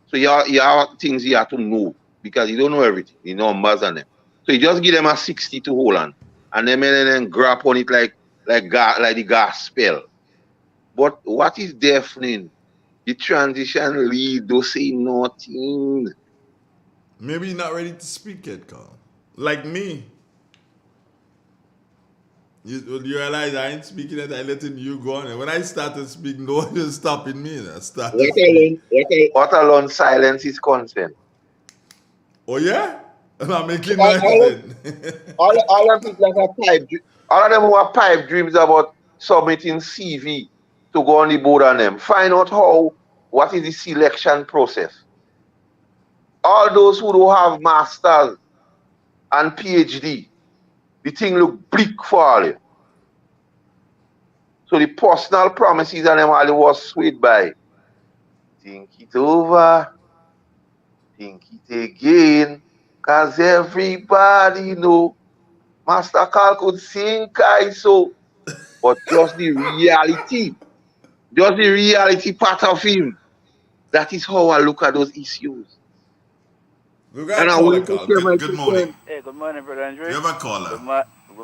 So you have things you have to know because you don't know everything, the numbers and them. So you just give them a 60 to hold on. And then grab on it like the gospel. But what is deafening? The transition lead don't say nothing. Maybe you're not ready to speak yet, Carl. Like me. You realize I ain't speaking it, I letting you go on. And when I started speaking, no one is stopping me. I started speaking. What alone silence is consent. Oh yeah? And I'm making noise then. All of people that have all of them who have pipe dreams about submitting CV to go on the board on them. Find out what is the selection process. All those who don't have masters and PhD, the thing look bleak for all you. So the personal promises and them all was swayed by think it over, think it again, cause everybody know Master Carl could sing so, but just the reality part of him. That is how I look at those issues. We got And a I caller, want to Carl. share my Good morning. Hey, good morning, Brother Andre. You have a caller. Good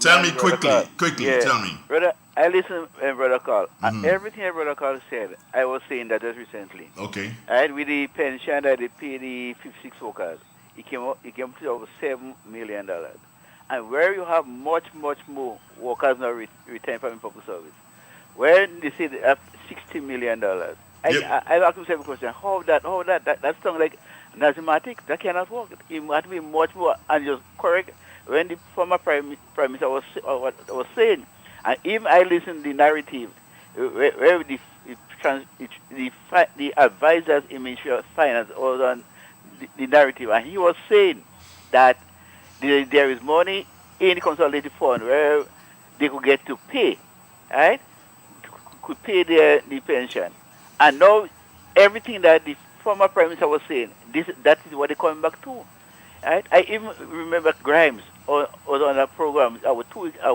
Tell me morning, Brother Carl. quickly, Yeah, tell me. Brother, I listen, Brother Carl. Mhm. Everything Brother Carl said, I was saying that just recently. Okay. Right, with the pension that they pay the 56 workers, it came to over $7 million. And where you have much more workers now retiring from the public service, when they say they have $60 million, I ask myself a question: how that sounds like mathematics. That cannot work. It must be much more and just correct when the former prime minister was saying. And even I listened to the narrative where the advisors in Ministry of Finance was on the narrative, and he was saying that there is money in the consolidated fund where they could get to pay, right? Could pay the pension. And now everything that the former prime minister was saying, that is what they're coming back to. Right? I even remember Grimes was on a program a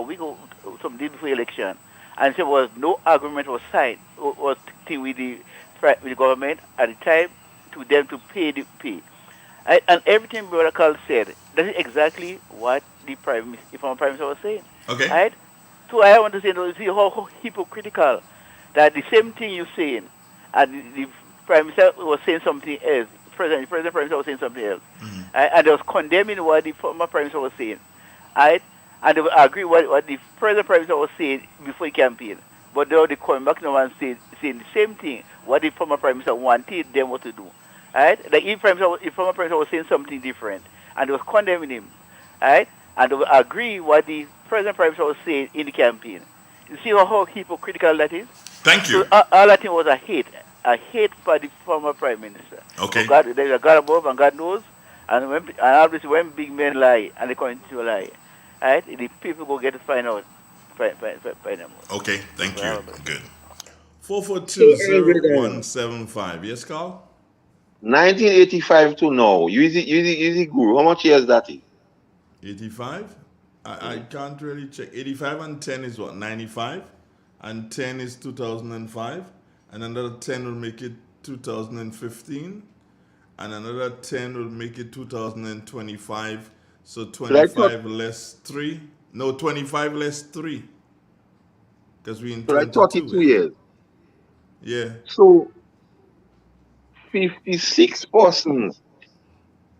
week or some day before election, and there was no agreement was signed was with the government at the time to them to pay the pay. Right? And everything Brother Carl said, that is exactly what the former prime minister was saying. Okay. Right? So I want to say, see how hypocritical that the same thing you're saying, and the prime minister was saying something else. The present prime minister was saying something else, and they was condemning what the former prime minister was saying, right? And they agree what the present prime minister was saying before the campaign. But now they come back now and saying the same thing what the former prime minister wanted them what to do, right? Like if former prime minister was saying something different, and they was condemning him, right? And they agree what the present prime minister was saying in the campaign. You see how hypocritical that is? Thank you. So all that thing was a hate for the former prime minister. Okay. So God, there's a God above, and God knows. And obviously, when big men lie and they continue to lie, right? The people go get to find out. Find them out. Okay, thank you. Good. 4420175. Yes, Carl? 1985 to now. Easy guru. How much years that is? 85? I can't really check. 85 and 10 is what? 95? And 10 is 2005? And another 10 will make it 2015? And another 10 will make it 2025. So 25 less 3? No, 25 less 3. Because we're in 22. 32 years. Yeah. So 56 persons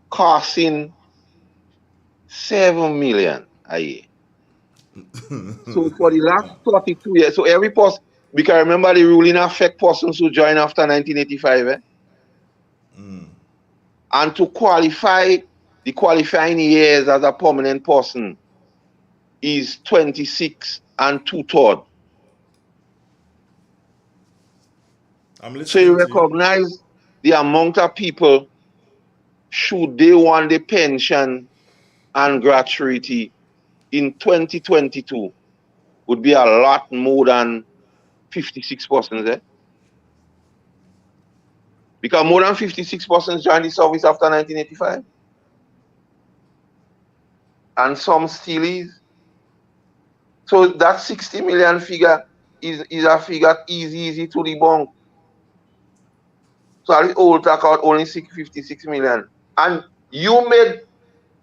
costing 7 million a year. So for the last 32 years, so every person, because remember the ruling affect persons who join after 1985, eh? And to qualify, the qualifying years as a permanent person is 26 and 2/3. So you recognize the amount of people, should they want the pension and gratuity in 2022, would be a lot more than 56 persons there. Because more than 56 persons joined the service after 1985. And some still is. So that 60 million figure is a figure easy to debunk. So the old talk out only 56 million. And you made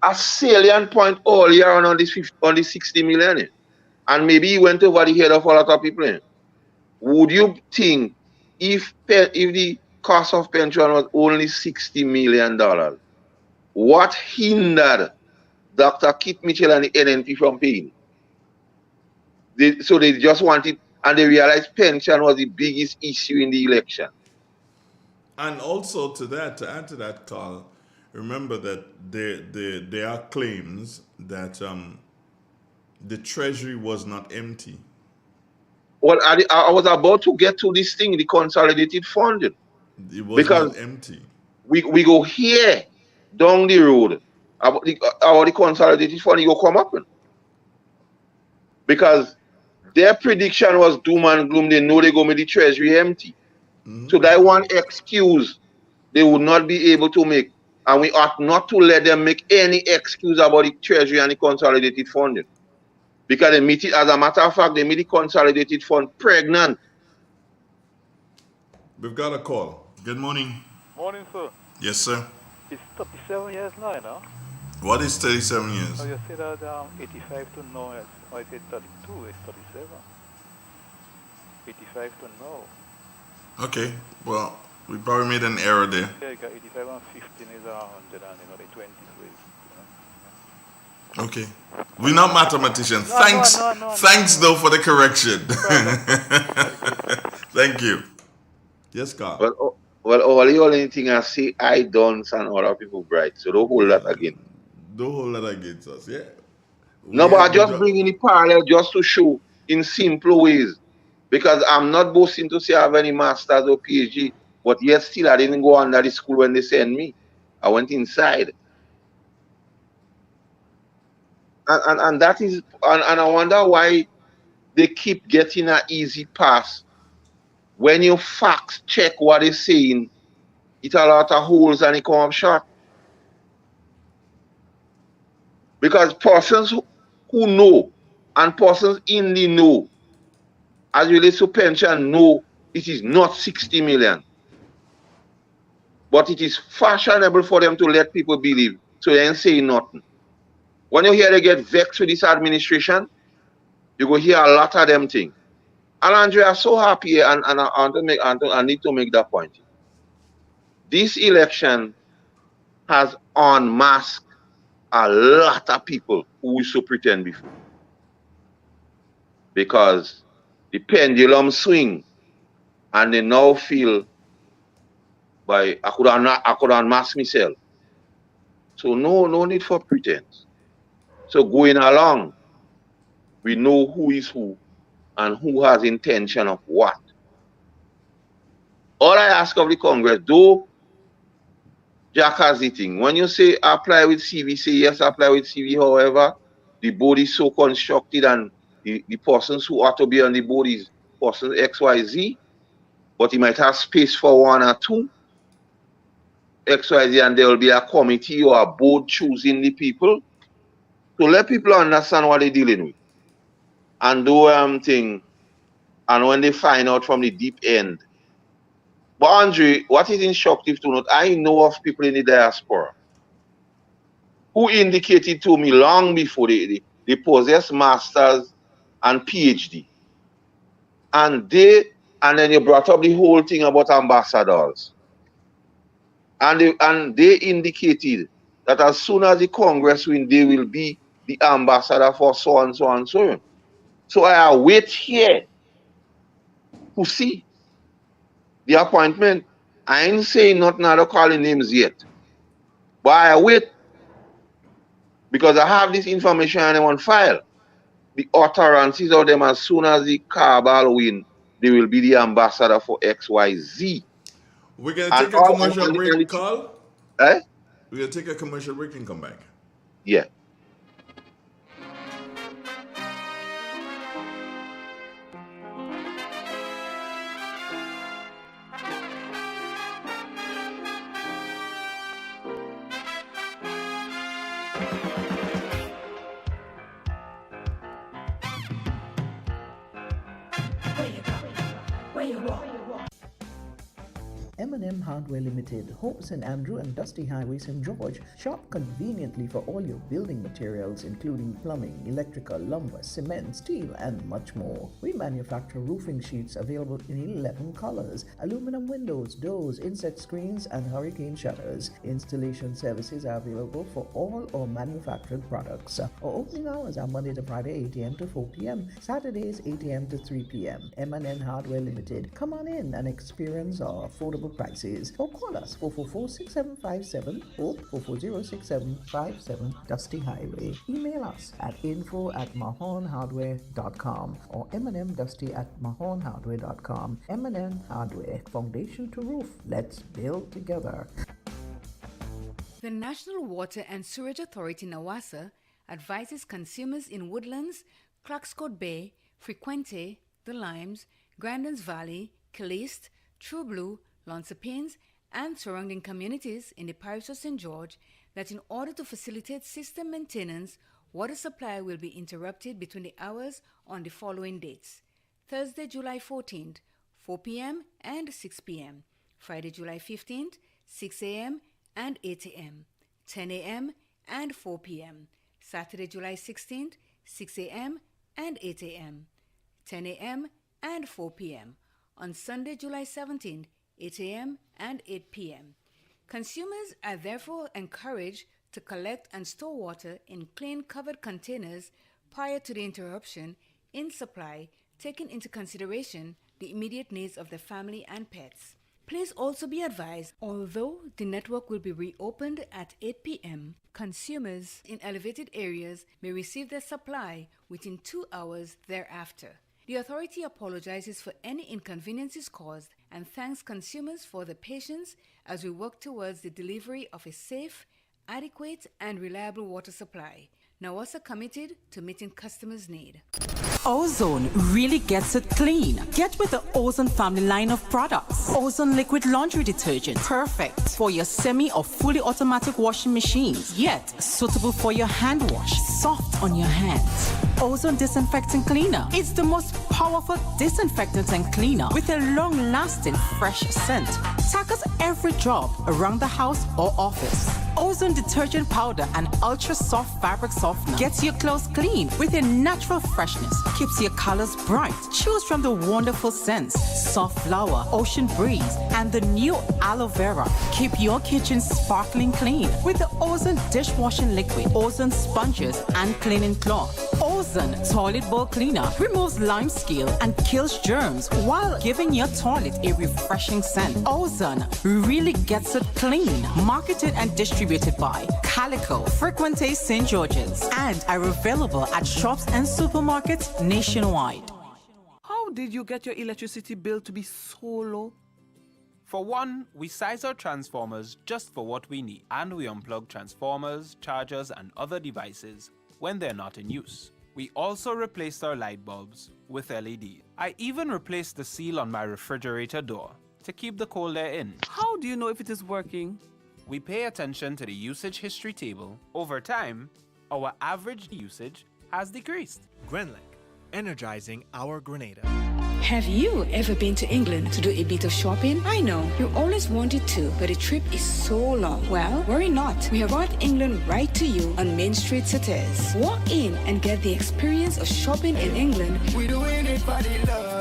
a salient point earlier on this 60 million. And maybe he went over the head of a lot of people. Would you think if the cost of pension was only $60 million, what hindered Dr. Kit Mitchell and the NNP from paying? So they just wanted, and they realized pension was the biggest issue in the election. And also to add to that, Carl, remember that there are claims that the treasury was not empty. Well, I was about to get to this thing, the consolidated funding. It was not empty. We go here down the road about the consolidated funding will come up. Because their prediction was doom and gloom. They know they go make the treasury empty. So that one excuse they would not be able to make. And we ought not to let them make any excuse about the treasury and the consolidated funding. Because they meet it, as a matter of fact, they made the consolidated fund pregnant. We've got a call. Good morning. Morning, sir. Yes, sir. It's 37 years now, you know? What is 37 years? Oh, you said that 85 to now, I said 32, it's 37. 85 to now. Okay, well, we probably made an error there. Yeah, you got 85 and 15 is 100 and the 23. Okay. We're not mathematicians. Thanks though for the correction. Thank you. Yes, Carl. Well, Well, the only thing I see, I dance and other people bright. So don't hold that against. Don't hold that against us, yeah? No, but I just bring in the parallel just to show in simple ways. Because I'm not boasting to say I have any master's or PhD, but yet still I didn't go under the school when they sent me. I went inside. And that is, and I wonder why they keep getting an easy pass. When you fact check what they're saying, it a lot of holes and it come up short. Because persons who know and persons in the know, as relates to pension, know it is not 60 million. But it is fashionable for them to let people believe. So they ain't saying nothing. When you hear they get vexed with this administration, you go hear a lot of them things. And Andre, I'm so happy, and I need to make that point. This election has unmasked a lot of people who used to pretend before. Because the pendulum swing, and they now feel by I could unmask myself. So no need for pretense. So going along, we know who is who and who has intention of what. All I ask of the Congress, though jackass thing, when you say apply with CV, say yes, apply with CV. However, the board is so constructed and the persons who ought to be on the board is person XYZ, but he might have space for one or two XYZ, and there will be a committee or a board choosing the people. So let people understand what they're dealing with. And do thing, and when they find out from the deep end. But Andre, what is instructive to note, I know of people in the diaspora who indicated to me long before they possess masters and PhD. And then you brought up the whole thing about ambassadors. And they indicated that as soon as the Congress win, they will be the ambassador for so and so and so on. So I wait here to see the appointment. I ain't saying nothing other calling names yet. But I wait because I have this information on file. The utterances of them, as soon as the cabal win, they will be the ambassador for XYZ. We're going to take a commercial break, Carl. Eh? We're going to take a commercial break and come back. Yeah. M&M Hardware Limited, Hope St. Andrew and Dusty Highway, St. George. Shop conveniently for all your building materials, including plumbing, electrical, lumber, cement, steel, and much more. We manufacture roofing sheets available in 11 colors, aluminum windows, doors, insect screens, and hurricane shutters. Installation services are available for all our manufactured products. Our opening hours are Monday to Friday, 8 a.m. to 4 p.m., Saturdays, 8 a.m. to 3 p.m. M&M Hardware Limited. Come on in and experience our affordable prices, or call us 444-6757 or 440-6757 Dusty Highway. Email us at info@mahonhardware.com or mnmdusty@mahonhardware.com. M&M Hardware, foundation to roof. Let's build together. The National Water and Sewerage Authority NAWASA advises consumers in Woodlands, Clarkscourt Bay, Frequente, The Limes, Grandins Valley, Caliste, True Blue, Lonsapines, and surrounding communities in the parish of St. George that in order to facilitate system maintenance, water supply will be interrupted between the hours on the following dates: Thursday, July 14th, 4 p.m. and 6 p.m., Friday, July 15th, 6 a.m. and 8 a.m., 10 a.m. and 4 p.m., Saturday, July 16th, 6 a.m. and 8 a.m., 10 a.m. and 4 p.m., on Sunday, July 17th, 8 a.m. and 8 p.m. Consumers are therefore encouraged to collect and store water in clean covered containers prior to the interruption in supply, taking into consideration the immediate needs of the family and pets. Please also be advised, although the network will be reopened at 8 p.m., consumers in elevated areas may receive their supply within 2 hours thereafter. The authority apologizes for any inconveniences caused and thanks consumers for their patience as we work towards the delivery of a safe, adequate, and reliable water supply. NAWASA committed to meeting customers' need. Ozone really gets it clean. Get with the Ozone family line of products. Ozone liquid laundry detergent, perfect for your semi or fully automatic washing machines, yet suitable for your hand wash, soft on your hands. Ozone disinfectant cleaner. It's the most powerful disinfectant and cleaner with a long-lasting fresh scent. Tackles every job around the house or office. Ozone detergent powder and ultra soft fabric softener gets your clothes clean with a natural freshness, keeps your colors bright. Choose from the wonderful scents, soft flower, ocean breeze, and the new aloe vera. Keep your kitchen sparkling clean with the Ozone dishwashing liquid, Ozone sponges, and cleaning cloth. Ozone toilet bowl cleaner removes lime scale and kills germs while giving your toilet a refreshing scent. Ozone really gets it clean. Marketed and distributed by Calico, Frequente St. George's, and are available at shops and supermarkets nationwide. How did you get your electricity bill to be so low? For one, we size our transformers just for what we need, and we unplug transformers, chargers, and other devices when they're not in use. We also replaced our light bulbs with LED. I even replaced the seal on my refrigerator door to keep the cold air in. How do you know if it is working? We pay attention to the usage history table. Over time, our average usage has decreased. Grenlec, energizing our Grenada. Have you ever been to England to do a bit of shopping? I know, you always wanted to, but the trip is so long. Well, worry not. We have brought England right to you on Main Street, Sautez. Walk in and get the experience of shopping in England. We're doing it for the love.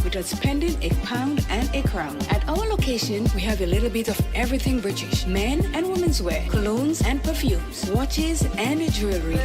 Without spending a pound and a crown. At our location, we have a little bit of everything British. Men and women's wear, colognes and perfumes, watches and jewelry.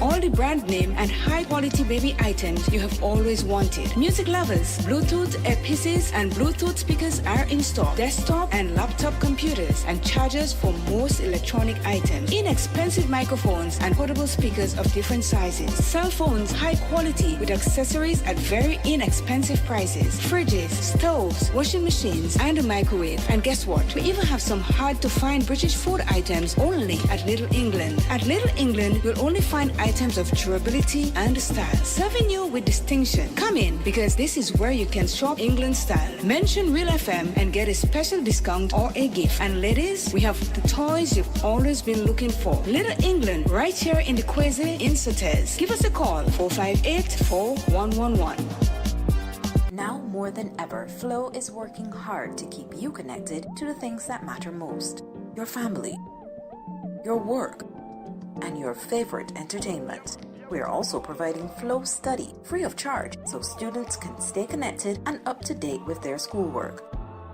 All the brand name and high quality baby items you have always wanted. Music lovers, Bluetooth earpieces and Bluetooth speakers are in stock. Desktop and laptop computers and chargers for most electronic items. Inexpensive microphones and portable speakers of different sizes. Cell phones high quality with accessories at very inexpensive prices. Fridges, stoves, washing machines and a microwave. And guess what? We even have some hard to find British food items only at Little England. At Little England, you'll only find items of durability and style, serving you with distinction. Come in, because this is where you can shop England style. Mention Real FM and get a special discount or a gift. And ladies, we have the toys you've always been looking for. Little England, right here in the Quasi in Sautez. Give us a call, 458-4111. Now more than ever, Flow is working hard to keep you connected to the things that matter most. Your family, your work, and your favorite entertainment. We are also providing Flow Study free of charge so students can stay connected and up to date with their schoolwork.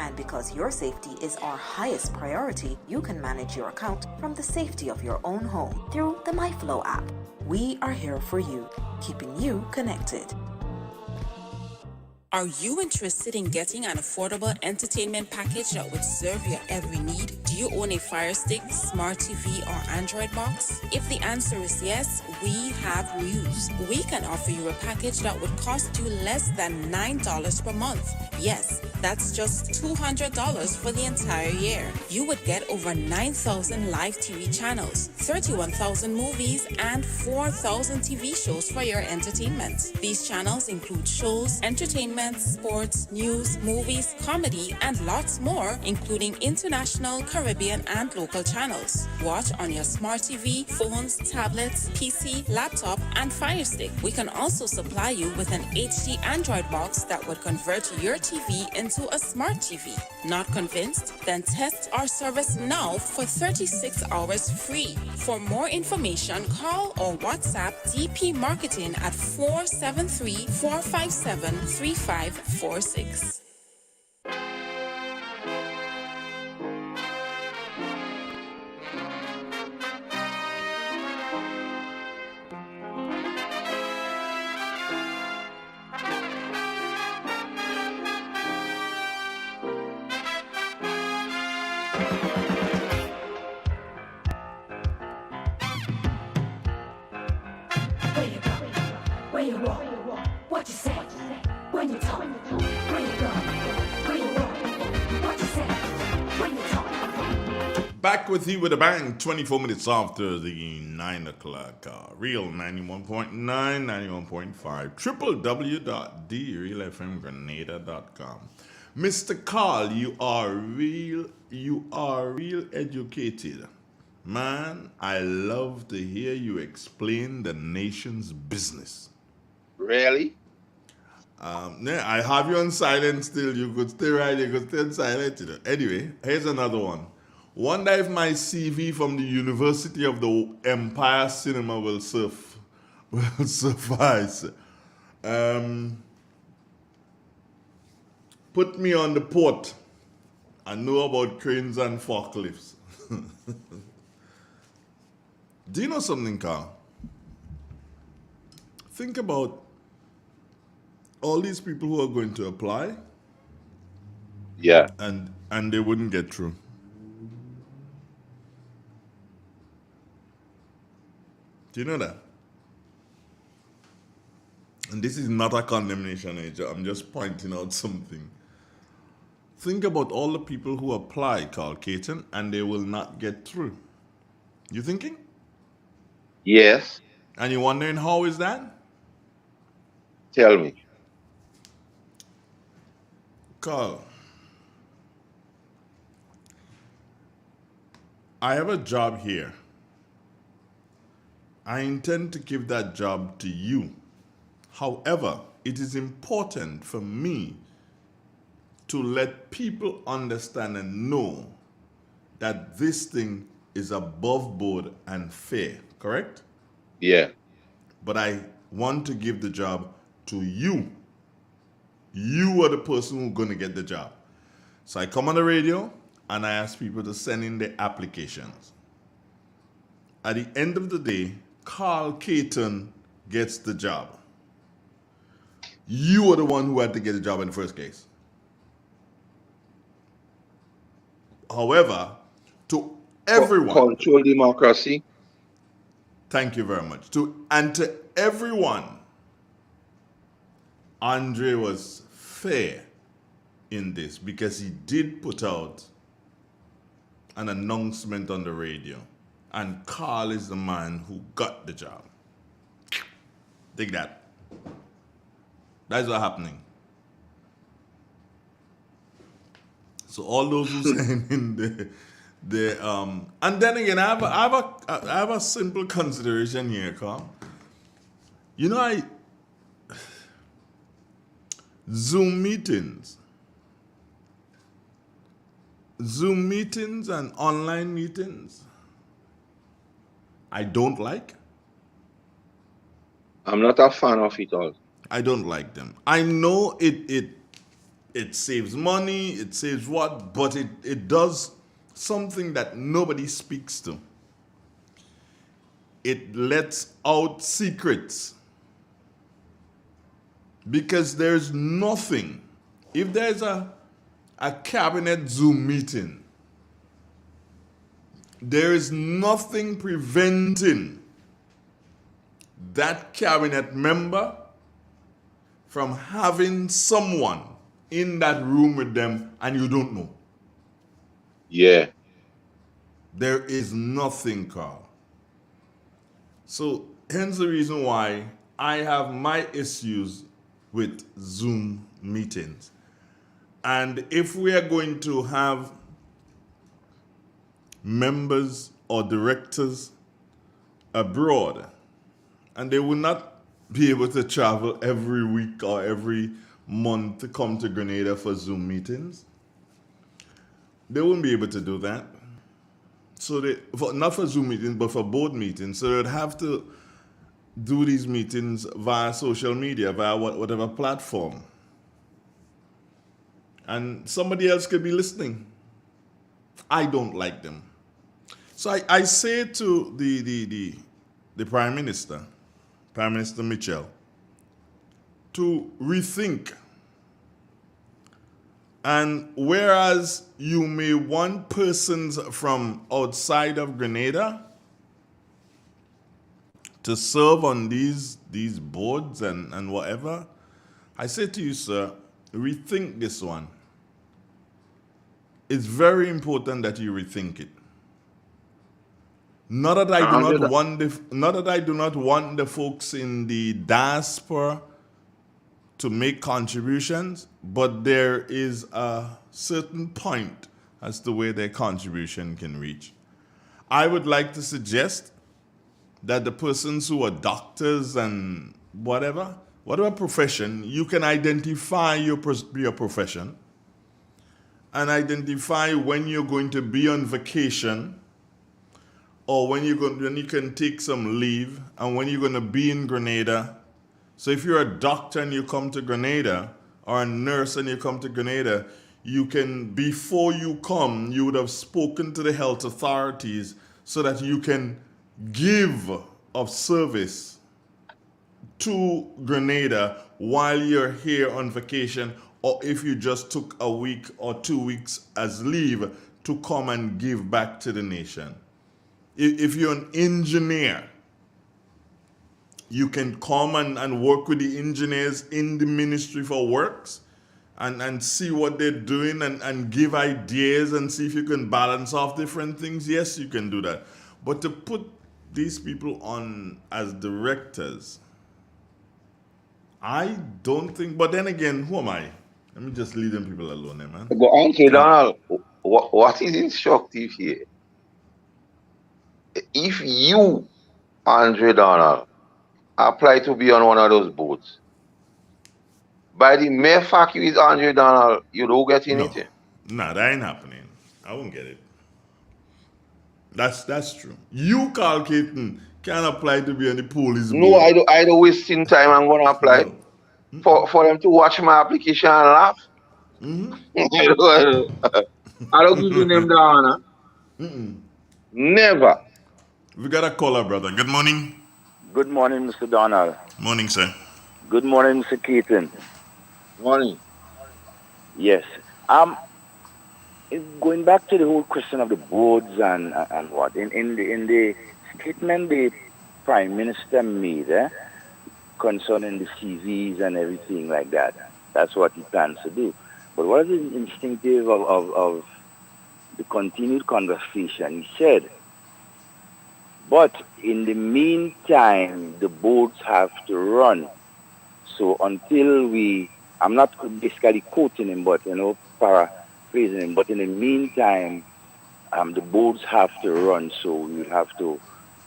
And because your safety is our highest priority, you can manage your account from the safety of your own home through the MyFlow app. We are here for you, keeping you connected. Are you interested in getting an affordable entertainment package that would serve your every need? Do you own a Fire Stick, Smart TV, or Android box? If the answer is yes, we have news. We can offer you a package that would cost you less than $9 per month. Yes, that's just $200 for the entire year. You would get over 9,000 live TV channels, 31,000 movies, and 4,000 TV shows for your entertainment. These channels include shows, entertainment, sports, news, movies, comedy, and lots more, including international, Caribbean, and local channels. Watch on your smart TV, phones, tablets, PC, laptop, and Fire Stick. We can also supply you with an HD Android box that would convert your TV into a smart TV. Not convinced? Then test our service now for 36 hours free. For more information, call or WhatsApp DP Marketing at 473-457-3546. Back with you with a bang, 24 minutes after the 9 o'clock. Real 91.9, 91.5. www.therealfmgrenada.com. Mr. Carl, you are real educated. Man, I love to hear you explain the nation's business. Really? Yeah, I have you on silent still. You could stay right, you could stay on silent. Anyway, here's another one. Wonder if my CV from the University of the Empire Cinema will suffice. Put me on the port. I know about cranes and forklifts. Do you know something, Carl? Think about all these people who are going to apply. Yeah. And they wouldn't get through. Do you know that? And this is not a condemnation, I'm just pointing out something. Think about all the people who apply, Carl Caton, and they will not get through. You thinking? Yes. And you're wondering how is that? Tell me. Carl, I have a job here. I intend to give that job to you. However, it is important for me to let people understand and know that this thing is above board and fair, correct? Yeah. But I want to give the job to you. You are the person who's going to get the job. So I come on the radio and I ask people to send in their applications. At the end of the day, Carl Caton gets the job. You are the one who had to get the job in the first case. However, to everyone... Control democracy. Thank you very much. To everyone, Andre was fair in this because he did put out an announcement on the radio. And Carl is the man who got the job. Dig that. That's what's happening. So all those who saying in and then again, I have a simple consideration here, Carl. You know, Zoom meetings and online meetings, I don't like. I'm not a fan of it all. I don't like them. I know it saves money, it saves what, but it does something that nobody speaks to. It lets out secrets. Because there's nothing. If there's a cabinet Zoom meeting, there is nothing preventing that cabinet member from having someone in that room with them and you don't know. Yeah. There is nothing, Carl. So hence the reason why I have my issues with Zoom meetings. And if we are going to have members or directors abroad, and they will not be able to travel every week or every month to come to Grenada for Zoom meetings, they wouldn't be able to do that. So not for Zoom meetings, but for board meetings. So they'd have to do these meetings via social media, via whatever platform. And somebody else could be listening. I don't like them. So I say to the Prime Minister, Prime Minister Mitchell, to rethink. And whereas you may want persons from outside of Grenada to serve on these boards and whatever, I say to you, sir, rethink this one. It's very important that you rethink it. Not that I do not $100. want not that I do not want the folks in the diaspora to make contributions, but there is a certain point as to where their contribution can reach. I would like to suggest that the persons who are doctors and whatever profession, you can identify your profession and identify when you're going to be on vacation or when you can take some leave and when you're going to be in Grenada. So if you're a doctor and you come to Grenada or a nurse and you come to Grenada, you can, before you come, you would have spoken to the health authorities so that you can give of service to Grenada while you're here on vacation, or if you just took a week or 2 weeks as leave to come and give back to the nation. If you're an engineer, you can come and work with the engineers in the Ministry for Works and see what they're doing and give ideas and see if you can balance off different things. Yes, you can do that. But to put these people on as directors, I don't think, but then again, who am I? Let me just leave them people alone, man. But Uncle Donald, what is instructive here? If you, Andre Donald, apply to be on one of those boats, by the mere fact you is Andre Donald, you don't get anything. Nah, that ain't happening. I won't get it. That's true. You, Carl Caton, can apply to be on the police board. No, I don't wasting time. I'm gonna apply for them to watch my application and laugh. I don't give them the honor. Never. We got a caller, brother. Good morning. Good morning, Mr. Donald. Morning, sir. Good morning, Mr. Keaton. Morning. Yes. Going back to the whole question of the boards and what in the statement the Prime Minister made concerning the CVs and everything like that. That's what he plans to do. But what is instinctive of the continued conversation? He said, but in the meantime, the boards have to run. So until I'm not basically quoting him, but, paraphrasing him, but in the meantime, the boards have to run, so we have to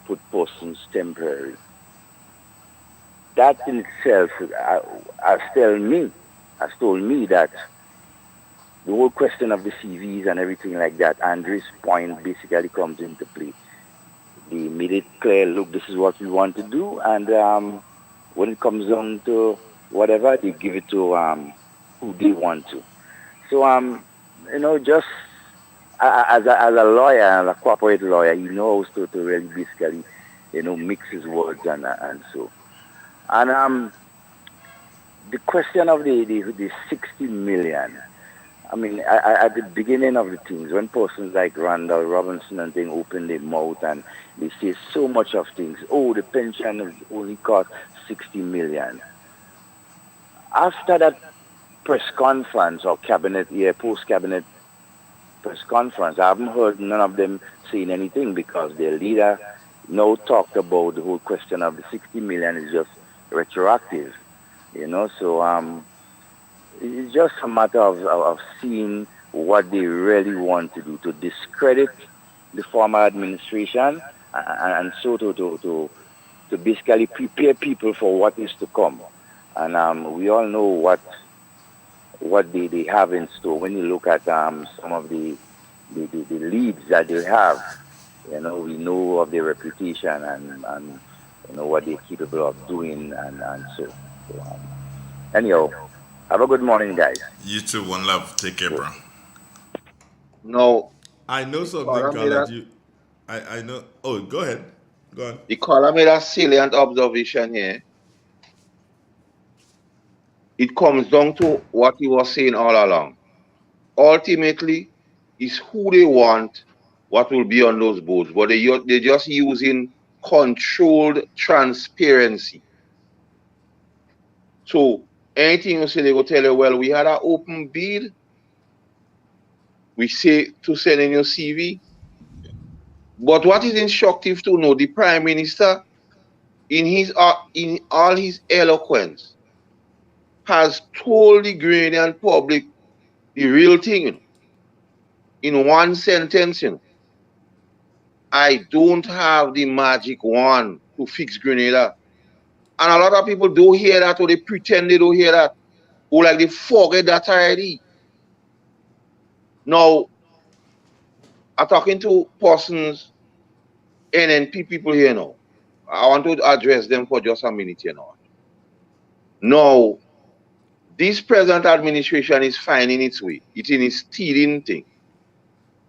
put persons temporary. That in itself has told me that the whole question of the CVs and everything like that, Andrew's point basically comes into play. They made it clear, look, this is what we want to do, and when it comes down to whatever, they give it to who they want to. So, just as a lawyer, as a corporate lawyer, he knows to really basically, mix his words and so. And the question of the 60 million, I mean, at the beginning of the things, when persons like Randall Robinson and things open their mouth and they say so much of things, the pension is only cost 60 million. After that press conference or post-cabinet press conference, I haven't heard none of them saying anything because their leader now talked about the whole question of the 60 million is just retroactive, so it's just a matter of seeing what they really want to do to discredit the former administration and so to basically prepare people for what is to come. And we all know what they have in store. When you look at some of the leads that they have, we know of their reputation and what they're capable of doing and so. Anyhow, have a good morning, guys. You too. One love. Take care, bro. No. I know something, Carl, that you... I know... Oh, go ahead. Go on. The caller made a salient observation here. It comes down to what he was saying all along. Ultimately, it's who they want, what will be on those boards. But they're just using controlled transparency. So anything you say, they will tell you, well, we had an open bid. We say to send in your CV. But what is instructive to know, the Prime Minister, in all his eloquence, has told the Grenadian public the real thing, in one sentence, I don't have the magic wand to fix Grenada. And a lot of people don't hear that, or they pretend they don't hear that, or like they forget that already. Now, I'm talking to persons, NNP people here now. I want to address them for just a minute here now. Now, this present administration is finding its way. It's in its stealing thing.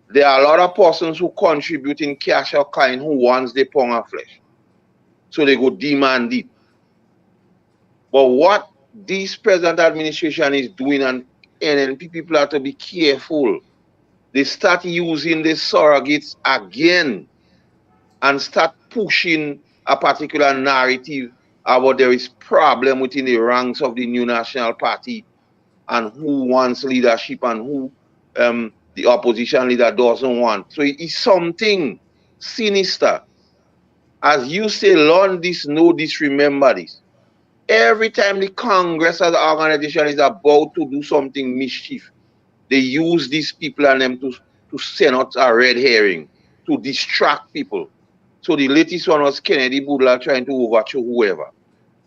There are a lot of persons who contribute in cash or kind who wants the pound of flesh. So they go demand it. But what this present administration is doing, and NNP people have to be careful. They start using the surrogates again and start pushing a particular narrative about there is problem within the ranks of the new national party and who wants leadership and who the opposition leader doesn't want. So it's something sinister. As you say, learn this, know this, remember this. Every time the Congress as an organization is about to do something mischief, they use these people and them to send out a red herring, to distract people. So the latest one was Kennedy Boodler trying to overthrow whoever.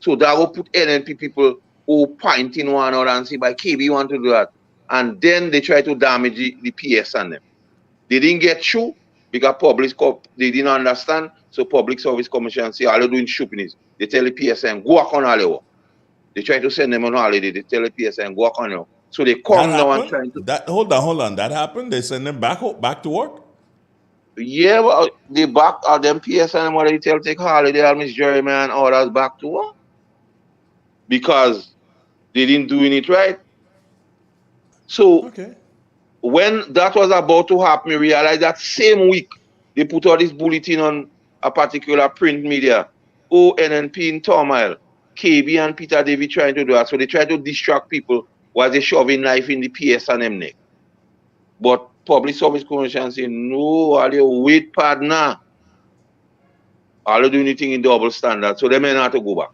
So that will put NNP people who pointing one another and say, by KB want to do that. And then they try to damage the PS on them. They didn't get through because they didn't understand. So Public Service Commission say, all they're doing stupidness. They tell the PSN, go work on all. They try to send them on holiday. They tell the PSN, go work on it. So they come That now and happened? trying to. Hold on. That happened? They send them back to work? Yeah, well, they back them PSN, what they tell take holiday, all Miss Jeremy and others back to work. Because they didn't doing it right. So when that was about to happen, we realized that same week they put all this bulletin on a particular print media. NNP in turmoil. KB and Peter David trying to do that. So they try to distract people while they shoving knife in the PS and them neck. But Public Service Commission say, no, all you wait partner. All you do anything in double standard. So they may not have to go back.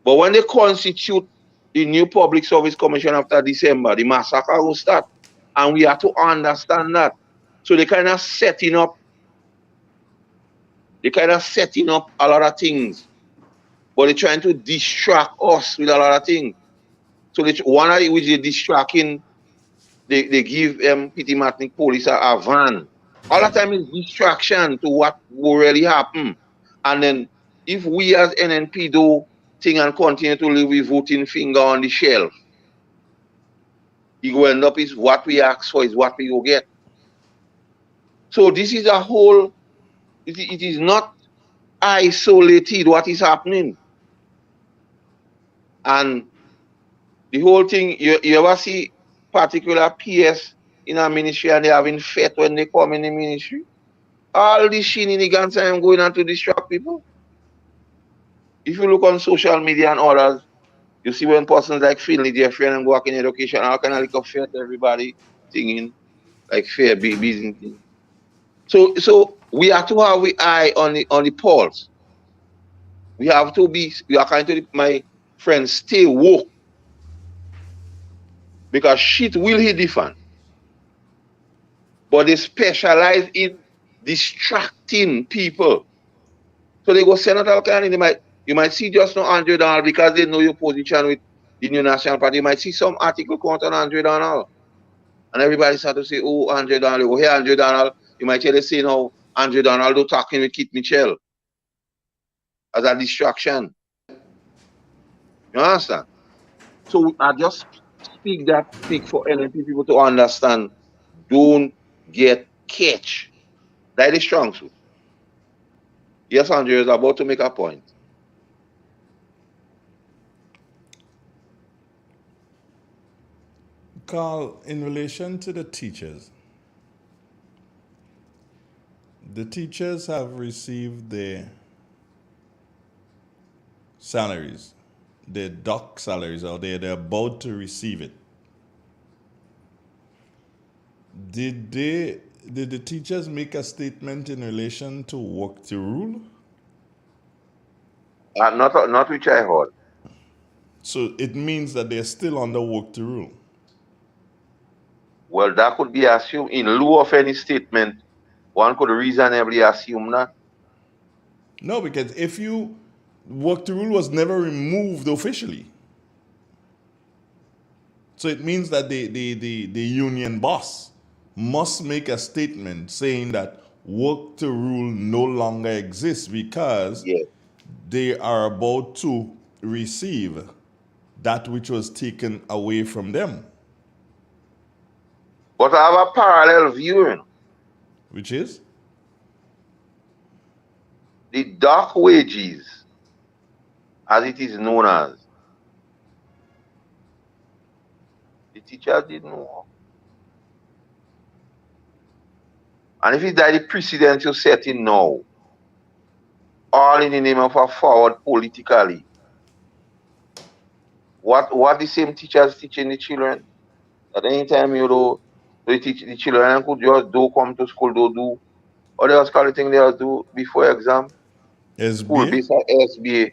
But when they constitute the new Public Service Commission after December, the massacre will start. And we have to understand that. So they kind of setting up a lot of things. But they're trying to distract us with a lot of things. So one of which they're distracting, they give P.T. Martinique police a van. All the time is distraction to what will really happen. And then if we as NNP do thing and continue to live with voting finger on the shelf, it will end up is what we ask for is what we will get. So this is a whole, it is not isolated what is happening. And the whole thing, you ever see particular PS in a ministry and they having fete when they come in the ministry? All this shenanigans I'm going on to distract people. If you look on social media and others, you see when persons like Finley, their friend, and work in education, all kind of like a fete, everybody singing like fair business thing. So we have to have our eye on the pulse. We are kind to my friends, stay woke. Because shit will hit the fan. But they specialize in distracting people. So they go send out all kind of, you might see just no $100 because they know your position with the new national party. You might see some article count on $100. And everybody start to say, oh, $100, oh, here $100. You might tell they say no, $100 do talking with Kit Mitchell as a distraction. You understand? So I just speak for NLP people to understand. Don't get catch. That is strong suit. Yes, Andrew is about to make a point. Carl, in relation to the teachers have received their salaries, their dock salaries, or they're about to receive it. Did they Did the teachers make a statement in relation to work to rule? Not which I heard. So it means that they're still under work to rule. Well, that could be assumed in lieu of any statement. One could reasonably assume that. No, because if you work to rule was never removed officially. So it means that the union boss must make a statement saying that work to rule no longer exists because they are about to receive that which was taken away from them. But I have a parallel view. Which is? The dark wages, as it is known as, the teachers didn't know. And if it's that the precedent you're setting now, all in the name of a forward politically, what the same teachers teaching the children? At any time they teach the children could just do come to school, do or they else call the thing they else do before exam. School SBA? based on SBA.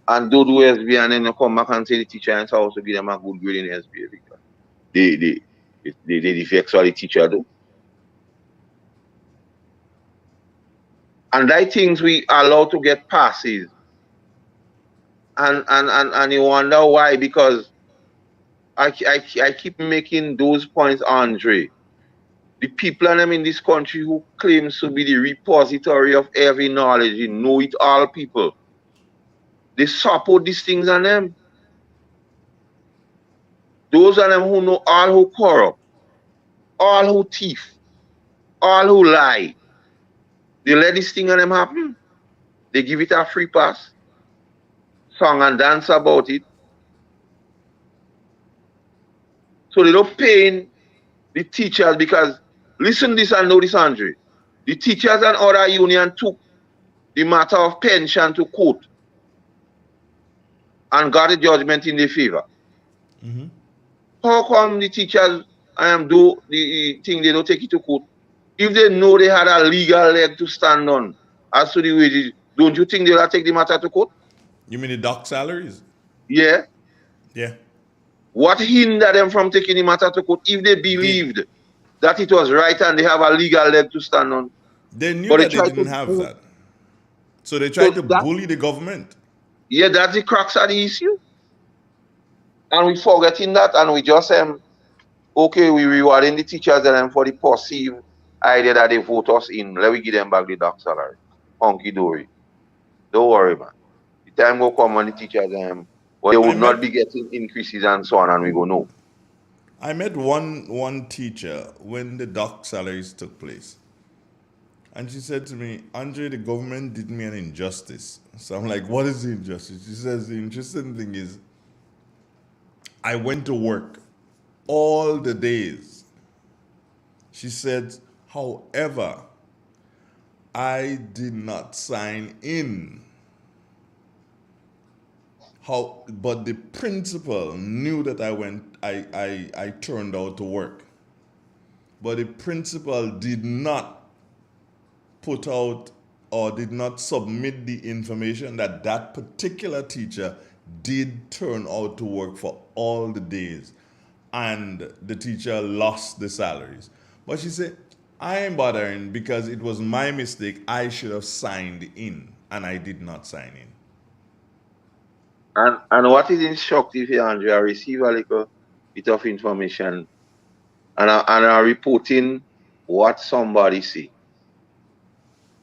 And do SBA and then you come back and say the teacher and also give them a good grade in SBA because they defect what the teacher do. And that things we allow to get passes. And you wonder why, because I keep making those points, Andre. The people and them in this country who claims to be the repository of every knowledge, the know-it-all people, they support these things on them. Those of them who know all who corrupt, all who thief, all who lie, they let this thing on them happen. They give it a free pass, song and dance about it. So they don't pay the teachers because, listen this and know this, Andre. The teachers and other union took the matter of pension to court and got a judgment in their favor. Mm-hmm. How come the teachers do the thing they don't take it to court? If they know they had a legal leg to stand on as to the wages, don't you think they'll take the matter to court? You mean the dock salaries? Yeah. Yeah. What hindered them from taking the matter to court if they believed that it was right and they have a legal leg to stand on? They knew that they didn't have that. So they tried to bully the government. Yeah, that's the crux of the issue. And we forgetting that and we just okay, we rewarding the teachers and for the perceived idea that they vote us in. Let me give them back the dock salary. Honky dory. Don't worry, man. The time will come when the teachers well, they would not be getting increases and so on, and we go no. I met one teacher when the dock salaries took place. And she said to me, Andre, the government did me an injustice. So I'm like, what is the injustice? She says, the interesting thing is, I went to work all the days. She said, however, I did not sign in. But the principal knew that I turned out to work. But the principal did not put out or did not submit the information that that particular teacher did turn out to work for all the days. And the teacher lost the salaries. But she said, I ain't bothering because it was my mistake. I should have signed in, and I did not sign in. And what is instructive here, Andre, I receive a little bit of information and I reporting what somebody say.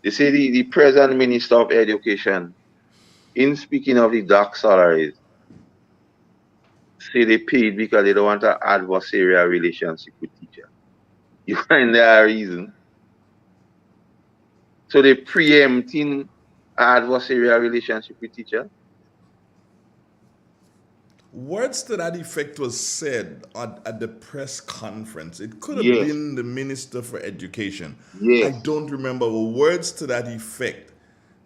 They say the present Minister of Education, in speaking of the dark salaries, say they paid because they don't want an adversarial relationship with teacher. You find there a reason? So they preempting an adversarial relationship with teacher? Words to that effect was said at the press conference. It could have been the Minister for Education. Yes. I don't remember, but words to that effect,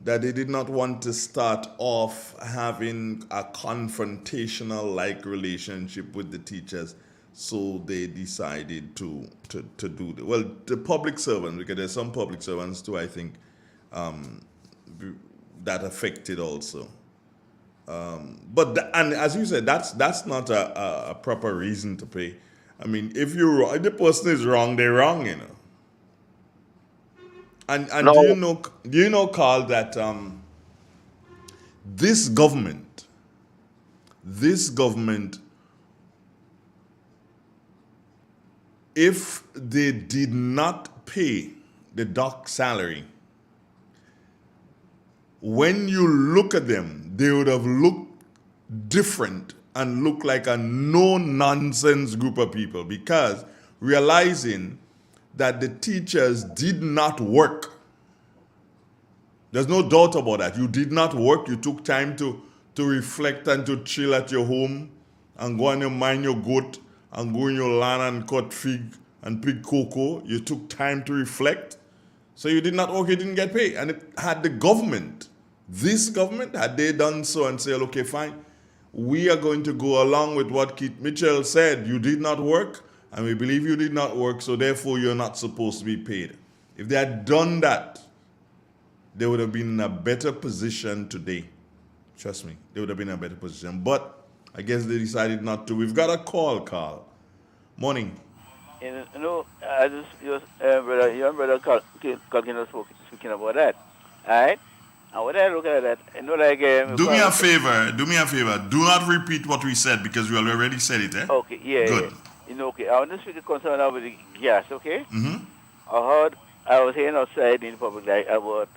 that they did not want to start off having a confrontational-like relationship with the teachers. So they decided to do the, well, the public servants, because there's some public servants too, I think, that affected also. And as you said, that's not a proper reason to pay. I mean, if you're wrong, if the person is wrong, they're wrong, you know. And No. do you know, Carl, that this government, if they did not pay the doc salary, when you look at them, they would have looked different and looked like a no-nonsense group of people, because realizing that the teachers did not work. There's no doubt about that. You did not work. You took time to reflect and to chill at your home and go and mind your goat and go in your land and cut fig and pick cocoa. You took time to reflect. So you did not work, you didn't get paid. And had the government, this government, had they done so and said, okay, fine, we are going to go along with what Keith Mitchell said. You did not work, and we believe you did not work, so therefore you're not supposed to be paid. If they had done that, they would have been in a better position today. Trust me, they would have been in a better position. But I guess they decided not to. We've got a call, Carl. Morning. You know, I brother, your brother Colkin was speaking about that. All right? And when I look at that, you know, like... do me a favor. Do not repeat what we said, because we already said it, eh? Okay, yeah. Good. Yeah. You know, okay, I want to speak concern about the gas, okay? Mm-hmm. I was hearing outside in public like about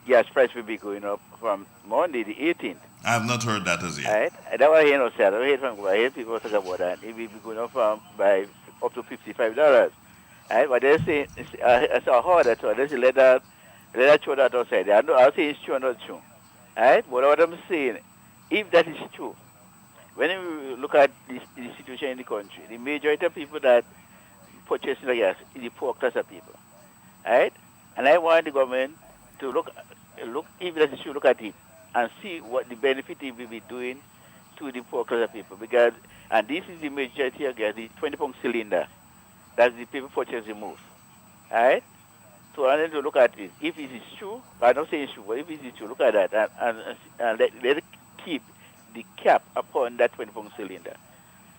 gas price will be going up from Monday the 18th. I have not heard that as yet. Right? And that was hearing outside. I hear people talk about that. It will be going up by up to $55. Right? But they're saying, I saw how that's why. They say let that show that outside. I'll say it's true or not true. Right? But what I'm saying, if that is true, when we look at the situation in the country, the majority of people that purchase the gas is the poor class of people. Right? And I want the government to look if that is true, look at it and see what the benefit it will be doing to the poor class of people. Because, and this is the majority of gas, the 20-pound cylinder. That's the people purchase the most. Alright? So I need to look at it. If it is true, I'm not saying it's true, but if it is true, look at that and let it keep the cap upon that 20-pound cylinder.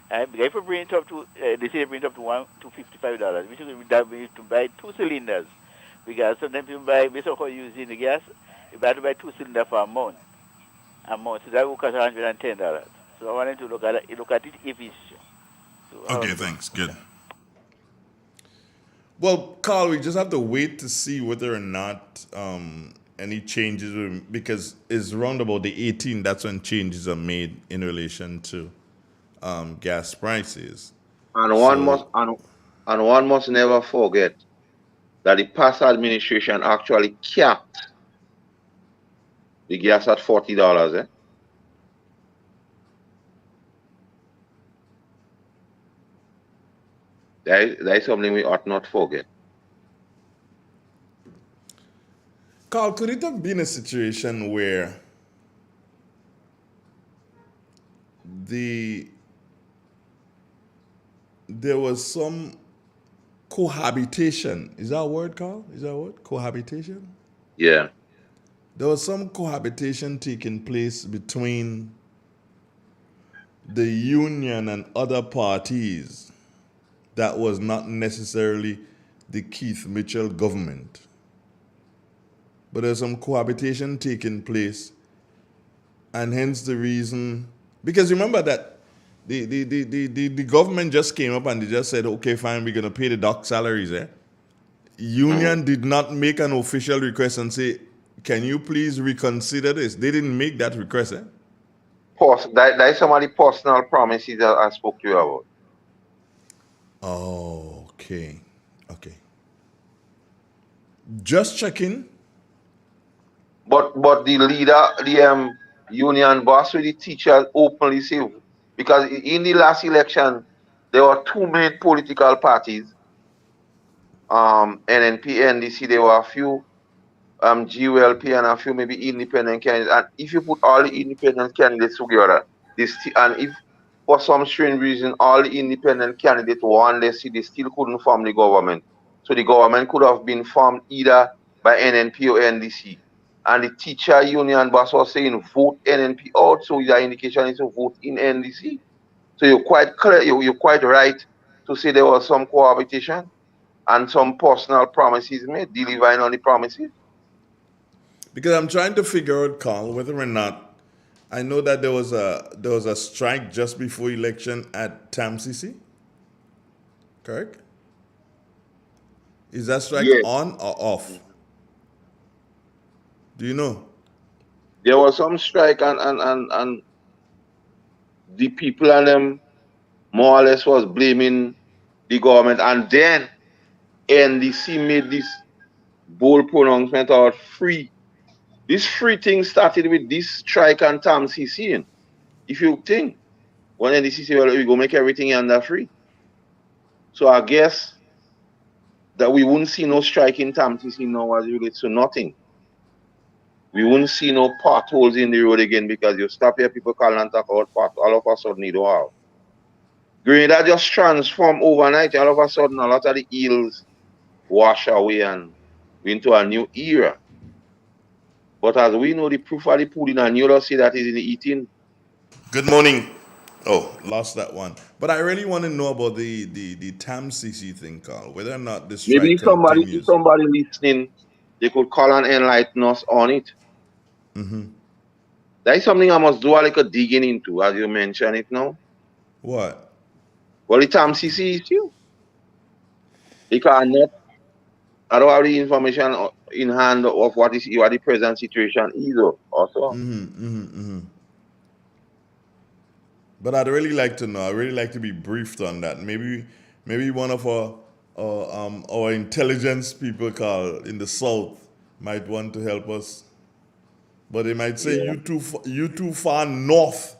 Because if we bring it up to, they say bring it up to $55, which is that we need to buy 2 cylinders. Because sometimes you buy, based on how you're using the gas, you have to buy 2 cylinders for a month. So that will cost $110. So I wanted to look at it if it's true. So, okay, thanks. Good. Well, Carl, we just have to wait to see whether or not any changes, because it's around about the 18th, that's when changes are made in relation to gas prices. And one must never forget that the past administration actually capped the gas at $40, eh? That is something we ought not forget. Carl, could it have been a situation where there was some cohabitation? Is that a word, Carl? Is that a word? Cohabitation? Yeah. There was some cohabitation taking place between the union and other parties that was not necessarily the Keith Mitchell government. But there's some cohabitation taking place, and hence the reason, because remember that the government just came up and they just said, okay, fine, we're going to pay the doc salaries. Union did not make an official request and say, can you please reconsider this? They didn't make that request. That is some of the personal promises that I spoke to you about. Oh, okay. Just checking. But the leader, the union boss with the teachers openly say, because in the last election, there were 2 main political parties, NNP, NDC, there were a few GULP and a few maybe independent candidates. And if you put all the independent candidates together, and if for some strange reason, all the independent candidates won their seat, they still couldn't form the government. So the government could have been formed either by NNP or NDC. And the teacher union boss was saying vote NNP out, so the indication is to vote in NDC. So you're quite clear, you're quite right to say there was some cohabitation and some personal promises made, delivering on the promises. Because I'm trying to figure out, Carl, whether or not I know that there was a strike just before election at TAMCC. Correct? Is that strike Yes. on or off? Do you know? There was some strike and the people and them more or less was blaming the government. And then NDC made this bold pronouncement about free. This free thing started with this strike and TAMCC. If you think, when NDC say, well, we go make everything under free. So I guess that we wouldn't see no strike in TAMCC now as it relates to nothing. We wouldn't see no potholes in the road again because you stop here, people call and talk about potholes. All of a sudden, you don't have. Grenada just transformed overnight. All of a sudden, a lot of the hills wash away and we into a new era. But as we know, the proof of the pudding, and you don't see that is in the eating. Good morning. Oh, lost that one. But I really want to know about the TAMCC thing, Carl. Whether or not the strike Maybe somebody continues. listening, they could call and enlighten us on it. Mm-hmm. That is something I must do a little digging into, as you mentioned it now. What? Well, the TAMCC issue. Because I don't have the information in hand of what the present situation is also. But I'd really like to know. I'd really like to be briefed on that. Maybe one of our intelligence people, Carl, in the south might want to help us. But they might say you too far north.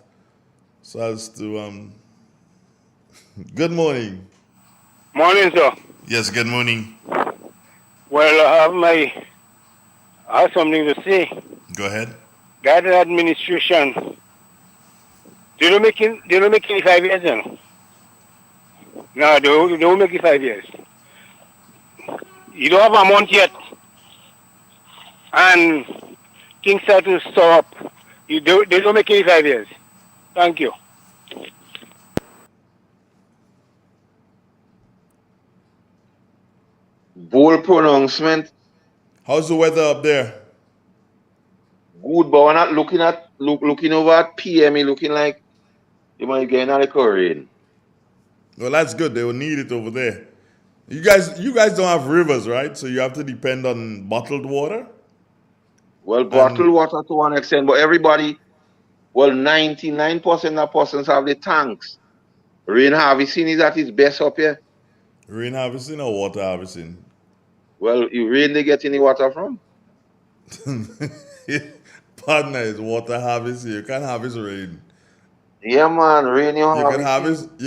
So as to good morning. Morning, sir. Yes, good morning. Well, I have something to say. Go ahead. Guided administration. They don't make it 5 years then. No, they don't make it 5 years. You don't have a month yet. And things start to stop. They don't make it 5 years. Thank you. Bold pronouncement. How's the weather up there? Good, but we're not looking over at PME, looking like you might get a little rain. Well, that's good. They will need it over there. You guys don't have rivers, right? So you have to depend on bottled water? Well, bottled water to one extent, but everybody, 99% of persons have the tanks. Rain harvesting is at its best up here. Rain harvesting or water harvesting? Well, you rain they get any water from? Partner is water harvesting. You can't harvest rain. Yeah, man, rain you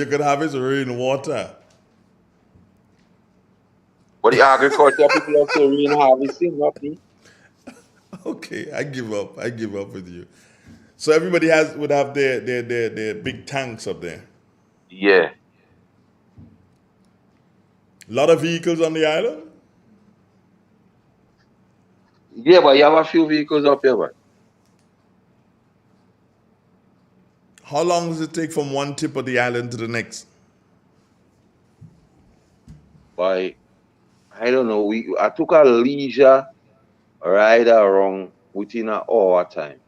could harvest rain water. But the agriculture people have to rain harvesting, not me. Okay, I give up with you. So everybody would have their big tanks up there. Yeah. A lot of vehicles on the island? Yeah, but you have a few vehicles up here, man. How long does it take from one tip of the island to the next? I don't know. I took a leisure ride around within an hour time.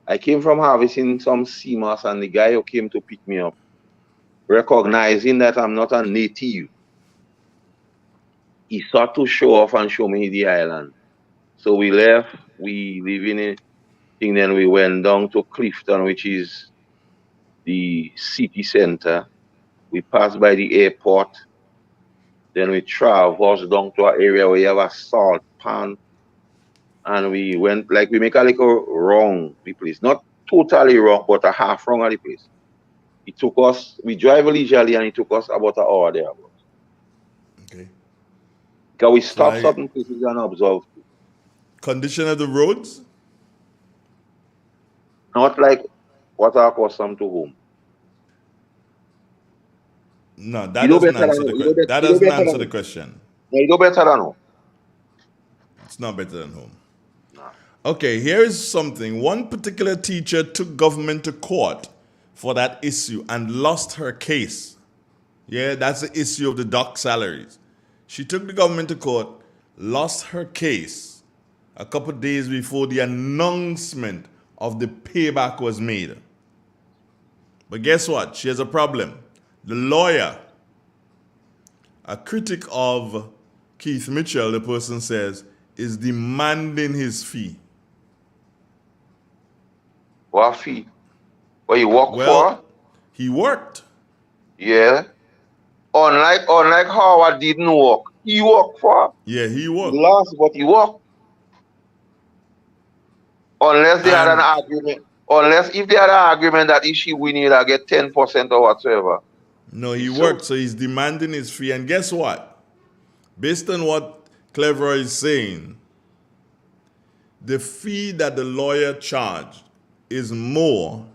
I came from harvesting some sea moss, and the guy who came to pick me up, recognizing that I'm not a native, he sought to show off and show me the island. So we left, we live in a thing, then we went down to Clifton, which is the city center. We passed by the airport. Then we traversed down to an area where you have a salt pan. And we went, we make a little wrong the place. Not totally wrong, but a half wrong at the place. It took us, we drive leisurely and it took us about an hour there. Okay. Because we stopped certain places and observed. Condition of the roads? Not like what are accustomed to home. No, that You know doesn't better answer than the who? You know, question. That you know doesn't better answer than the who? question. No, you know better than who? It's not better than whom. Okay, here is something. One particular teacher took government to court for that issue and lost her case. Yeah, that's the issue of the doc salaries. She took the government to court, lost her case a couple of days before the announcement of the payback was made. But guess what? She has a problem. The lawyer, a critic of Keith Mitchell, the person says, is demanding his fee. What fee? What you work Well, for? he worked. Yeah. Unlike Howard didn't work. He worked for. Yeah, he He worked. lost, but he worked. Unless they had an And argument. Unless if they had an argument that if she win it, I get 10% or whatsoever. no, he It's so worked, so he's demanding his fee. And guess what? Based on what Cleverer is saying, the fee that the lawyer charged is more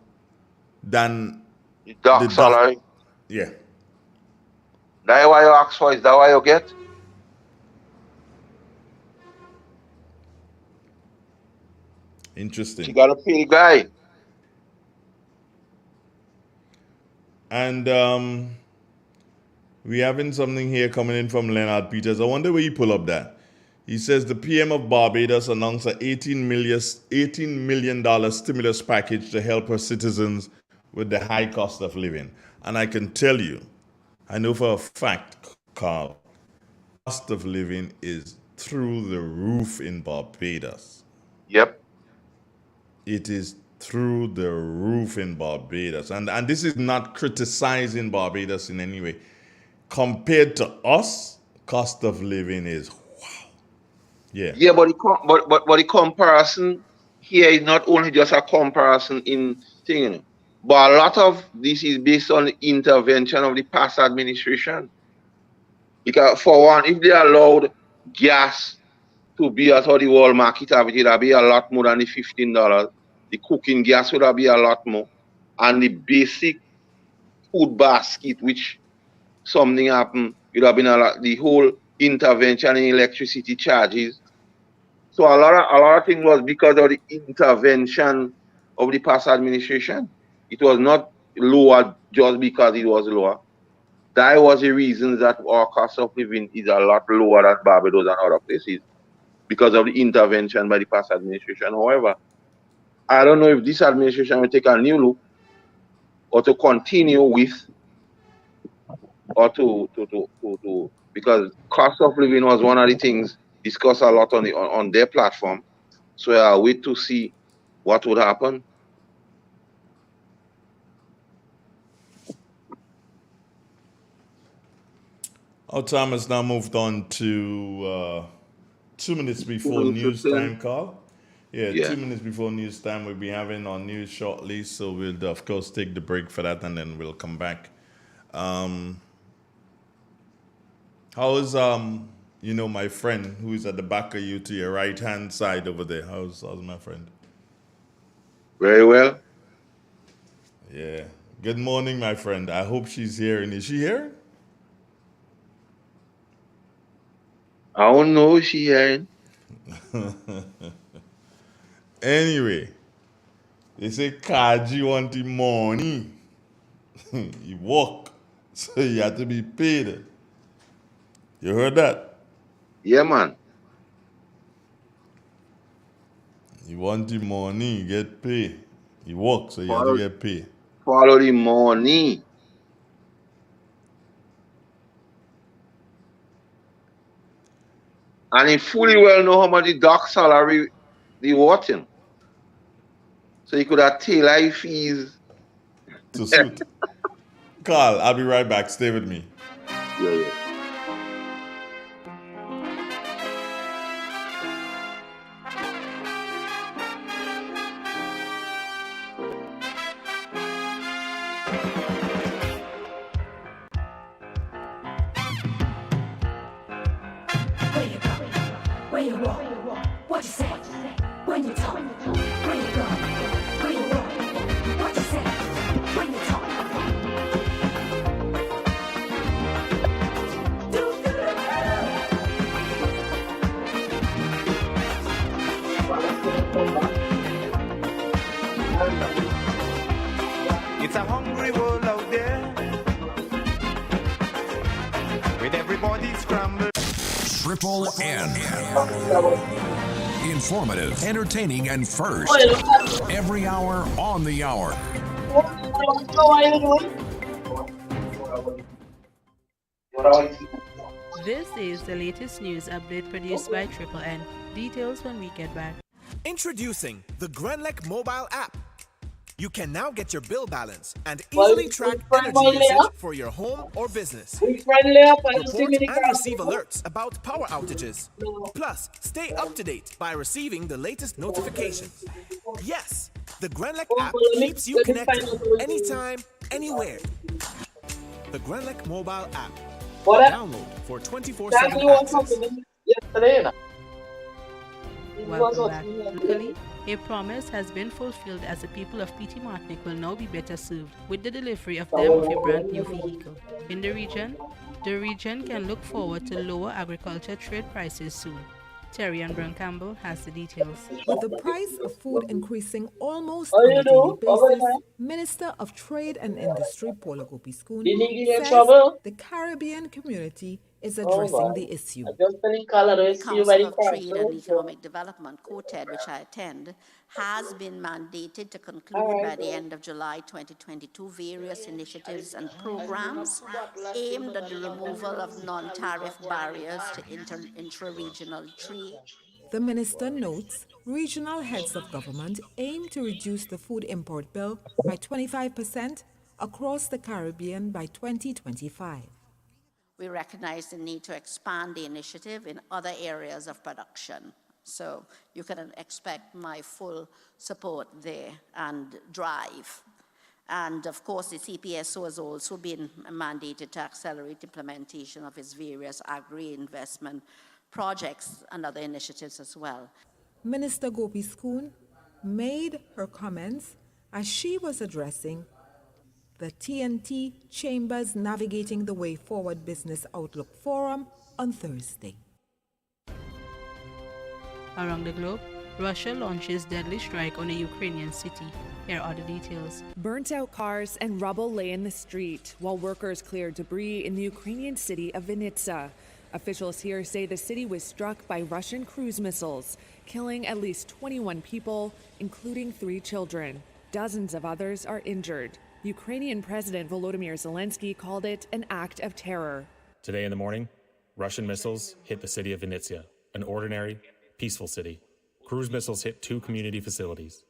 than dark the doc. salary. Yeah. That's why you ask for. Is that why you get? Interesting. She gotta pay the guy. And we having something here coming in from Leonard Peters. I wonder where you pull up that. He says the PM of Barbados announced an $18 million stimulus package to help her citizens with the high cost of living. And I can tell you, I know for a fact, Carl, cost of living is through the roof in Barbados. Yep. It is through the roof in Barbados. And this is not criticizing Barbados in any way. Compared to us, cost of living is wow. Yeah. Yeah, but the comparison here is not only just a comparison in thing, you know, but a lot of this is based on the intervention of the past administration. Because for one, if they allowed gas to be at how the world market have it, it'll be a lot more than the $15. The cooking gas would be a lot more. And the basic food basket, which something happened, it would have been a lot, the whole intervention in electricity charges. So a lot of things was because of the intervention of the past administration. It was not lower just because it was lower. That was the reason that our cost of living is a lot lower than Barbados and other places because of the intervention by the past administration. However, I don't know if this administration will take a new look or to continue with or to because cost of living was one of the things discussed a lot on their platform. So I'll wait to see what would happen. Our time has now moved on to 2 minutes before news time, Carl. Yeah, 2 minutes before news time. We'll be having our news shortly, so we'll of course take the break for that, and then we'll come back. How's my friend who is at the back of you to your right hand side over there? How's my friend? Very well. Yeah. Good morning, my friend. I hope she's here. And is she here? I don't know if she hearing. Anyway, they say Kaji want the money. He work, so he had to be paid. You heard that? Yeah, man. He want the money, get paid. He work, so he had to get paid. Follow the money. And he fully well know how much the doc salary they want him. So he could have tailor fees. To suit. Carl, I'll be right back. Stay with me. Yeah. Where you go? Where you walk? What you say? When you talk? Where you go? Where you walk? What you say? When you talk? Triple N. Informative, entertaining, and first. Every hour on the hour. This is the latest news update produced by Triple N. Details when we get back. Introducing the Grenlec mobile app. You can now get your bill balance and easily track energy usage for your home or business. Report and receive alerts about power outages. Plus, stay up to date by receiving the latest notifications. Yes, the Grenlec app keeps you connected anytime, anywhere. The Grenlec mobile app. Download for 24/7 access. Welcome back. Locally, a promise has been fulfilled as the people of PT Martinique will now be better served with the delivery of them of a brand new vehicle. In the region can look forward to lower agriculture trade prices soon. Terry and Brown Campbell has the details. With the price of food increasing almost on a daily basis, Minister of Trade and Industry Paula Gopiskun says the Caribbean community is addressing the issue. The Council of Trade and Economic Development, COTED, which I attend, has been mandated to conclude by the end of July 2022 various initiatives and programs aimed at the removal of non-tariff barriers to intra-regional trade. The minister notes regional heads of government aim to reduce the food import bill by 25% across the Caribbean by 2025. We recognize the need to expand the initiative in other areas of production. So you can expect my full support there and drive. And of course, the CPSO has also been mandated to accelerate implementation of its various agri-investment projects and other initiatives as well. Minister Gopiskun made her comments as she was addressing the TNT Chambers Navigating the Way Forward Business Outlook Forum on Thursday. Around the globe, Russia launches deadly strike on a Ukrainian city. Here are the details. Burnt-out cars and rubble lay in the street while workers cleared debris in the Ukrainian city of Vinnytsia. Officials here say the city was struck by Russian cruise missiles, killing at least 21 people, including 3 children. Dozens of others are injured. Ukrainian President Volodymyr Zelensky called it an act of terror. Today in the morning, Russian missiles hit the city of Vinnytsia, an ordinary, peaceful city. Cruise missiles hit 2 community facilities.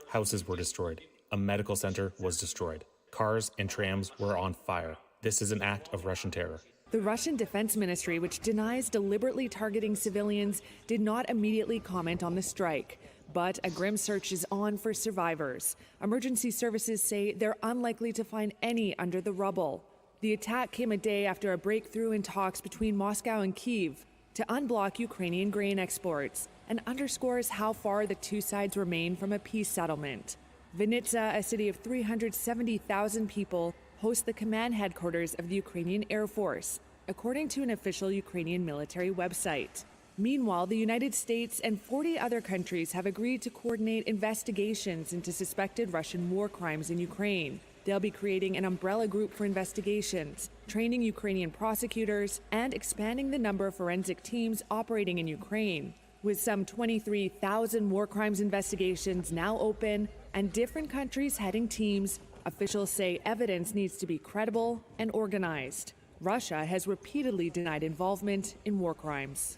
Houses were destroyed. A medical center was destroyed. Cars and trams were on fire. This is an act of Russian terror. The Russian Defense Ministry, which denies deliberately targeting civilians, did not immediately comment on the strike. But a grim search is on for survivors. Emergency services say they're unlikely to find any under the rubble. The attack came a day after a breakthrough in talks between Moscow and Kyiv to unblock Ukrainian grain exports, and underscores how far the two sides remain from a peace settlement. Vinnytsia, a city of 370,000 people, hosts the command headquarters of the Ukrainian Air Force, according to an official Ukrainian military website. Meanwhile, the United States and 40 other countries have agreed to coordinate investigations into suspected Russian war crimes in Ukraine. They'll be creating an umbrella group for investigations, training Ukrainian prosecutors, and expanding the number of forensic teams operating in Ukraine. With some 23,000 war crimes investigations now open and different countries heading teams, officials say evidence needs to be credible and organized. Russia has repeatedly denied involvement in war crimes.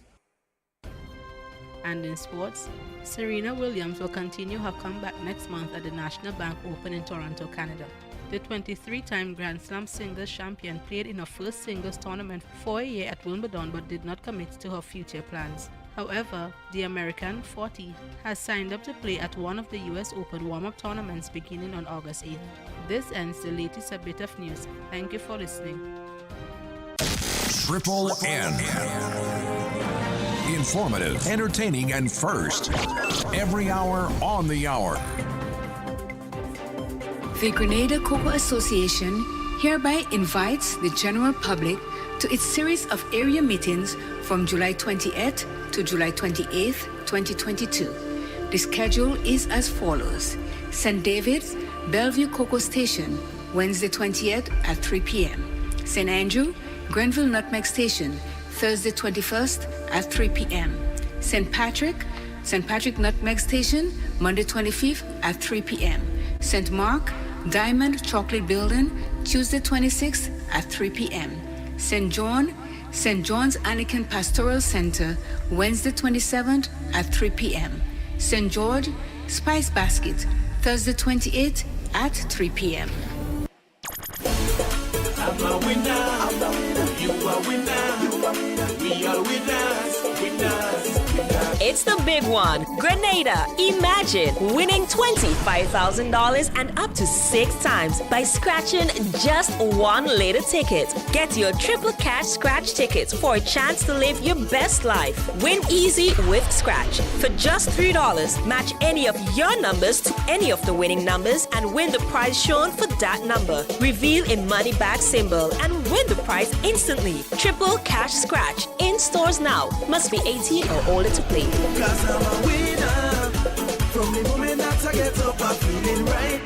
And in sports, Serena Williams will continue her comeback next month at the National Bank Open in Toronto, Canada. The 23-time Grand Slam singles champion played in her first singles tournament for a year at Wimbledon but did not commit to her future plans. However, the American 40 has signed up to play at one of the US Open warm-up tournaments beginning on August 8th. This ends the latest bit of news. Thank you for listening. Triple N. Informative, entertaining, and first. Every hour on the hour. The Grenada Cocoa Association hereby invites the general public to its series of area meetings from July 28th to July 28th, 2022. The schedule is as follows. St. David's, Bellevue Cocoa Station, Wednesday 28th at 3 p.m. St. Andrew, Grenville Nutmeg Station, Thursday 21st at 3 p.m. St. Patrick Nutmeg Station, Monday 25th at 3 p.m. St. Mark, Diamond Chocolate Building, Tuesday 26th at 3 p.m. St. John's Anakin Pastoral Center, Wednesday 27th at 3 p.m. St. George, Spice Basket, Thursday 28th at 3 p.m. I'm a winner, you are winner, we are winners, winners. It's the big one. Grenada. Imagine winning $25,000 and up to 6 times by scratching just one lotto ticket. Get your triple cash scratch tickets for a chance to live your best life. Win easy with Scratch. For just $3, match any of your numbers to any of the winning numbers and win the prize shown for that number. Reveal a money back symbol and win the prize instantly. Triple cash scratch. In stores now. Must be 18 or older to play. Cause I'm a winner. From the moment that I get up, I'm feeling right.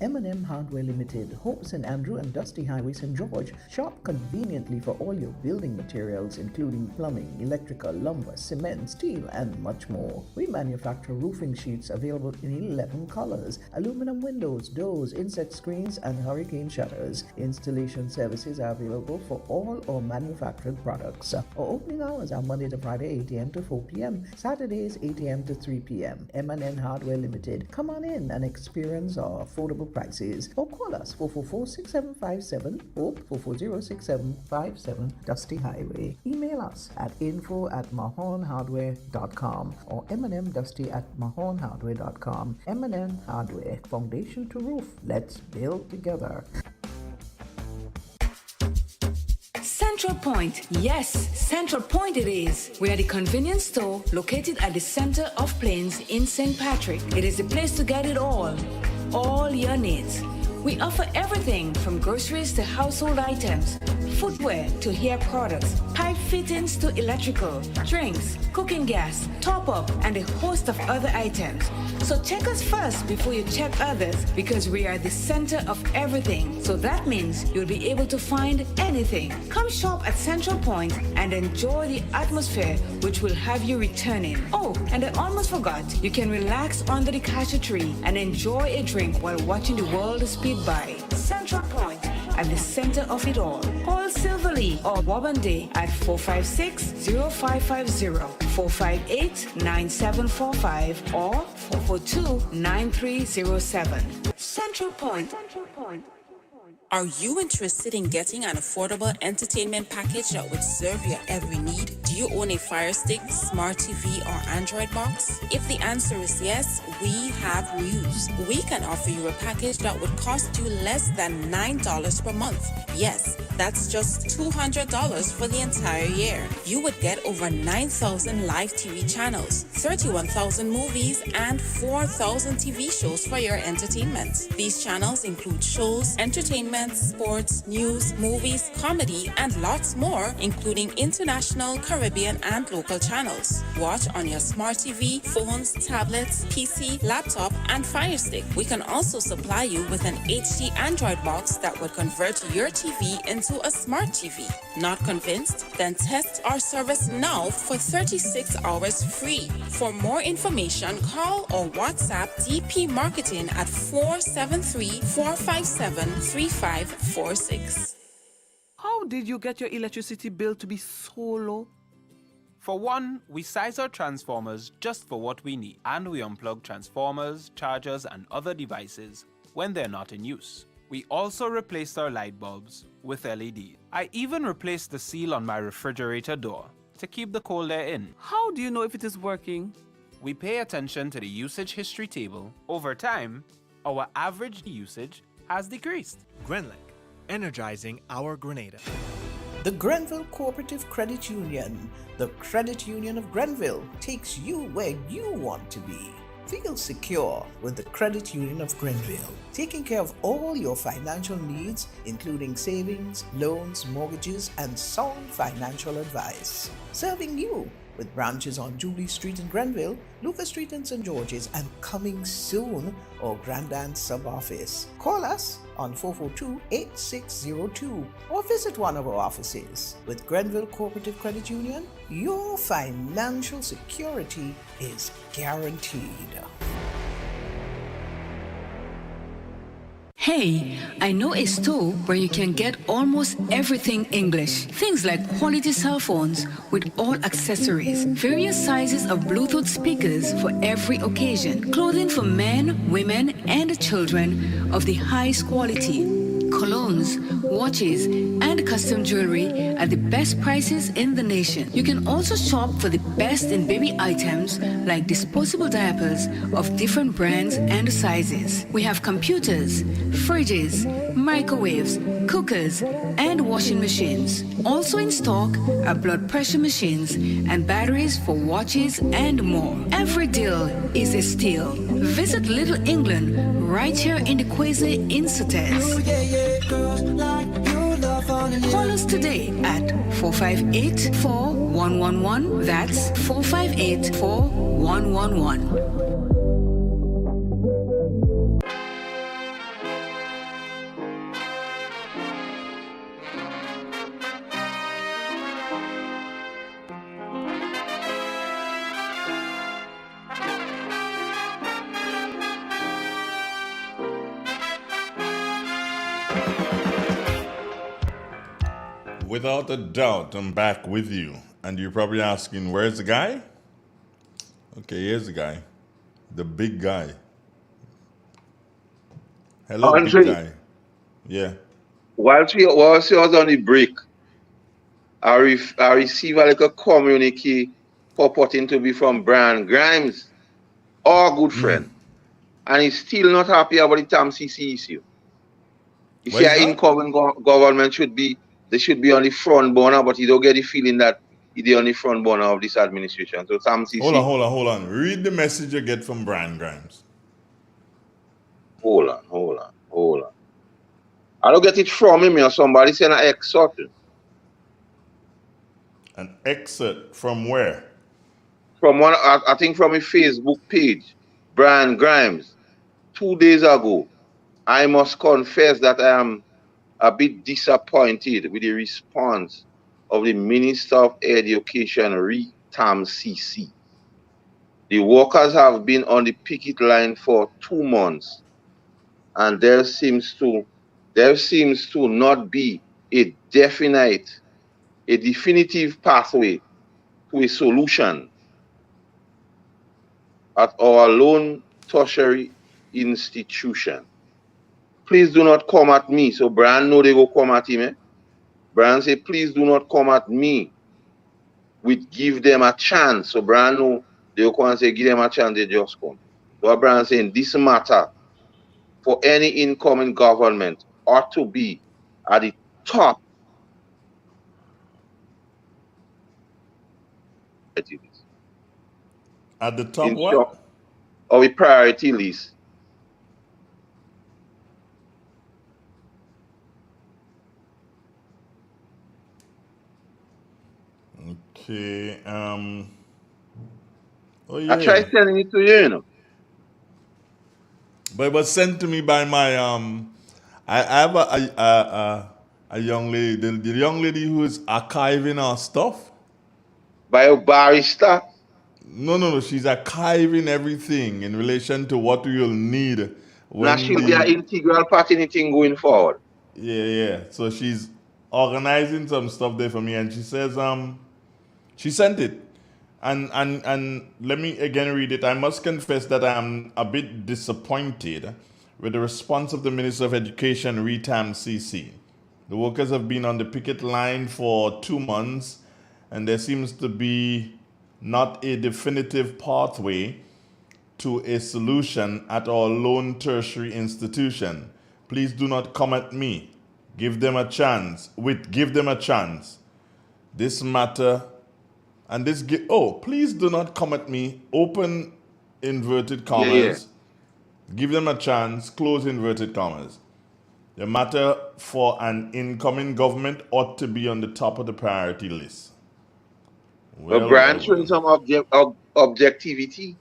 M&M Hardware Limited, Hope St. Andrew and Dusty Highway, St. George. Shop conveniently for all your building materials, including plumbing, electrical, lumber, cement, steel, and much more. We manufacture roofing sheets available in 11 colors, aluminum windows, doors, insect screens, and hurricane shutters. Installation services are available for all our manufactured products. Our opening hours are Monday to Friday, 8 a.m. to 4 p.m., Saturdays, 8 a.m. to 3 p.m. M&M Hardware Limited. Come on in and experience our affordable prices, or call us 444-6757 or 440-6757 Dusty Highway. Email us at info@mahonhardware.com or mnmdusty@mahonhardware.com. M&M Hardware, foundation to roof. Let's build together. Central Point. Yes, Central Point it is. We are the convenience store located at the center of Plains in St. Patrick. It is the place to get it all your needs. We offer everything from groceries to household items, footwear to hair products, pipe fittings to electrical, drinks, cooking gas, top-up, and a host of other items. So check us first before you check others, because we are the center of everything. So that means you'll be able to find anything. Come shop at Central Point and enjoy the atmosphere, which will have you returning. Oh, and I almost forgot, you can relax under the cashew tree and enjoy a drink while watching the world speed by. Central Point, at the center of it all. Call Silverly or Wabande at 456-0550, 458-9745, or 442-9307. Central Point. Are you interested in getting an affordable entertainment package that would serve your every need? Do you own a Fire Stick, Smart TV, or Android box? If the answer is yes, we have news. We can offer you a package that would cost you less than $9 per month. Yes, that's just $200 for the entire year. You would get over 9,000 live TV channels, 31,000 movies, and 4,000 TV shows for your entertainment. These channels include shows, entertainment, sports, news, movies, comedy, and lots more, including international, Caribbean, and local channels. Watch on your smart TV, phones, tablets, PC, laptop, and Fire Stick. We can also supply you with an HD Android box that would convert your TV into a smart TV. Not convinced? Then test our service now for 36 hours free. For more information, call or WhatsApp DP Marketing at 473-457-3546. How did you get your electricity bill to be so low? For one, we size our transformers just for what we need, and we unplug transformers, chargers, and other devices when they're not in use. We also replaced our light bulbs with LED. I even replaced the seal on my refrigerator door to keep the cold air in. How do you know if it is working? We pay attention to the usage history table. Over time, our average usage has decreased. Grenlec, energizing our Grenada. The Grenville Cooperative Credit Union, the credit union of Grenville, takes you where you want to be. Feel secure with the Credit Union of Grenville, taking care of all your financial needs, including savings, loans, mortgages, and sound financial advice. Serving you with branches on Julie Street in Grenville, Lucas Street in St. George's, and coming soon, our Grandstand sub-office. Call us on 442-8602 or visit one of our offices. With Grenville Cooperative Credit Union, your financial security is guaranteed. Hey, I know a store where you can get almost everything English. Things like quality cell phones with all accessories, various sizes of Bluetooth speakers for every occasion, clothing for men, women, and children of the highest quality, colognes, watches, and custom jewelry at the best prices in the nation. You can also shop for the best in baby items like disposable diapers of different brands and sizes. We have computers, fridges, microwaves, cookers, and washing machines. Also in stock are blood pressure machines and batteries for watches and more. Every deal is a steal. Visit Little England right here in the Quasi in Sutez. Call us today at 458-4111. That's 458-4111. Without a doubt, I'm back with you. And you're probably asking, where's the guy? Okay, here's the guy. The big guy. Hello, Andre, big guy. Yeah. whilst we was on the break, I received like a communique purporting to be from Brian Grimes, our good friend. And he's still not happy about the TAM CC issue. You see, our incoming government should be on the front burner, but you don't get the feeling that he's on the front burner of this administration. So TAM CC. Hold on. Read the message you get from Brian Grimes. Hold on. I don't get it from him or somebody saying an excerpt. An excerpt from where? From one, I think from a Facebook page, Brian Grimes, 2 days ago. I must confess that I am a bit disappointed with the response of the Minister of Education, TAM CC. The workers have been on the picket line for 2 months, and there seems to not be a definitive pathway to a solution at our lone tertiary institution. Please do not come at me. So Brian know they go come at him. Brian say, please do not come at me. We give them a chance. So Brian know they go come and say, give them a chance, they just come. So Brian saying this matter for any incoming government ought to be at the top at the top what? Of a priority list. Okay. Oh I tried sending it to you, But it was sent to me by my I have a young lady, the young lady who is archiving our stuff. By a barrister? No. She's archiving everything in relation to what we will need. Now she'll be an integral part in anything going forward. Yeah. So she's organizing some stuff there for me, and she says she sent it. And let me again read it. I must confess that I am a bit disappointed with the response of the Minister of Education, TAM CC. The workers have been on the picket line for 2 months, and there seems to be not a definitive pathway to a solution at our lone tertiary institution. Please do not come at me. Give them a chance. Give them a chance. This matter, and this, please do not come at me. Open inverted commas. Yeah. Give them a chance. Close inverted commas. The matter for an incoming government ought to be on the top of the priority list. But Well, Brian well, showing well. some objectivity.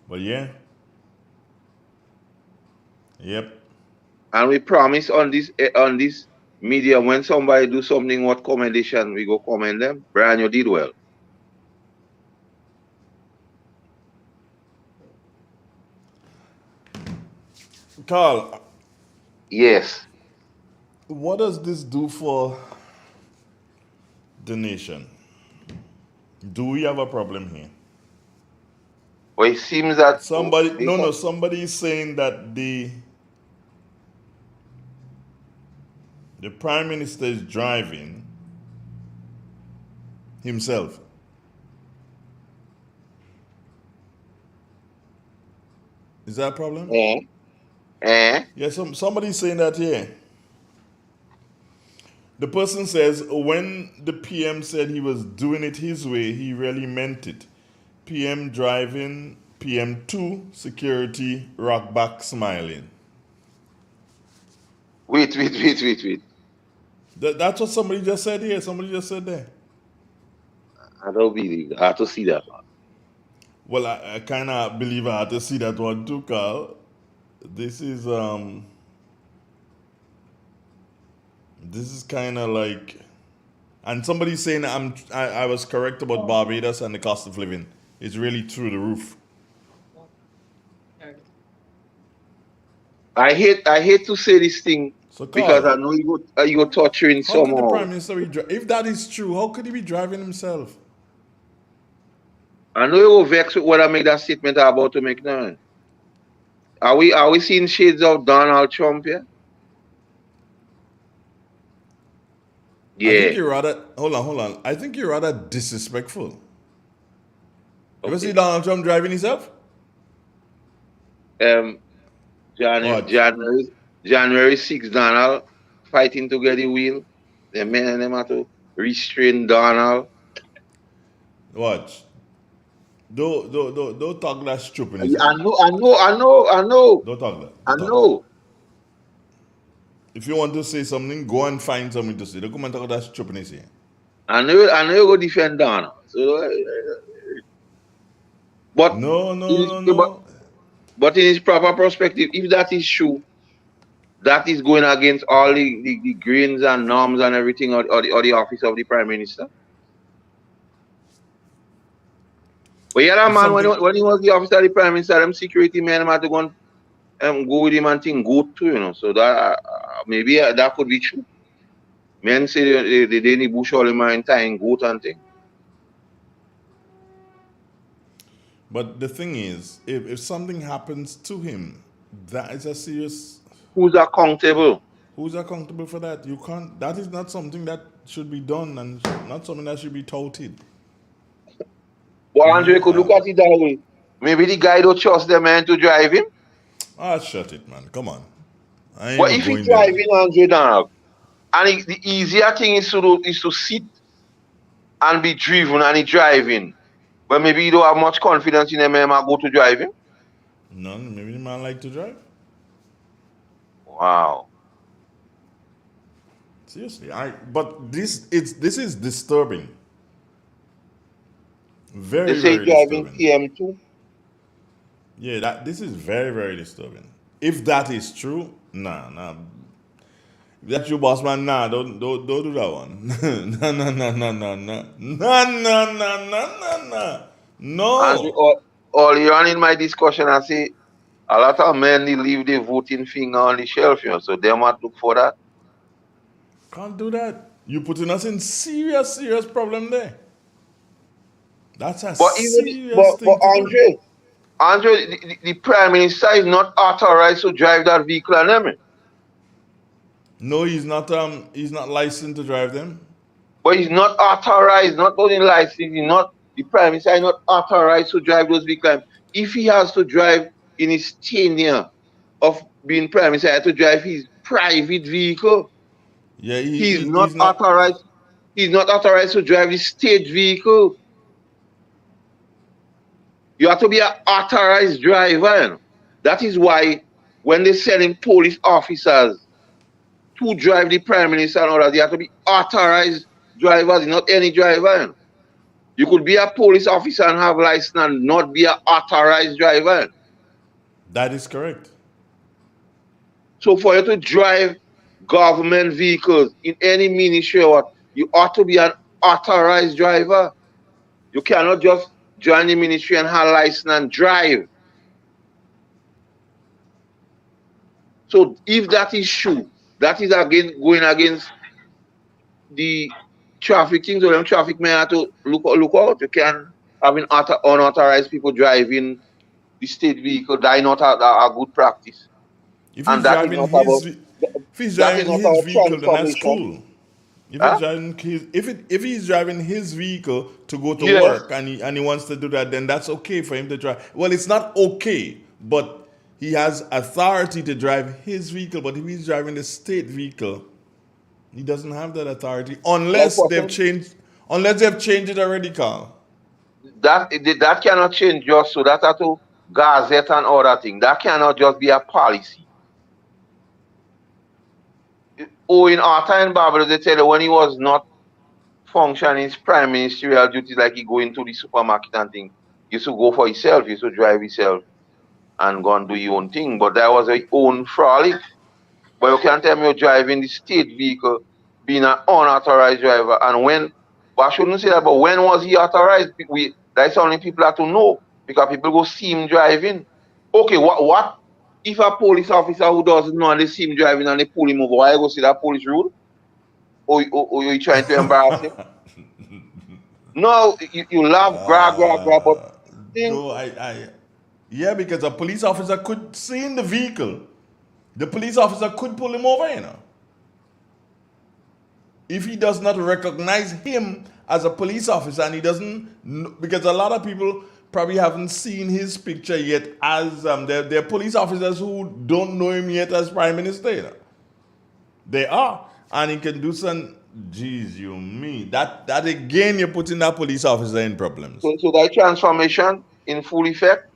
But yeah. Yep. And we promise on this media, when somebody do something what commendation, we go commend them. Brian, you did well. Carl. Yes. What does this do for the nation? Do we have a problem here? Well, it seems that somebody is saying that the prime minister is driving himself. Is that a problem? Yeah, somebody's saying that here. The person says when the PM said he was doing it his way, he really meant it. PM driving, PM2, security, rock back smiling. Wait. That's what somebody just said here. Somebody just said there. I don't believe that. I have to see that one. Well, I kind of believe I had to see that one too, Carl. This is kind of like, and somebody's saying I was correct about Barbados and the cost of living. It's really through the roof. I hate to say this thing because I know you go torturing How could the somehow. prime minister if that is true? How could he be driving himself? I know you go vex with what I make that statement I'm about to make now. Are we seeing shades of Donald Trump here? Yeah. I think you're rather hold on. I think you're rather disrespectful. You ever see Donald Trump driving himself? January 6th, Donald fighting to get the wheel. The men and them have to restrain Donald. Watch. Don't talk that stupid. I know. Don't talk that. I know. If you want to say something, go and find something to say. Don't come and talk that stupidness here. I know you go defend Donald. So, but no. But in his proper perspective, if that is true, that is going against all the grains and norms and everything or the office of the Prime Minister. But yeah, that man, when he was the officer of the Prime Minister, them security men had to go and go with him and think goat too, you know. So that maybe that could be true. Men say they need bush all in mind tying goat and thing. But the thing is, if something happens to him, that is a serious. Who's accountable? Who's accountable for that? You can't. That is not something that should be done, and not something that should be touted. Well, Andre could look at it that way. Maybe the guy don't trust the man to drive him. Shut it, man. Come on. But if he's driving Andre Donald, and the easier thing is to sit and be driven and he driving. But maybe you don't have much confidence in him and go to drive him. None. Maybe the man like to drive. Wow. Seriously, but this is disturbing. Very, they say very driving disturbing. PM2. Yeah, this is very, very disturbing. If that is true, nah. If that's your boss man, don't do that one. No. Earlier on in my discussion, I say a lot of men they leave the voting finger on the shelf, you know, so they might look for that. Can't do that. You're putting us in serious problem there. That's a serious thing to do. Andre, the Prime Minister is not authorized to drive that vehicle on them. No, he's not licensed to drive them. But he's not authorized, not only licensed, the Prime Minister is not authorized to drive those vehicles. If he has to drive in his tenure of being Prime Minister, he has to drive his private vehicle. Yeah, he's not authorized. He's not authorized to drive the state vehicle. You have to be an authorized driver. You know? That is why when they send in police officers to drive the Prime Minister and all that, they have to be authorized drivers, not any driver. You know? You could be a police officer and have license and not be an authorized driver. That is correct. So for you to drive government vehicles in any ministry or what, you ought to be an authorized driver. You cannot just join the ministry and have license and drive. So if that is true, that is again going against the traffic things, or them traffic may have to look out. You can having unauthorized people driving the state vehicle. That is not a good practice. If And he's that is driving not his, about if he's that is driving not his our vehicle, then that's transformation. cool. If Huh? he's driving his, if he's driving his vehicle to go to Yes. work and he wants to do that, then that's okay for him to drive. Well, it's not okay, but he has authority to drive his vehicle. But if he's driving the state vehicle, he doesn't have that authority unless they've changed. Unless they've changed it already, Carl. That cannot change just so. That have to gazette and all that thing. That cannot just be a policy. Oh, in Arthur and Bible, they tell you when he was not functioning his prime ministerial duties, like he go into the supermarket and thing, he used to go for himself, he used to drive himself and go and do your own thing. But that was his own frolic. But you can't tell me you're driving the state vehicle, being an unauthorized driver. And when, but I shouldn't say that, but when was he authorized? That's only people have to know, because people go see him driving. Okay, what if a police officer who doesn't know and they see him driving and they pull him over, why go see that police rule? Or you trying to embarrass him? No, you laugh, grab, but No, yeah, because a police officer could see in the vehicle. The police officer could pull him over, you know. If he does not recognize him as a police officer and he doesn't, because a lot of people probably haven't seen his picture yet as, they're police officers who don't know him yet as Prime Minister, you know. They are. And he can do some, geez, you mean, that again, you're putting that police officer in problems. So that transformation in full effect.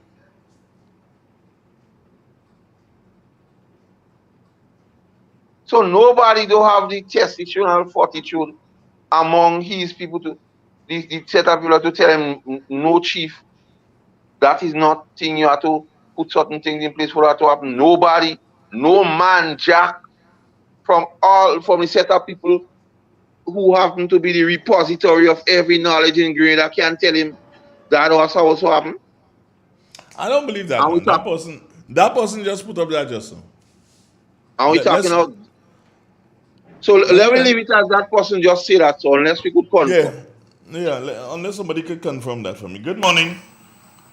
So nobody don't have the testitional fortitude among his people to the set of people to tell him, no, chief, that is not thing. You have to put certain things in place for that to happen. Nobody, no man, Jack, from the set of people who happen to be the repository of every knowledge in Grenada can tell him that was how also happened. I don't believe that, man. That person just put up that just so. Are we talking about? So let me leave it as that person just say that. So unless we could confirm. Yeah, unless somebody could confirm that for me. Good morning.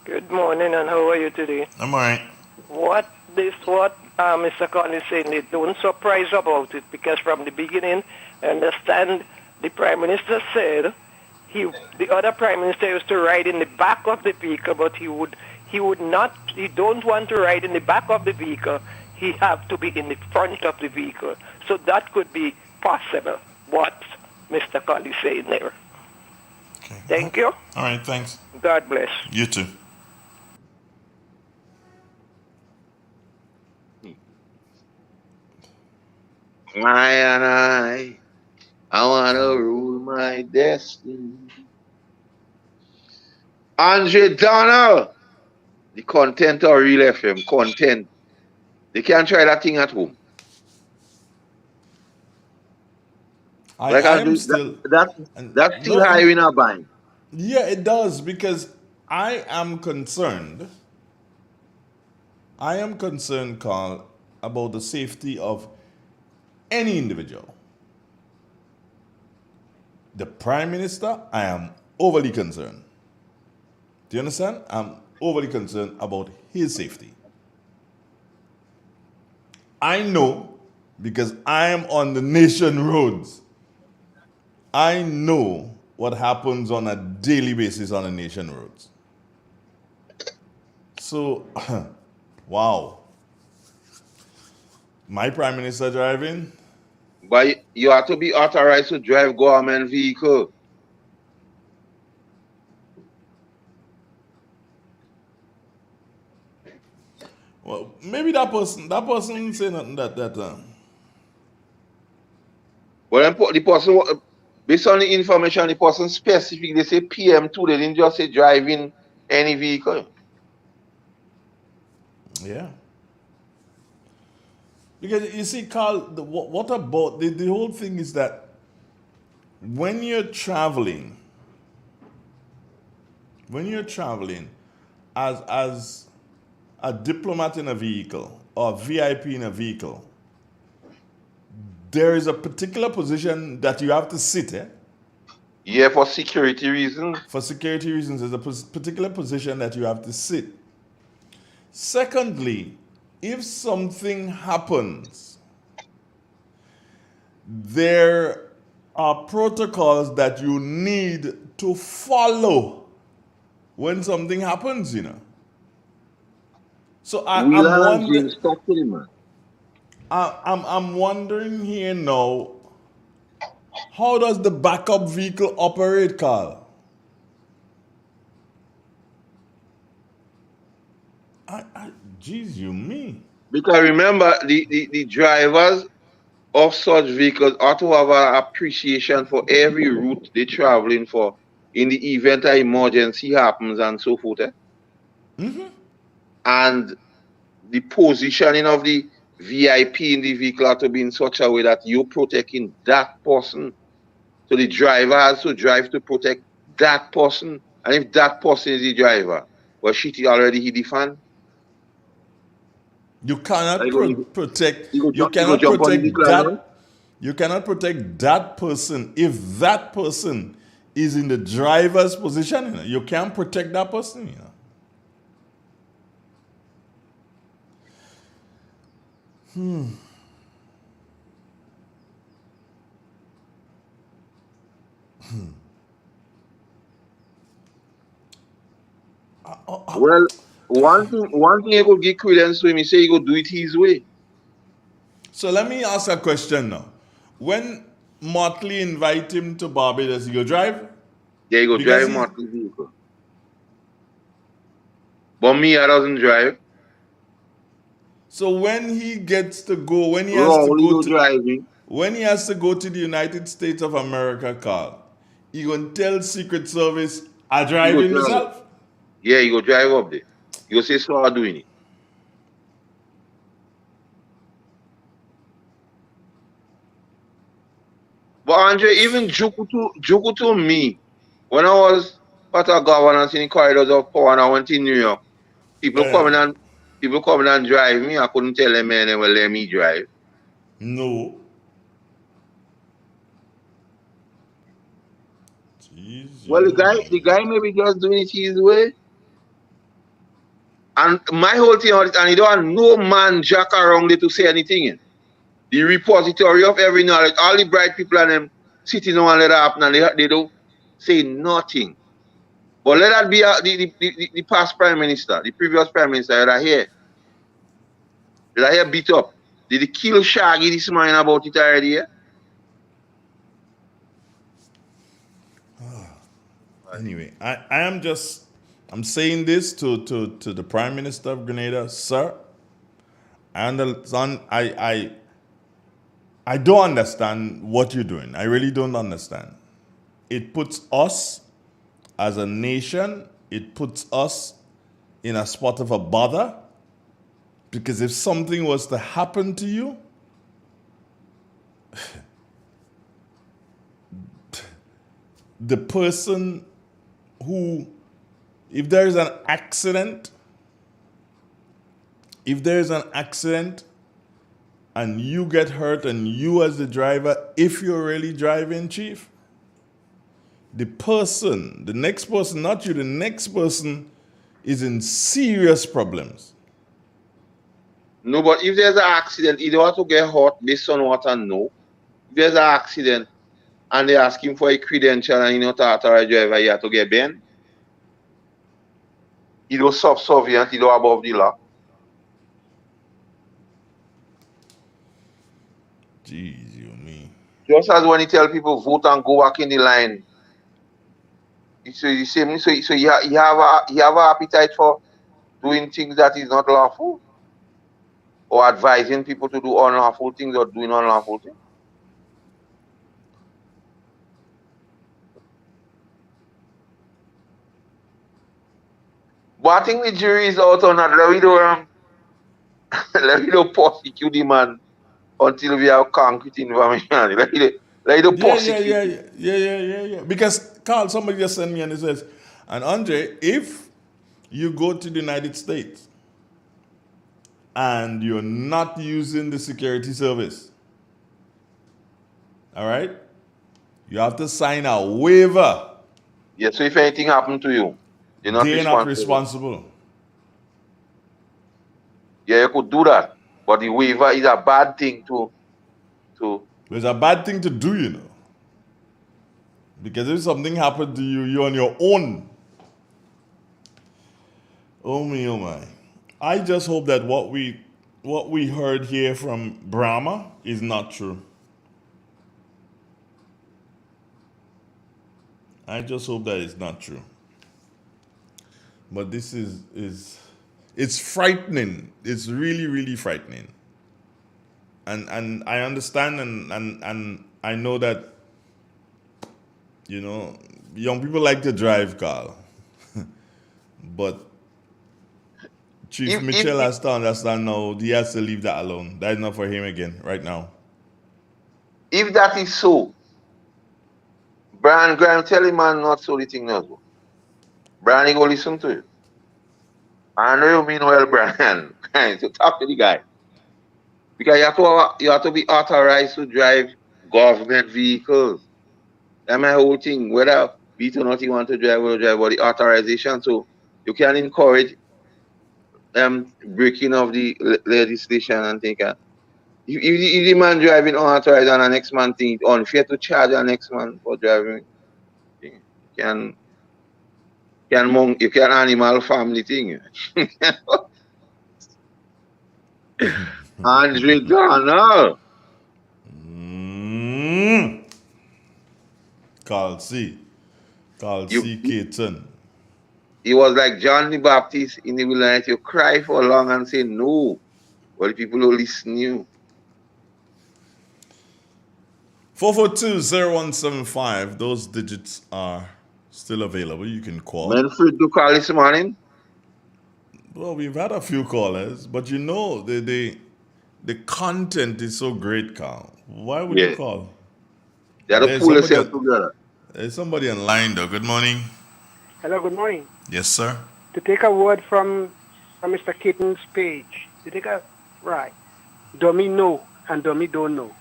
Good morning, and how are you today? I'm alright. What Mr. Conley is saying, they don't surprise about it, because from the beginning, I understand the Prime Minister said the other Prime Minister used to ride in the back of the vehicle, but he don't want to ride in the back of the vehicle. He have to be in the front of the vehicle. So that could be possible, what Mr. Conley is saying there. Okay. Thank you. All right, thanks. God bless. You too. I want to rule my destiny. Andre Donald, the content of Real FM, content. They can't try that thing at home. That's still high in our bind. Yeah, it does, because I am concerned, Carl, about the safety of any individual. The Prime Minister, I am overly concerned. Do you understand? I'm overly concerned about his safety. I know, because I am on the nation roads. I know what happens on a daily basis on the nation roads. So, wow. My Prime Minister driving? But you have to be authorized to drive government vehicle. Well, maybe that person say nothing that. Well, the person, Based on the information the person specific, they say PM2, they didn't just say driving any vehicle. Yeah. Because you see, Carl, what about the whole thing is that when you're traveling as a diplomat in a vehicle or a VIP in a vehicle, there is a particular position that you have to sit, eh? Yeah, for security reasons. For security reasons, there's a particular position that you have to sit. Secondly, if something happens, there are protocols that you need to follow when something happens, you know. So I'm wondering here now, how does the backup vehicle operate, Carl? Jeez, you mean? Because remember, the drivers of such vehicles ought to have an appreciation for every route they're traveling for in the event an emergency happens and so forth. Eh? Mm-hmm. And the positioning of the VIP in the vehicle ought to be in such a way that you're protecting that person. So the driver has to drive to protect that person. And if that person is the driver, well, shit, he already hit the fan. You cannot protect. You You cannot protect that. You cannot protect that person if that person is in the driver's position. You know? You can't protect that person. You know. Well, one thing you could give credence to him, he say he could do it his way. So let me ask a question now. When Motley invite him to Barbados, he go drive? Yeah, he go drive Motley vehicle. But me, I doesn't drive. So when he gets to go, when he has to go to the United States of America, Carl, he gonna tell Secret Service, I driving myself? Yeah, he go drive up there. He go say, so I'm doing it. But Andre, even Juku to me, when I was part of governance in the corridors of power and I went in New York, people coming and drive me, I couldn't tell them, man, they will let me drive. No. Jeez, well, the guy may be just doing it his way. And my whole thing, and you don't have no man jack around there to say anything in. The repository of every knowledge, all the bright people and them sitting on and let that happen and they don't say nothing. But let that be the past prime minister, the previous prime minister that here. That here beat up. Did he kill Shaggy this morning about it already? Yeah? Anyway, I'm saying this to the Prime Minister of Grenada, sir. I don't understand what you're doing. I really don't understand. It puts us as a nation, it puts us in a spot of a bother. Because if something was to happen to you, the person who, if there is an accident and you get hurt and you as the driver, if you're really driving, Chief, the next person, not you, the next person is in serious problems. No, but if there's an accident, you don't have to get hurt based on what I know. If there's an accident and they're asking for a credential and you're not an authorized driver, you have to get banned. You don't subservient, you don't above the law. Jeez, you mean. Just as when you tell people vote and go back in the line. So you have an appetite for doing things that is not lawful? Or advising people to do unlawful things or doing unlawful things? But I think the jury is out on that. Let me don't prosecute the man until we have concrete information. Let me don't prosecute. Yeah. Because Carl, somebody just sent me and he says, and Andre, if you go to the United States and you're not using the security service, all right, you have to sign a waiver. Yeah, so if anything happened to you, you're not They're not responsible. responsible. Yeah, you could do that. But the waiver is a bad thing to It's a bad thing to do, you know. Because if something happened to you, you're on your own. Oh me, oh my. I just hope that what we heard here from Brahma is not true. I just hope that it's not true. But this is it's frightening. It's really, really frightening. And I understand and I know that, you know, young people like to drive, Carl. But Chief Mitchell has to understand now he has to leave that alone. That is not for him again right now. if that is so, Brian Graham tell him man not so the thing knows. Brian he go listen to you. I know you mean well, Brian. So talk to the guy. Because you have to be authorized to drive government vehicles. That's my whole thing. Whether be or not you want to drive or drive, but the authorization. So you can encourage breaking of the legislation and think if the man driving unauthorized and the next man think unfair to charge the next man for driving, you can animal family thing. Andre Donald. Carl C. Caton. He was like John the Baptist in the wilderness. You cry for long and say no. But the people who listen you. 442-0175. Those digits are still available. You can call. Manfred do call this morning. Well, we've had a few callers, but you know the content is so great, Carl. Why would you call? They had to pull themselves together. There's somebody online though. Good morning. Hello, good morning. Yes, sir. To take a word from Mr. Caton's page, right. Dummy know and dummy don't know.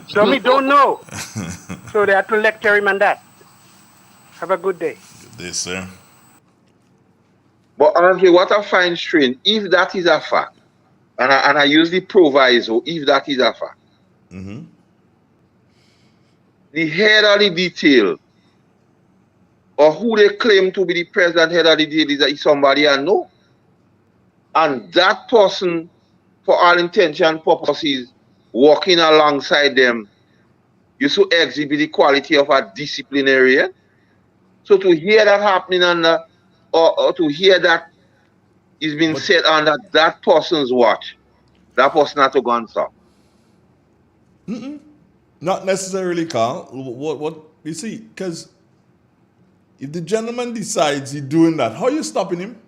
Dummy don't know. So they have to lecture him on that. Have a good day. Good day, sir. But Andre, what I find strange, if that is a fact, and I use the proviso, if that is a fact, the head of the detail, or who they claim to be the president head of the detail is somebody I know. And that person, for all intention and purposes, walking alongside them, you should exhibit the quality of a disciplinarian. So to hear that happening under, or to hear that is being said under that person's watch, that person has to go and stop. Not necessarily, Carl. What you see, because if the gentleman decides he's doing that, how are you stopping him?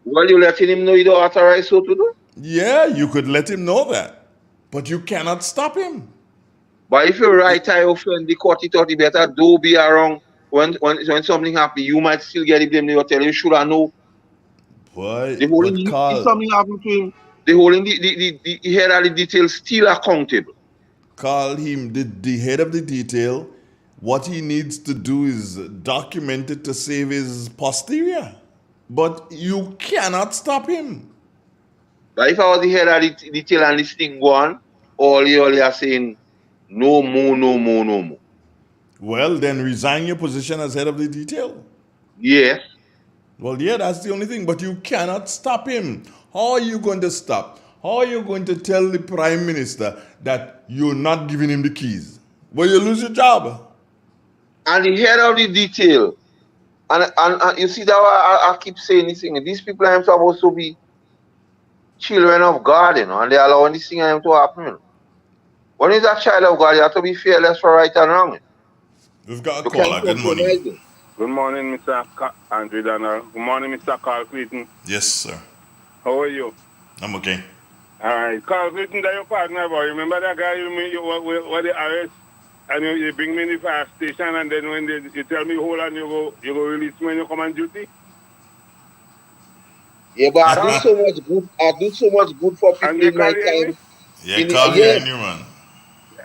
Well, you letting him know you don't authorize so to do? Yeah, you could let him know that. But you cannot stop him. But if you right eye offend the court, it better do be around when something happens. You might still get the blame. They'll tell you should I know. Boy, if something happened to him, the holding the head of the detail still accountable. Call him the head of the detail. What he needs to do is document it to save his posterior. But you cannot stop him. But if I was the head of the detail and this thing go on, all you are saying, no more. Well, then resign your position as head of the detail. Yes. Well, yeah, that's the only thing. But you cannot stop him. How are you going to stop? How are you going to tell the prime minister that you're not giving him the keys? Well, you lose your job. And the head of the detail, and you see that I keep saying this thing. These people are supposed to be children of God, you know, and they're allowing this thing to happen. When he's a child of God, you have to be fearless for right and wrong. We've got a caller. Good morning. Good morning, Mr. Andrew Donald. Good morning, Mr. Carl Clayton. Yes, sir. How are you? I'm okay. All right. Carl Clayton, that your partner, boy. Remember that guy what they arrest? And you bring me in the fire station, and then when you tell me hold on, you go release me when you come on duty? Yeah, but I do so much good. I do so much good for people And they in my call you time. Yeah, call here Yes. and you run.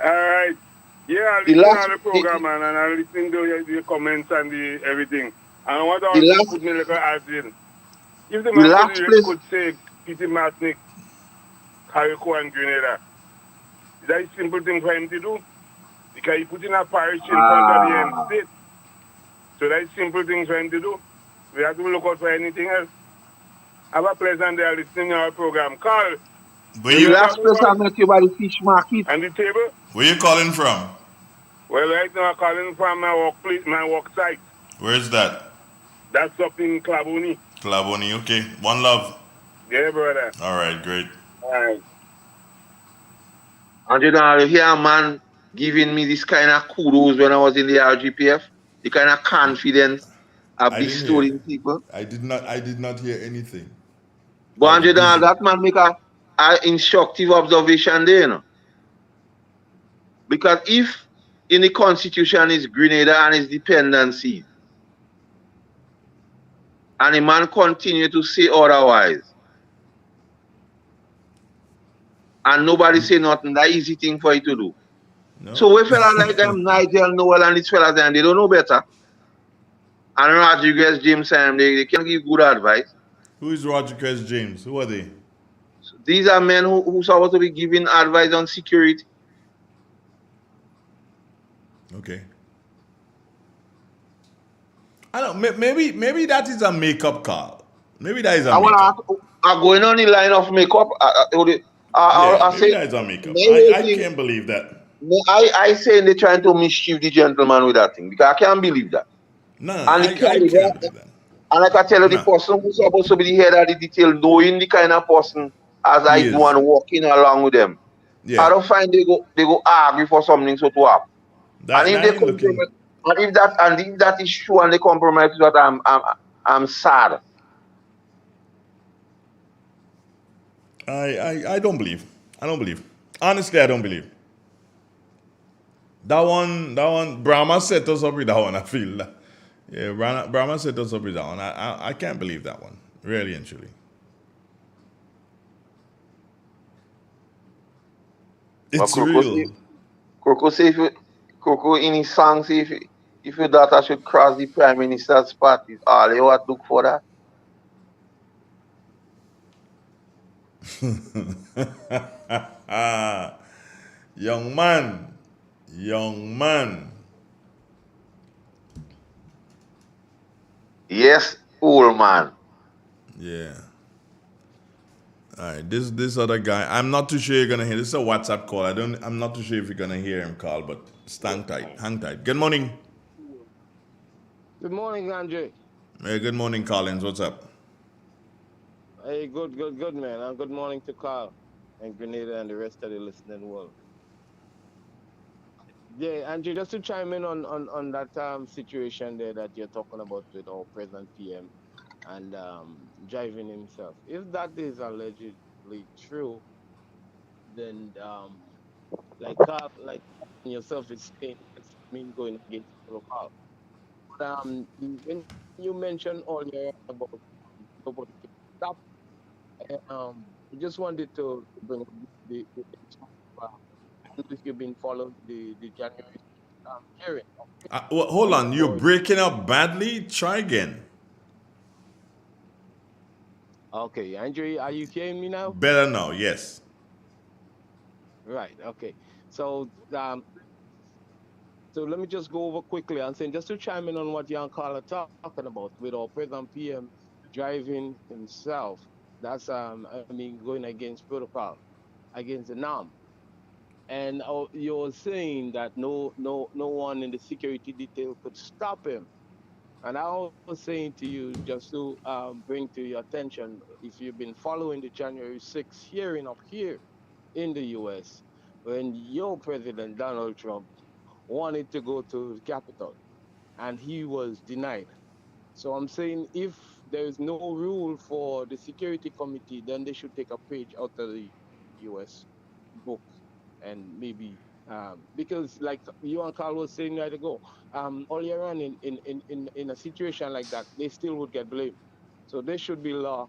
All right. Yeah, I The listen last, to the program, man, and I listen to the comments and the everything. And I want to the also last, put me like a in. If the the man last could place. say Peter Matnick, Carrico, and Grenada, is that a simple thing for him to do? Because he put in a parish in front of the end state. So that's simple thing for him to do. We have to look out for anything else. Have a pleasant day listening to our program. Carl, The remember last who place I was met you by the fish market. on the table? Where you calling from? Well, right now I'm calling from my workplace, my work site. Where's that? That's up in Klabuni. Klaboni, okay. One love. Yeah, brother. All right, great. All right. And you know, you hear a man giving me this kind of kudos when I was in the RGPF, the kind of confidence I I didn't hear. bestowed in people. I did not hear anything. But I was Andre, busy. that man make a instructive observation there, you know. Because if in the constitution is Grenada and its dependencies, and the man continue to say otherwise, and nobody say nothing, that easy thing for you to do. No. So we fella like Nigel Noel and these fellas and they don't know better. And Rodriguez, James and they can give good advice. Who is Roger Chris James? Who are they? So these are men who supposed to be giving advice on security. Okay. I don't. Maybe that is a makeup call. Maybe that is a makeup. I'm going on the line of makeup. I Maybe say, that is a makeup. maybe I can't believe that. I say they're trying to mischief the gentleman with that thing because I can't believe that. No, And the I caliber, can't believe that. and like I tell you, the No. person who's supposed to be the head of the detail, knowing the kind of person as I He do is. and walking along with them. Yeah. I don't find they go argue for something so to happen. And if That they ain't looking. compromise, and if that is true and they compromise with that, I'm sad. I don't believe. I don't believe. Honestly, I don't believe. That one, Brahma set us up with that one, I feel. Yeah, Brahma set us up with that one. I can't believe that one. Really and truly. It's real. Coco say if you, Coco in his song say if your daughter should cross the prime minister's path, is all you want to look for that. Young man. Young man. Yes, old man. Yeah. All right, this other guy. I'm not too sure you're gonna hear. This is a WhatsApp call. I'm not too sure if you're gonna hear him call, but stand tight, hang tight. Good morning. Good morning, Andre. Hey, good morning, Collins. What's up? Hey, good, man. And good morning to Carl and Grenada and the rest of the listening world. Yeah, Andre, just to chime in on that situation there that you're talking about with our present PM and driving himself. If that is allegedly true, then like yourself is saying, it's mean going against protocol. But when you mentioned earlier about nobody can stop, I just wanted to bring up the issue of, if you've been following the January hearing. Well, hold on. You're breaking up badly. Try again. Okay, Andre, are you hearing me now? Better now. Yes. Right. Okay. So let me just go over quickly and say, just to chime in on what Jan Carla talking about with our present PM driving himself. That's going against protocol, against the norm. And you're saying that no one in the security detail could stop him. And I was saying to you, just to bring to your attention, if you've been following the January 6th hearing up here in the US, when your president, Donald Trump, wanted to go to the Capitol. and he was denied. So I'm saying if there is no rule for the security committee, then they should take a page out of the U.S. book and maybe because like you and Carl was saying right ago, earlier on in a situation like that, they still would get blamed. So there should be law,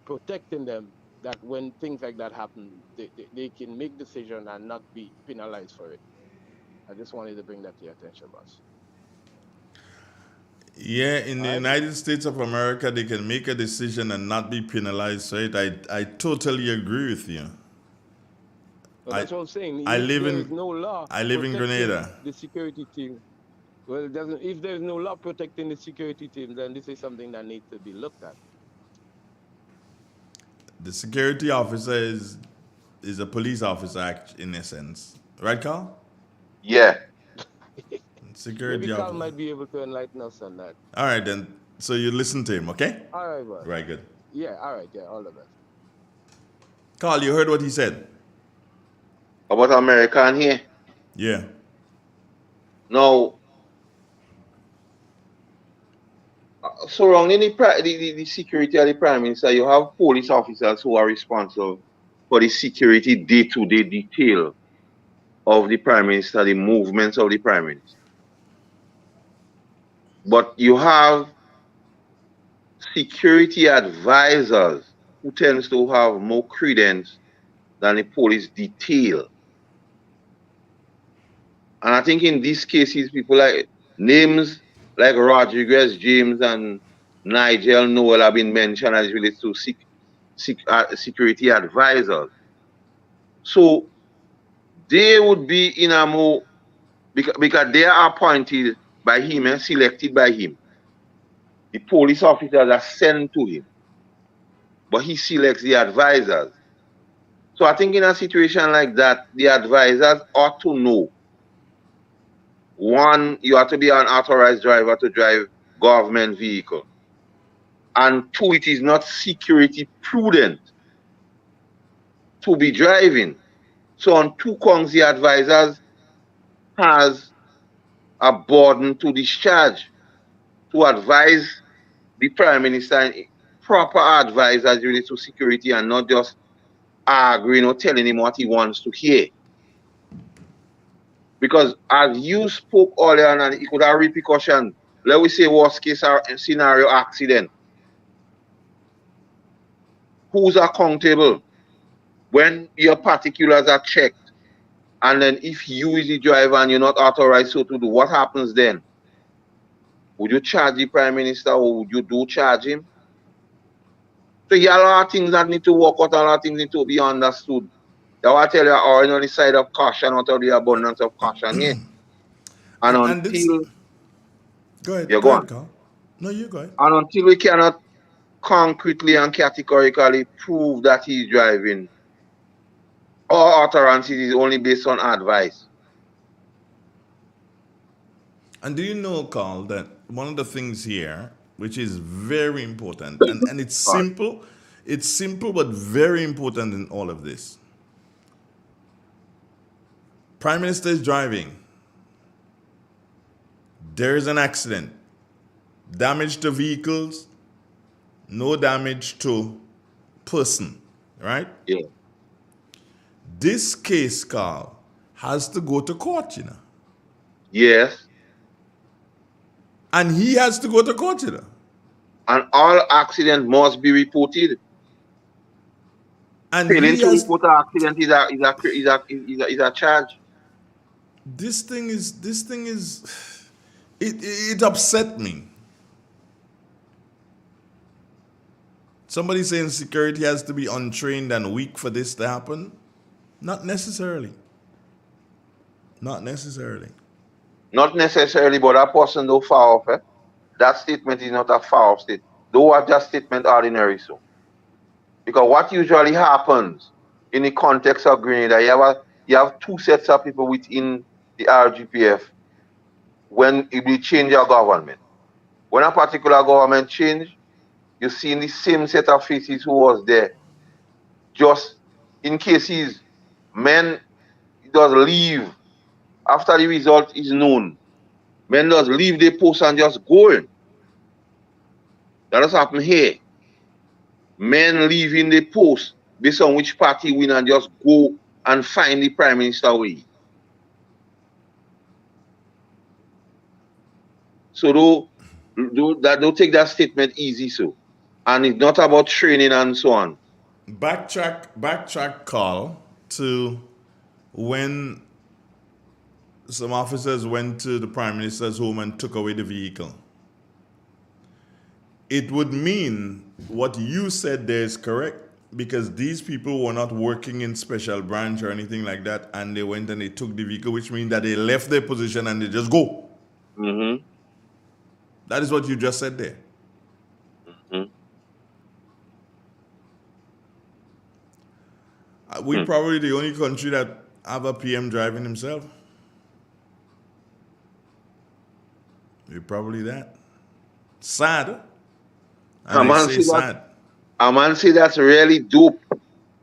protecting them that when things like that happen, they can make decision and not be penalized for it. I just wanted to bring that to your attention, boss. Yeah, in the All right. United States of America, they can make a decision and not be penalized for it. I totally agree with you. So that's what I'm saying. I If live there is in no law I live in protecting Grenada. the security team, well, it doesn't. If there's no law protecting the security team, then this is something that needs to be looked at. The security officer is a police officer in essence, right, Carl? Yeah. Maybe Security Carl officer. might be able to enlighten us on that. All right then. So you listen to him, okay? All right, boss. Right, good. Yeah, all right, yeah, all the best. Carl, you heard what he said? About American here. Yeah. Now, surrounding the security of the Prime Minister, you have police officers who are responsible for the security day-to-day detail of the Prime Minister, the movements of the Prime Minister. But you have security advisors who tends to have more credence than the police detail. And I think in these cases, people like names like Rodriguez, James, and Nigel Noel have been mentioned as relates to security advisors. So they would be in a more, because they are appointed by him and selected by him. The police officers are sent to him, but he selects the advisors. So I think in a situation like that, the advisors ought to know. One, you have to be an authorized driver to drive government vehicle. And two, it is not security prudent to be driving. So on two counts, the advisors has a burden to discharge, to advise the Prime Minister and proper advice as relates to security and not just arguing or telling him what he wants to hear. Because as you spoke earlier, and it could have repercussions. Let we say worst case scenario accident. Who's accountable when your particulars are checked? And then if you is the driver and you're not authorized so to do, what happens then? Would you charge the Prime Minister or would you do charge him? So there are a lot of things that need to work out, a lot of things need to be understood. That's why I tell you, are on the side of caution out of the abundance of caution, yeah. And this, until go ahead, you go go ahead, on. Carl. No, you go ahead. And until we cannot concretely and categorically prove that he's driving, our utterances is only based on advice. And do you know, Carl, that one of the things here, which is very important, and it's simple but very important in all of this. Prime Minister is driving. There is an accident. Damage to vehicles, no damage to person, right? Yeah. This case, Carl, has to go to court, you know. Yes. And he has to go to court, you know. And all accidents must be reported. And failing he to has, report an accident is a charge. This thing is, it upset me. Somebody saying security has to be untrained and weak for this to happen? Not necessarily. Not necessarily. Not necessarily, but that person don't far off. That statement is not a far off statement. Though are just statement ordinary so. Because what usually happens in the context of Grenada, you have two sets of people within the RGPF when it will change your government. When a particular government change, you see in the same set of faces who was there. Just in cases men does leave after the result is known. Men just leave the post and just go in. That has happened here. Men leaving the post based on which party win and just go and find the prime minister way. So don't take that statement easy, so. And it's not about training and so on. Backtrack call to when some officers went to the Prime Minister's home and took away the vehicle. It would mean what you said there is correct, because these people were not working in special branch or anything like that, and they went and they took the vehicle, which means that they left their position and they just go. Mm-hmm. That is what you just said there. Mm-hmm. We're probably the only country that have a PM driving himself. We're probably that. Sad. And I say sad. A man say that's really dope.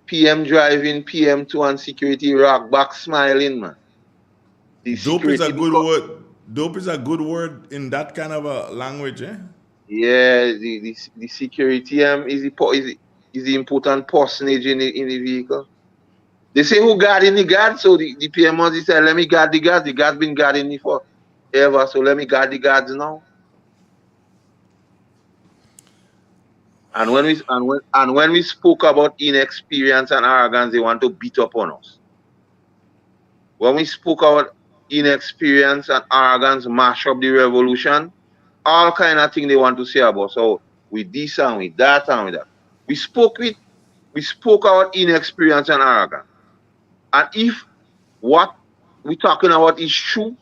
PM driving, PM2 and security rock back smiling, man. Dope is a good word. Dope is a good word in that kind of a language, eh? Yeah, the security is the important personage in the vehicle. They say who guarding the guard, so the PM must say, let me guard the guards. The guards been guarding me forever, so let me guard the guards now. And when we spoke about inexperience and arrogance, they want to beat up on us. When we spoke about inexperience and arrogance, mash up the revolution, all kind of things they want to say about. So with this and with that and with that, we spoke about inexperience and arrogance. And if what we're talking about is true,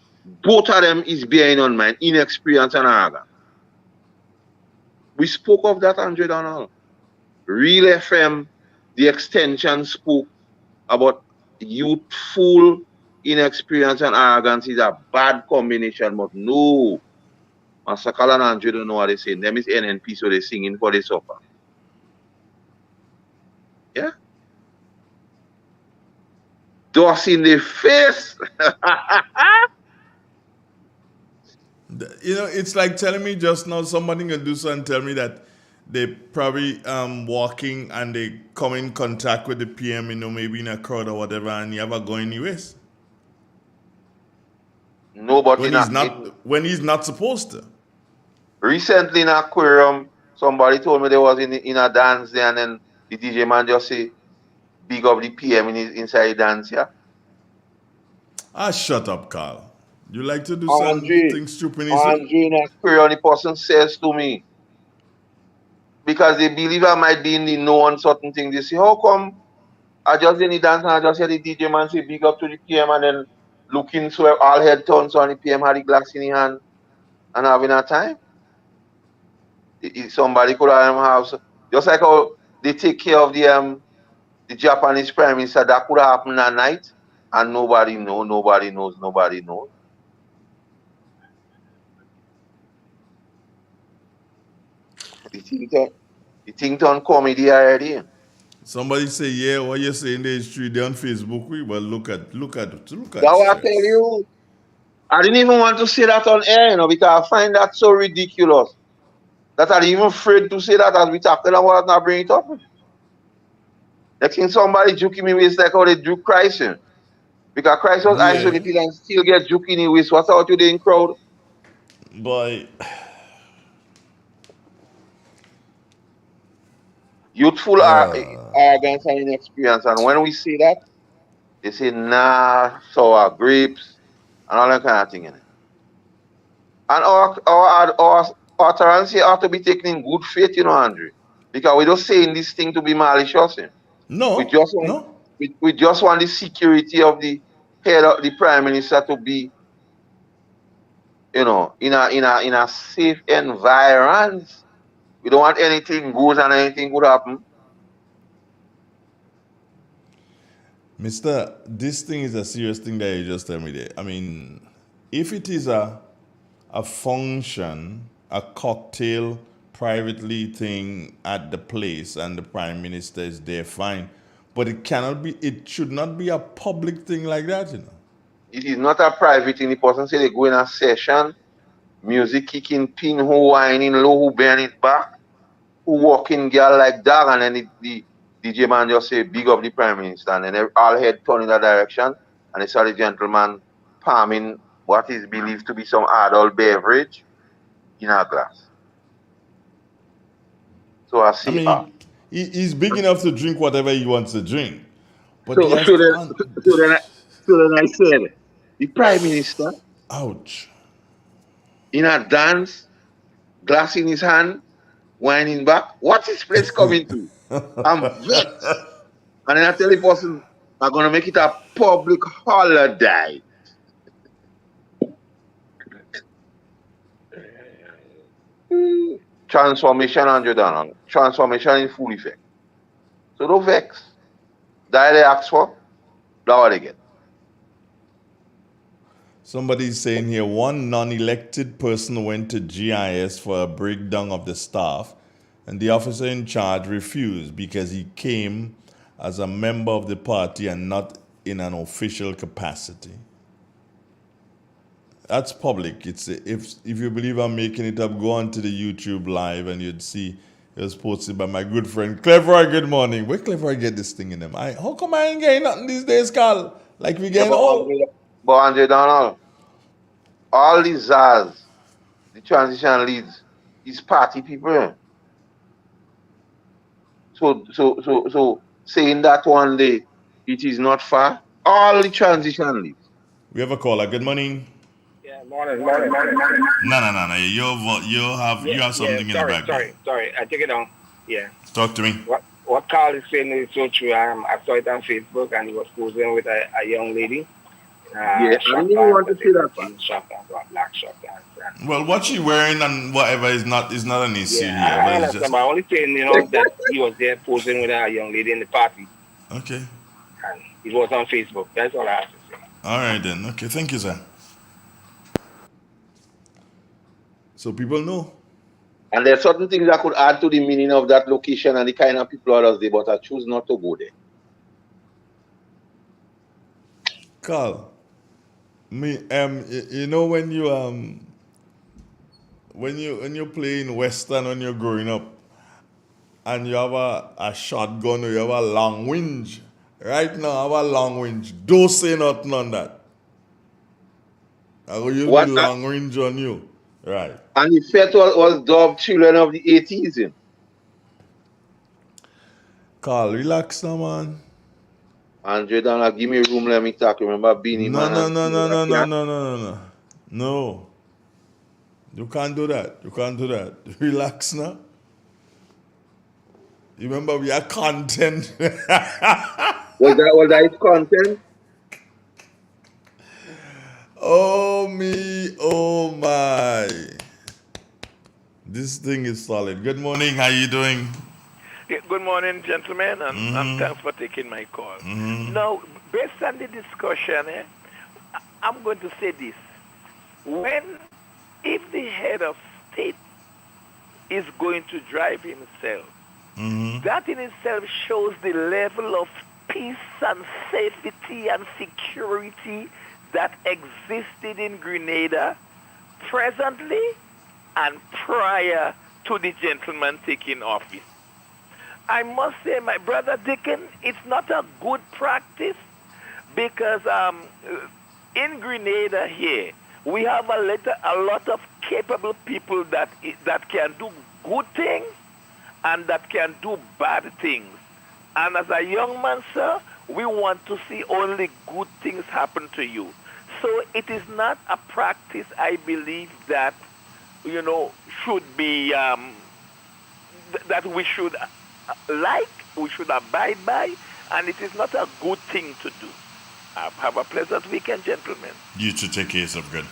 both of them is bearing on mind, inexperience and arrogance. We spoke of that 100 and all. Real FM, the Xtension spoke about youthful inexperience and arrogance is a bad combination, but no. Masakala and Andrew don't know what they say. Them is NNP, so they're singing for the supper. Yeah? Dust in the face. You know, it's like telling me just now somebody can do so and tell me that they probably walking and they come in contact with the PM, you know, maybe in a crowd or whatever, and you ever go anyways. Nobody when he's not supposed to. Recently in Aquarium, somebody told me they was in a dance there, and then the DJ man just say, big up the PM inside the dance, yeah? Ah, shut up, Carl. You like to do something stupid. Andre in Aquarium, the person says to me, because they believe I might be in the know on certain things, they say, how come I just in the dance and I just hear the DJ man say big up to the PM, and then looking so all head turns on the PM had the glass in his hand and having a time? Somebody could have just like how they take care of the Japanese Prime Minister, that could have happened at night and nobody knows. The thing turn comedy already. Somebody say, yeah, what you're saying there is true. They're on Facebook. Well, look at. That's what I tell you. I didn't even want to say that on air, you know, because I find that so ridiculous that I'm even afraid to say that as we talking about it, not bring it up. Next thing somebody juking me with like how they juke Christ, you know? Because Christ was isolated and still get juking in with. What's out today in crowd? Boy. Youthful arrogance and inexperience. And when we say that, they say, nah, sour grapes, and all that kind of thing in it. And our utterance here ought to be taken in good faith, you know, Andrew. Because we're just saying this thing to be malicious. You know? No. We just want the security of the head of the Prime Minister to be, you know, in a safe environment. We don't want anything good and anything good happen. Mister, this thing is a serious thing that you just tell me there. I mean, if it is a function, a cocktail, privately thing at the place and the Prime Minister is there, fine. But it should not be a public thing like that, you know. It is not a private thing. The person say they go in a session music kicking, pin who whining low, who bend it back, who walking girl like that, and then the DJ man just say big up the Prime Minister, and then all head turn in that direction, and they saw the gentleman palming what is believed to be some adult beverage in a glass. So I see. He's big enough to drink whatever he wants to drink. But So, he has so, to then, so then I said, the Prime Minister, ouch, in a dance, glass in his hand, whining back. What's his place coming to? I'm vexed. And then I tell the person, I'm going to make it a public holiday. Transformation, Andrew Donald. Transformation in full effect. So don't vex. That they ask for, that's what they get. Somebody's saying here, one non-elected person went to GIS for a breakdown of the staff, and the officer in charge refused because he came as a member of the party and not in an official capacity. That's public. It's if you believe I'm making it up, go on to the YouTube live and you'd see it was posted by my good friend Clever. Good morning. Where Clever get this thing in them? How come I ain't getting nothing these days, Carl? Like we getting all. But Andre Donald, all these Zaz, the transition leads, is party people. So saying that one day it is not far, all the transition leads. We have a caller. Good morning. Yeah, morning. No. You have something in the background. Sorry. I take it down. Yeah. Talk to me. What Carl is saying is so true. I saw it on Facebook, and he was posing with a young lady. I didn't want to see that one. Black shotguns. Well, what she wearing and whatever is not an issue here. I understand, but I'm only saying, that he was there posing with a young lady in the party. Okay. And it was on Facebook. That's all I have to say. All right then. Okay, thank you, sir. So people know. And there are certain things that could add to the meaning of that location and the kind of people others there, but I choose not to go there. Carl, you know when you're playing Western when you're growing up, and you have a shotgun or you have a long winch. Right now, I have a long winch. Don't say nothing on that. I will use the long range on you. Right. And the fet was dubbed Children of the 80s. In. Carl, relax now, man. Andre Donald, give me room, let me talk. Remember Beanie Man? No. You can't do that. Relax now. You remember we are content. was that his content? Oh me, oh my. This thing is solid. Good morning, how you doing? Yeah, good morning, gentlemen, and thanks for taking my call. Now, based on the discussion, I'm going to say this. If the head of state is going to drive himself, that in itself shows the level of peace and safety and security that existed in Grenada presently and prior to the gentleman taking office. I must say, my brother Dickon, it's not a good practice because in Grenada here, we have a lot of capable people that can do good things and that can do bad things. And as a young man, sir, we want to see only good things happen to you. So it is not a practice, I believe, that, should be, that we should we should abide by, and it is not a good thing to do. Have a pleasant weekend, gentlemen. You too, take care of yourself, good.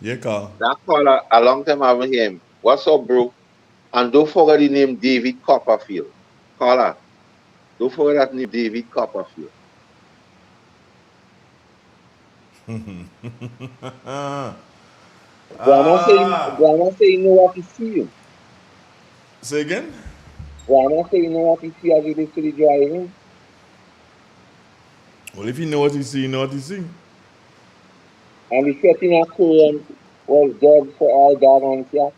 Yeah, Carl. That caller, a long time I haven't heard him. What's up, bro? And don't forget the name David Copperfield. Caller, don't forget that name David Copperfield. Grandma say you know what to see you. Say again? Grandma say you know what to see as you live to the driving. Well, if you know what you see, you know what you see. And the setting aquarium was dead for all down here.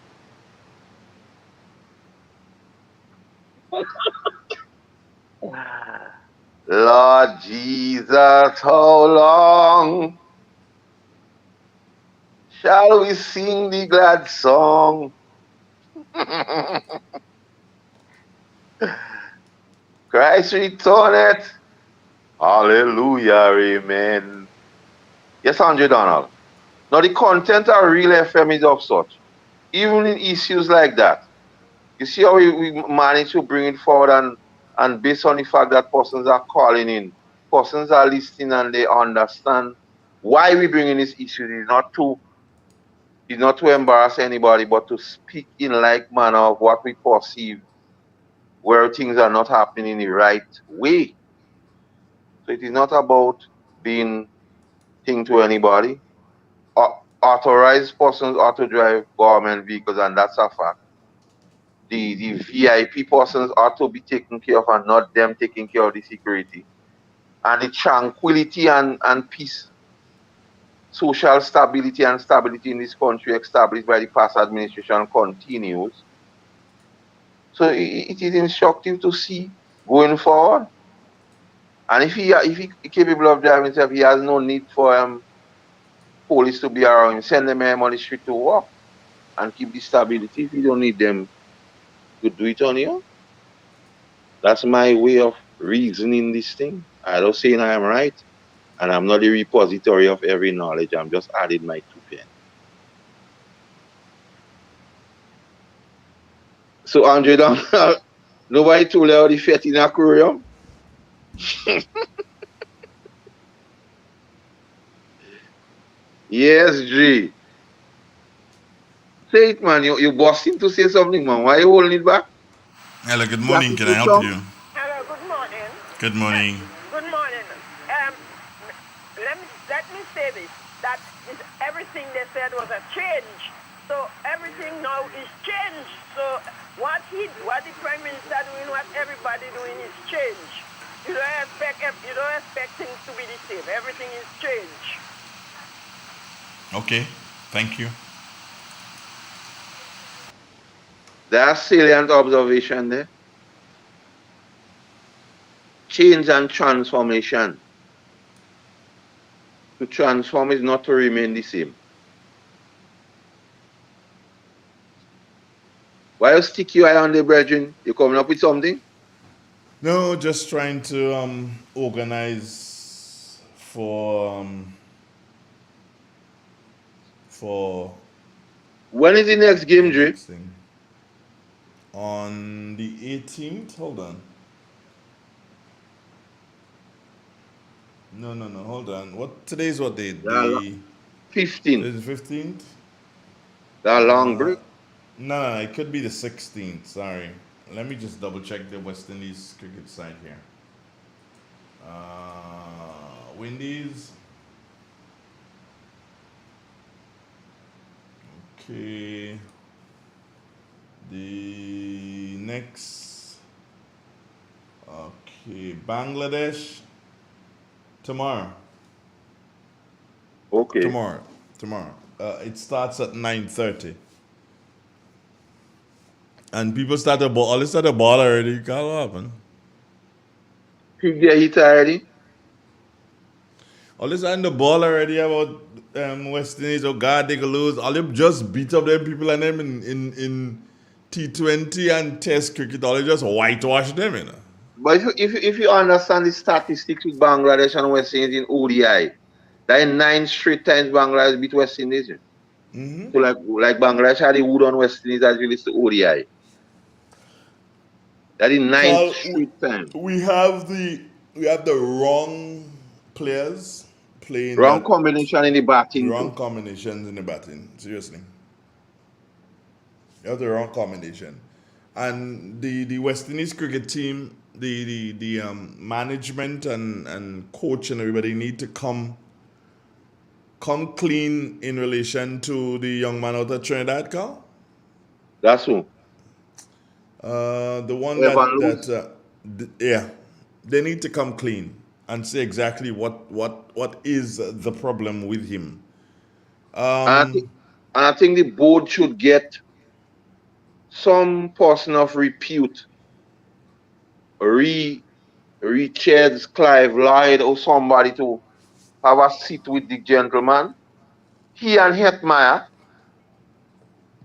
Lord Jesus, how long shall we sing the glad song? Christ returneth. Hallelujah, amen. Yes, Andrew Donald. Now the content of Real FM is of such. Even in issues like that. You see how we manage to bring it forward and based on the fact that persons are calling in, persons are listening and they understand why we bring in these issues is not to embarrass anybody, but to speak in like manner of what we perceive where things are not happening in the right way. So it is not about being thing to anybody. Authorized persons ought to drive government vehicles, and that's a fact. The VIP persons ought to be taken care of and not them taking care of the security. And the tranquility and peace, social stability and stability in this country established by the past administration continues. So it is instructive to see going forward. And if he capable of driving himself, he has no need for police to be around him. Send them on the street to walk and keep the stability if you don't need them to do it on you. That's my way of reasoning this thing. I don't say I am right, and I'm not the repository of every knowledge. I'm just adding my 2 pence. So Andre, nobody told you how the fet in aquarium? Yes, G. Say it, man. You busting to say something, man. Why are you holding it back? Hello, good morning. Can I help you? Hello, good morning. Good morning. Good morning. Let me say this. That is everything they said was a change. So everything now is changed. So what the Prime Minister doing, what everybody doing is change. You don't expect things to be the same. Everything is change. Okay, thank you. That's salient observation there. Change and transformation. To transform is not to remain the same. Why you stick your eye on the brethren? You coming up with something? No, just trying to organize for when is the next game, Dre? On the 18th. Hold on. No, hold on. Today's what date? The 15th. Today's the 15th? That long break? No, it could be the 16th. Sorry. Let me just double check the West Indies cricket side here. Windies. Okay. The next. Okay. Bangladesh. Tomorrow. Okay. Tomorrow. It starts at 9:30. And people start to ball. All they start to ball already. Can't happen. People get hit already? All this on the ball already about West Indies. Oh God, they could lose. All them just beat up them people and them in T20 and Test cricket. All they just whitewash them, you know. But if you understand the statistics with Bangladesh and West Indies in ODI, that in 9 straight times Bangladesh beat West Indies. Mm-hmm. So like Bangladesh had the wood on West Indies as relates to ODI. That in 9 straight times. We have the wrong players playing. Wrong combination in the batting. Wrong combinations in the batting. Seriously. You have the wrong combination. And the West Indies cricket team, the management and coach and everybody need to come clean in relation to the young man out of Trinidad, Carl. That's who. The one that they need to come clean and say exactly what is the problem with him. And I think the board should get some person of repute, Richards, Clive Lloyd, or somebody to have a seat with the gentleman. He and Hetmeyer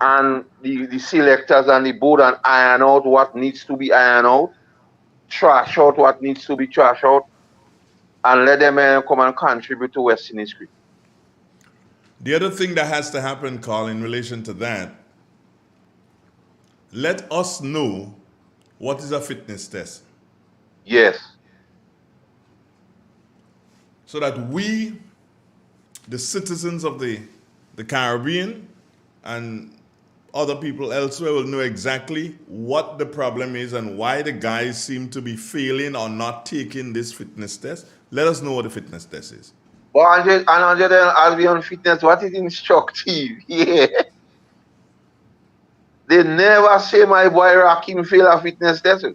and the selectors and the board and iron out what needs to be ironed out, trash out what needs to be trash out, and let them come and contribute to West Indies cricket. The other thing that has to happen, Carl, in relation to that, let us know what is a fitness test. Yes. So that we, the citizens of the Caribbean and other people elsewhere, will know exactly what the problem is and why the guys seem to be failing or not taking this fitness test. Let us know what the fitness test is. But 100 as we on fitness, what is instructive? Yeah. They never say my boy Rakim fail a fitness test.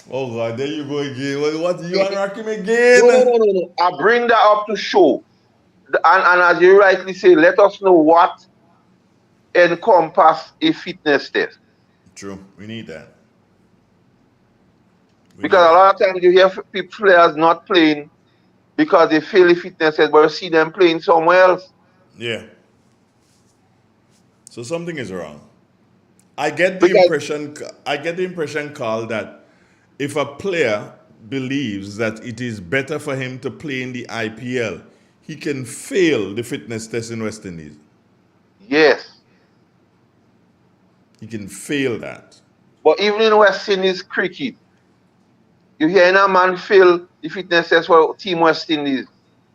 Oh God, there you go again. What you and Rakim again? No. I bring that up to show. And as you rightly say, let us know what encompass a fitness test. True, we need that. Because a lot of times you hear players not playing because they fail a fitness test, but you see them playing somewhere else. Yeah. So something is wrong. I get the impression, Carl, that if a player believes that it is better for him to play in the IPL, he can fail the fitness test in West Indies. Yes. He can fail that. But even in West Indies cricket, you hear a man fail the fitness test for Team West Indies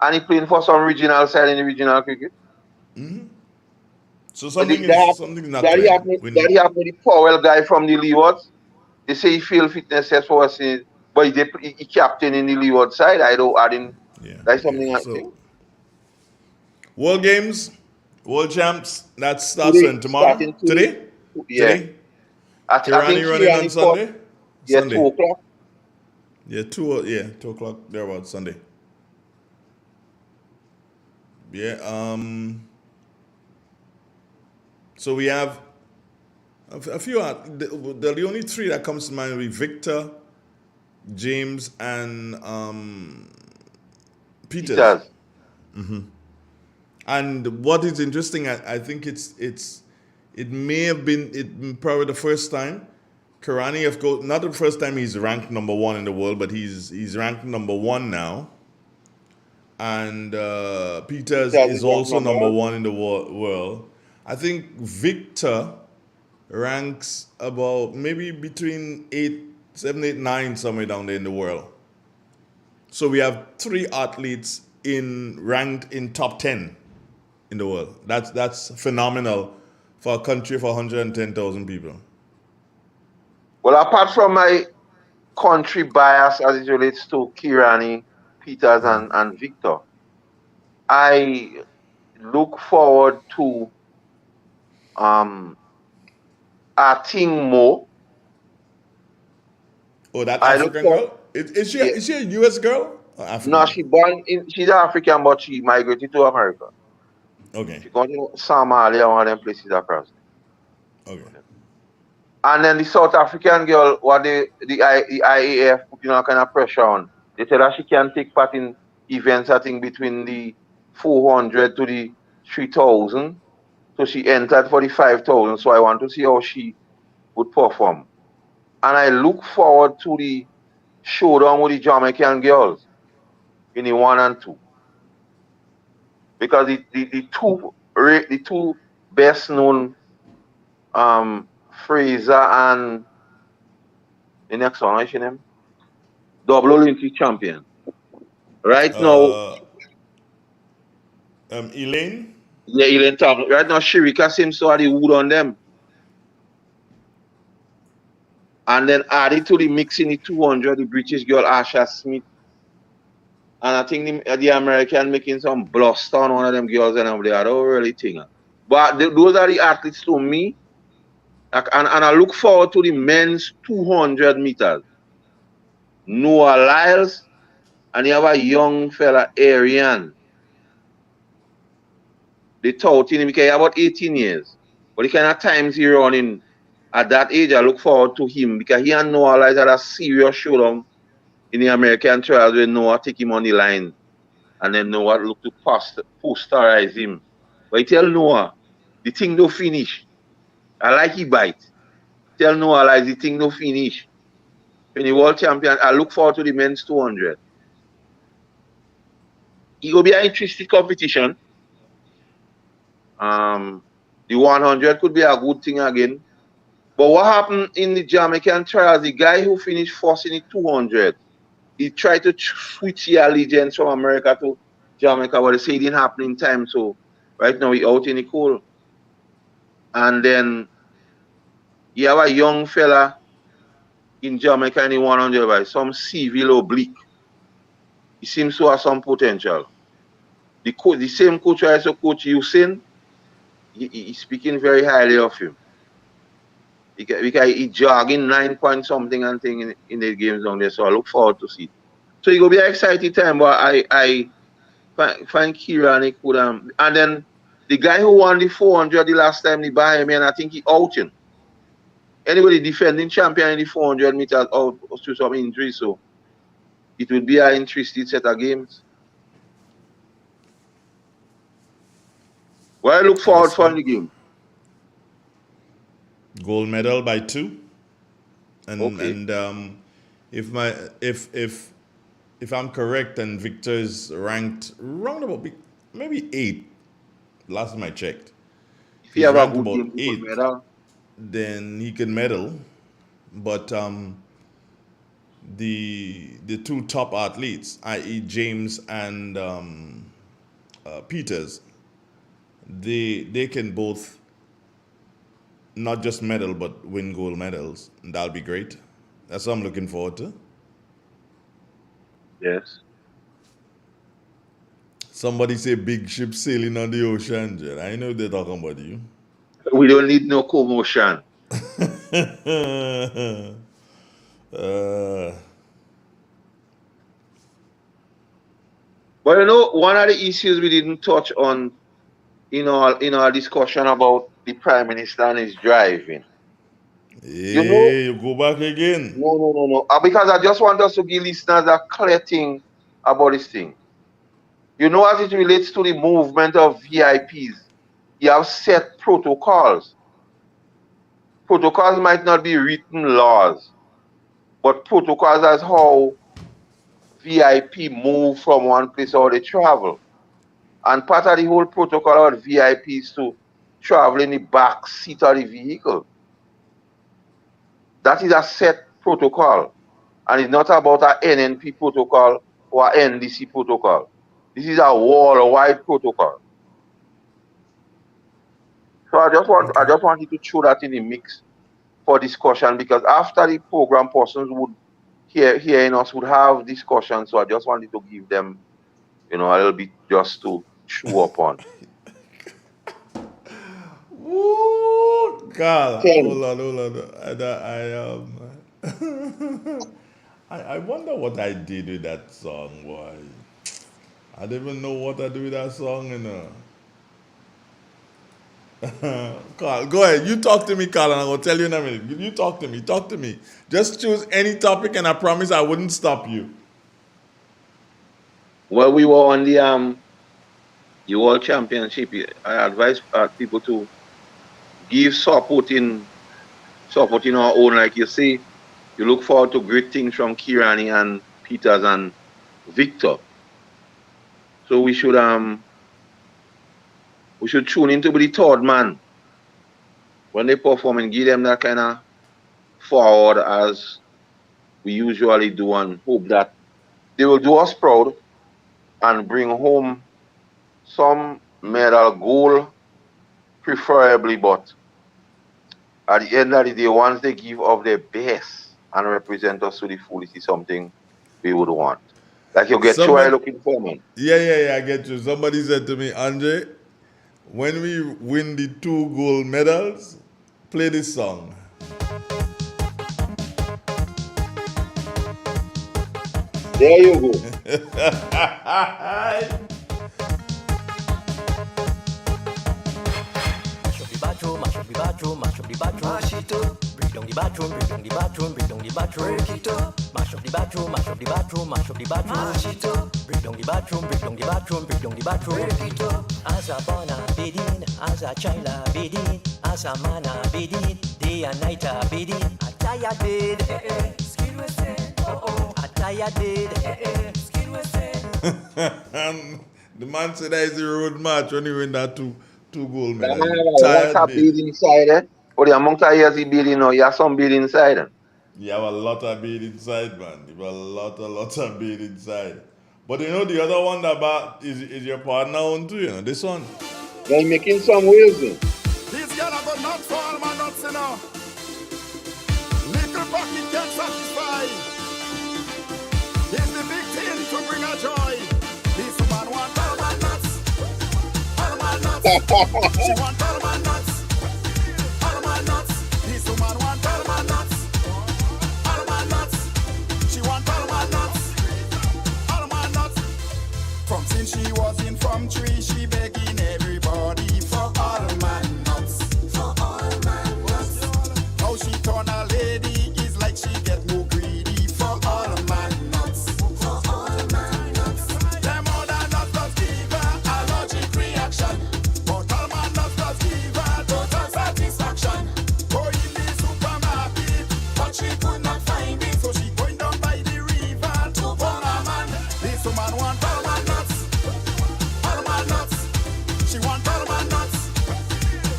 and he playing for some regional side in the regional cricket. Mm-hmm. So something not right. That happened with the Powell guy from the Leewards. They say he failed fitness test for West Indies, but he captain in the Leeward side. That's something I think. World Games, World Champs, that starts when tomorrow? Today? Yeah. Today? Kirani running on Sunday? Yeah, Sunday. 2 o'clock. Yeah, 2 o'clock, thereabouts, Sunday. Yeah, so we have a few, the only three that comes to mind will be Victor, James, and Peters. Mm-hmm. And what is interesting, I think it may have been probably the first time Kirani, of course, not the first time he's ranked number 1 in the world, but he's ranked number 1 now. And Peters is also number 1 in the world. I think Victor ranks about maybe between 7, 8, 9 somewhere down there in the world. So we have 3 athletes ranked in top 10 in the world. That's phenomenal for a country for 110,000 people. Well, apart from my country bias as it relates to Kirani, Peters, and Victor, I look forward to Ating Mo. Oh, that African girl? Is she a US girl? Or African? No, she's African, but she migrated to America. Okay. She gone to Somalia, one of them places across. Okay. And then the South African girl, what the IAF putting all kind of pressure on. They tell her she can take part in events, I think, between the 400 to the 3,000. So she entered for the 5,000. So I want to see how she would perform. And I look forward to the showdown with the Jamaican girls in the 1 and 2. Because the two best known Fraser and the next one, what's your name? Double Olympic champion. Right now. Elaine? Yeah, Elaine Thompson. Right now, Sherika seems to have the wood on them. And then added to the mix in the 200, the British girl Asha Smith. And I think the American making some bluster on one of them girls and I don't really think. But those are the athletes to me. And I look forward to the men's 200 meters. Noah Lyles, and you have a young fella, Arian. they touting him because he about 18 years. But the kind of times he running at that age, I look forward to him because he and Noah Lyles had a serious showdown in the American trials where Noah take him on the line and then Noah look to posterize him. But he tell Noah, the thing no finish. I like he bite. Tell Noah Lyles the thing no finish. When the world champion, I look forward to the men's 200. It will be an interesting competition. The 100 could be a good thing again. But what happened in the Jamaican trials, the guy who finished first in the 200, he tried to switch the allegiance from America to Jamaica, but they say it didn't happen in time. So right now he out in the cold. And then you have a young fella in Jamaica in the 100 by some civil oblique. He seems to have some potential. The same coach I also coach Usain, he's speaking very highly of him. Because he jogging 9 point something and thing in the games down there. So I look forward to see it. So it will be an exciting time, but I find Kieran he could and then the guy who won the 400 the last time the Bahamian, I think he out him. Anybody defending champion in the 400 meters out to some injury, so it will be an interesting set of games. Well, I look forward for the game. Gold medal by 2. And Okay. and if I'm correct and Victor is ranked round about maybe 8, last time I checked. If he He's have a ranked good about game, he could 8, medal. then he can medal. But the two top athletes, i.e. James and Peters, they can both not just medal but win gold medals. And that'll be great. That's what I'm looking forward to. Yes. Somebody say big ship sailing on the ocean, Jen. I know they're talking about you. We don't need no commotion. uh, But you know, one of the issues we didn't touch on in our discussion about the Prime Minister and his driving. You go back again. No. Because I just want us to give listeners a clear thing about this thing. You know, as it relates to the movement of VIPs, you have set protocols. Protocols might not be written laws, but protocols as how VIP move from one place or they travel. And part of the whole protocol of VIP is to travel in the back seat of the vehicle. That is a set protocol. And it's not about an NNP protocol or an NDC protocol. This is a worldwide protocol. So I just wanted to throw that in the mix for discussion, because after the program, persons would hearing us would have discussion. So I just wanted to give them, a little bit just to chew upon. Woo, Carl, Ken. hold on. I wonder what I did with that song, boy. I don't even know what I do with that song, Carl, go ahead. You talk to me, Carl, and I'm going to tell you in a minute. You talk to me. Talk to me. Just choose any topic, and I promise I wouldn't stop you. Well, we were on the World Championship. I advise people to give support in our own. Like you say, you look forward to great things from Kirani and Peters and Victor. So we should tune in to be the third man when they perform and give them that kind of forward as we usually do, and hope that they will do us proud and bring home some medal, gold preferably, but at the end of the day, once they give of their best and represent us to the fullest, is something we would want. Like you get what I'm looking for, man. Yeah, I get you. Somebody said to me, Andre, when we win the 2 gold medals, play this song. There you go. bathroom, mash up the bathroom, mash it up. Break down the bathroom, break down the bathroom, break down the bathroom, break it up. Mash up the bathroom, mash up the bathroom, mash up the bathroom, mash it up. Break down the bathroom, break down the bathroom, break down the bathroom, break it up. As a born a bidding, as a child a bidding, as a man a bidding, day and night a bidding. A tired bid, skin we say, oh oh. A tired bid, skin we say. And the man said that is the road match when he win that two goal That medal. man have a lot Tired of bid. bead inside, eh? For the amount of years he building now, he has some bead inside. You have a lot of bait inside, man. You have a lot of bait inside. But you know the other one that about is your partner on too, you know, this one. They're making some waves, eh? These girls are going nuts for all my nuts, you know. Little pocket can satisfy. Here's the big thing to bring a joy. This man want all my nuts. All my nuts. She want all my nuts. All my nuts. This woman want all my nuts. All my nuts. She want all my nuts. All my nuts. From since she was in from tree, she begging everybody for all my nuts. For all my nuts. Now she turn a lady, it's like she get more greedy for all my nuts. For all my nuts. Them other nuts does give her allergic reaction, but all my nuts does give her total satisfaction. Go in the supermarket, but she could not find it, so she going down by the river to burn a man. This woman want all my nuts. All my nuts. She want all my nuts.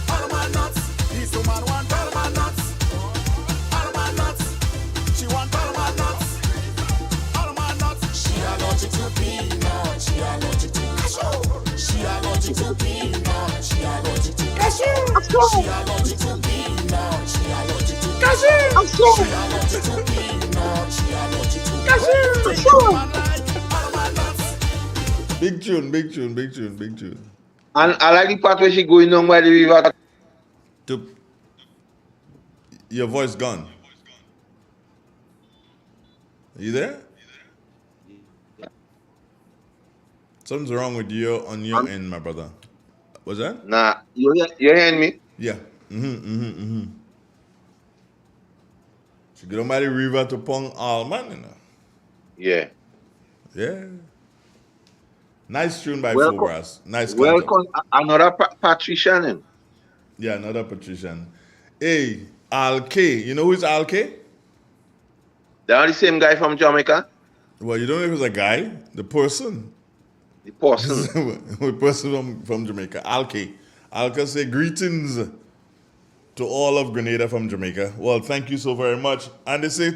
All my nuts. This woman want all my nuts. All my nuts. She want all my nuts. All my nuts. She allergic to peanuts. She allergic to cashew. She allergic to peanuts. She allergic to cashew. She allergic to peanuts. She allergic to cashew. She allergic to peanuts. She allergic to cashew. All my nuts. Big tune, big tune, big tune, big tune. And I like the part where she going down by the river. Your voice gone. Are you there? Something's wrong with you on your end, my brother. What's that? Nah, you hearing me? Yeah. She go down by the river to Pong Alman, you know. Yeah. Yeah. Nice tune by Welcome. Phobras. Nice content. Welcome, another Patrician. Yeah, another Patrician. Hey, Al K. You know who's Al K? They are the same guy from Jamaica. Well, you don't know if it's a guy, the person. The person. The person from Jamaica. Al K. Al K say greetings to all of Grenada from Jamaica. Well, thank you so very much. And they say,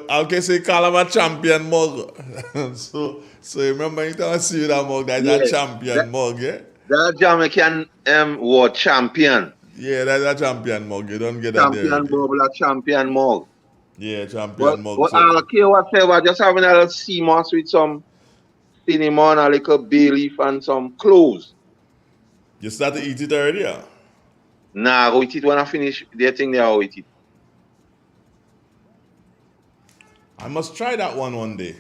Al K say Calabar champion mug. so remember, anytime I see you that mug, that's that champion mug, yeah? That Jamaican world champion. Yeah, that's a champion mug. You don't get that there. Champion bubble, champion mug. Yeah, champion mug. But okay, whatever, just having a little sea moss with some cinnamon, a little bay leaf, and some cloves. You start to eat it already, yeah? Nah, go eat it when I finish the thing there, I'll eat it. I must try that one day.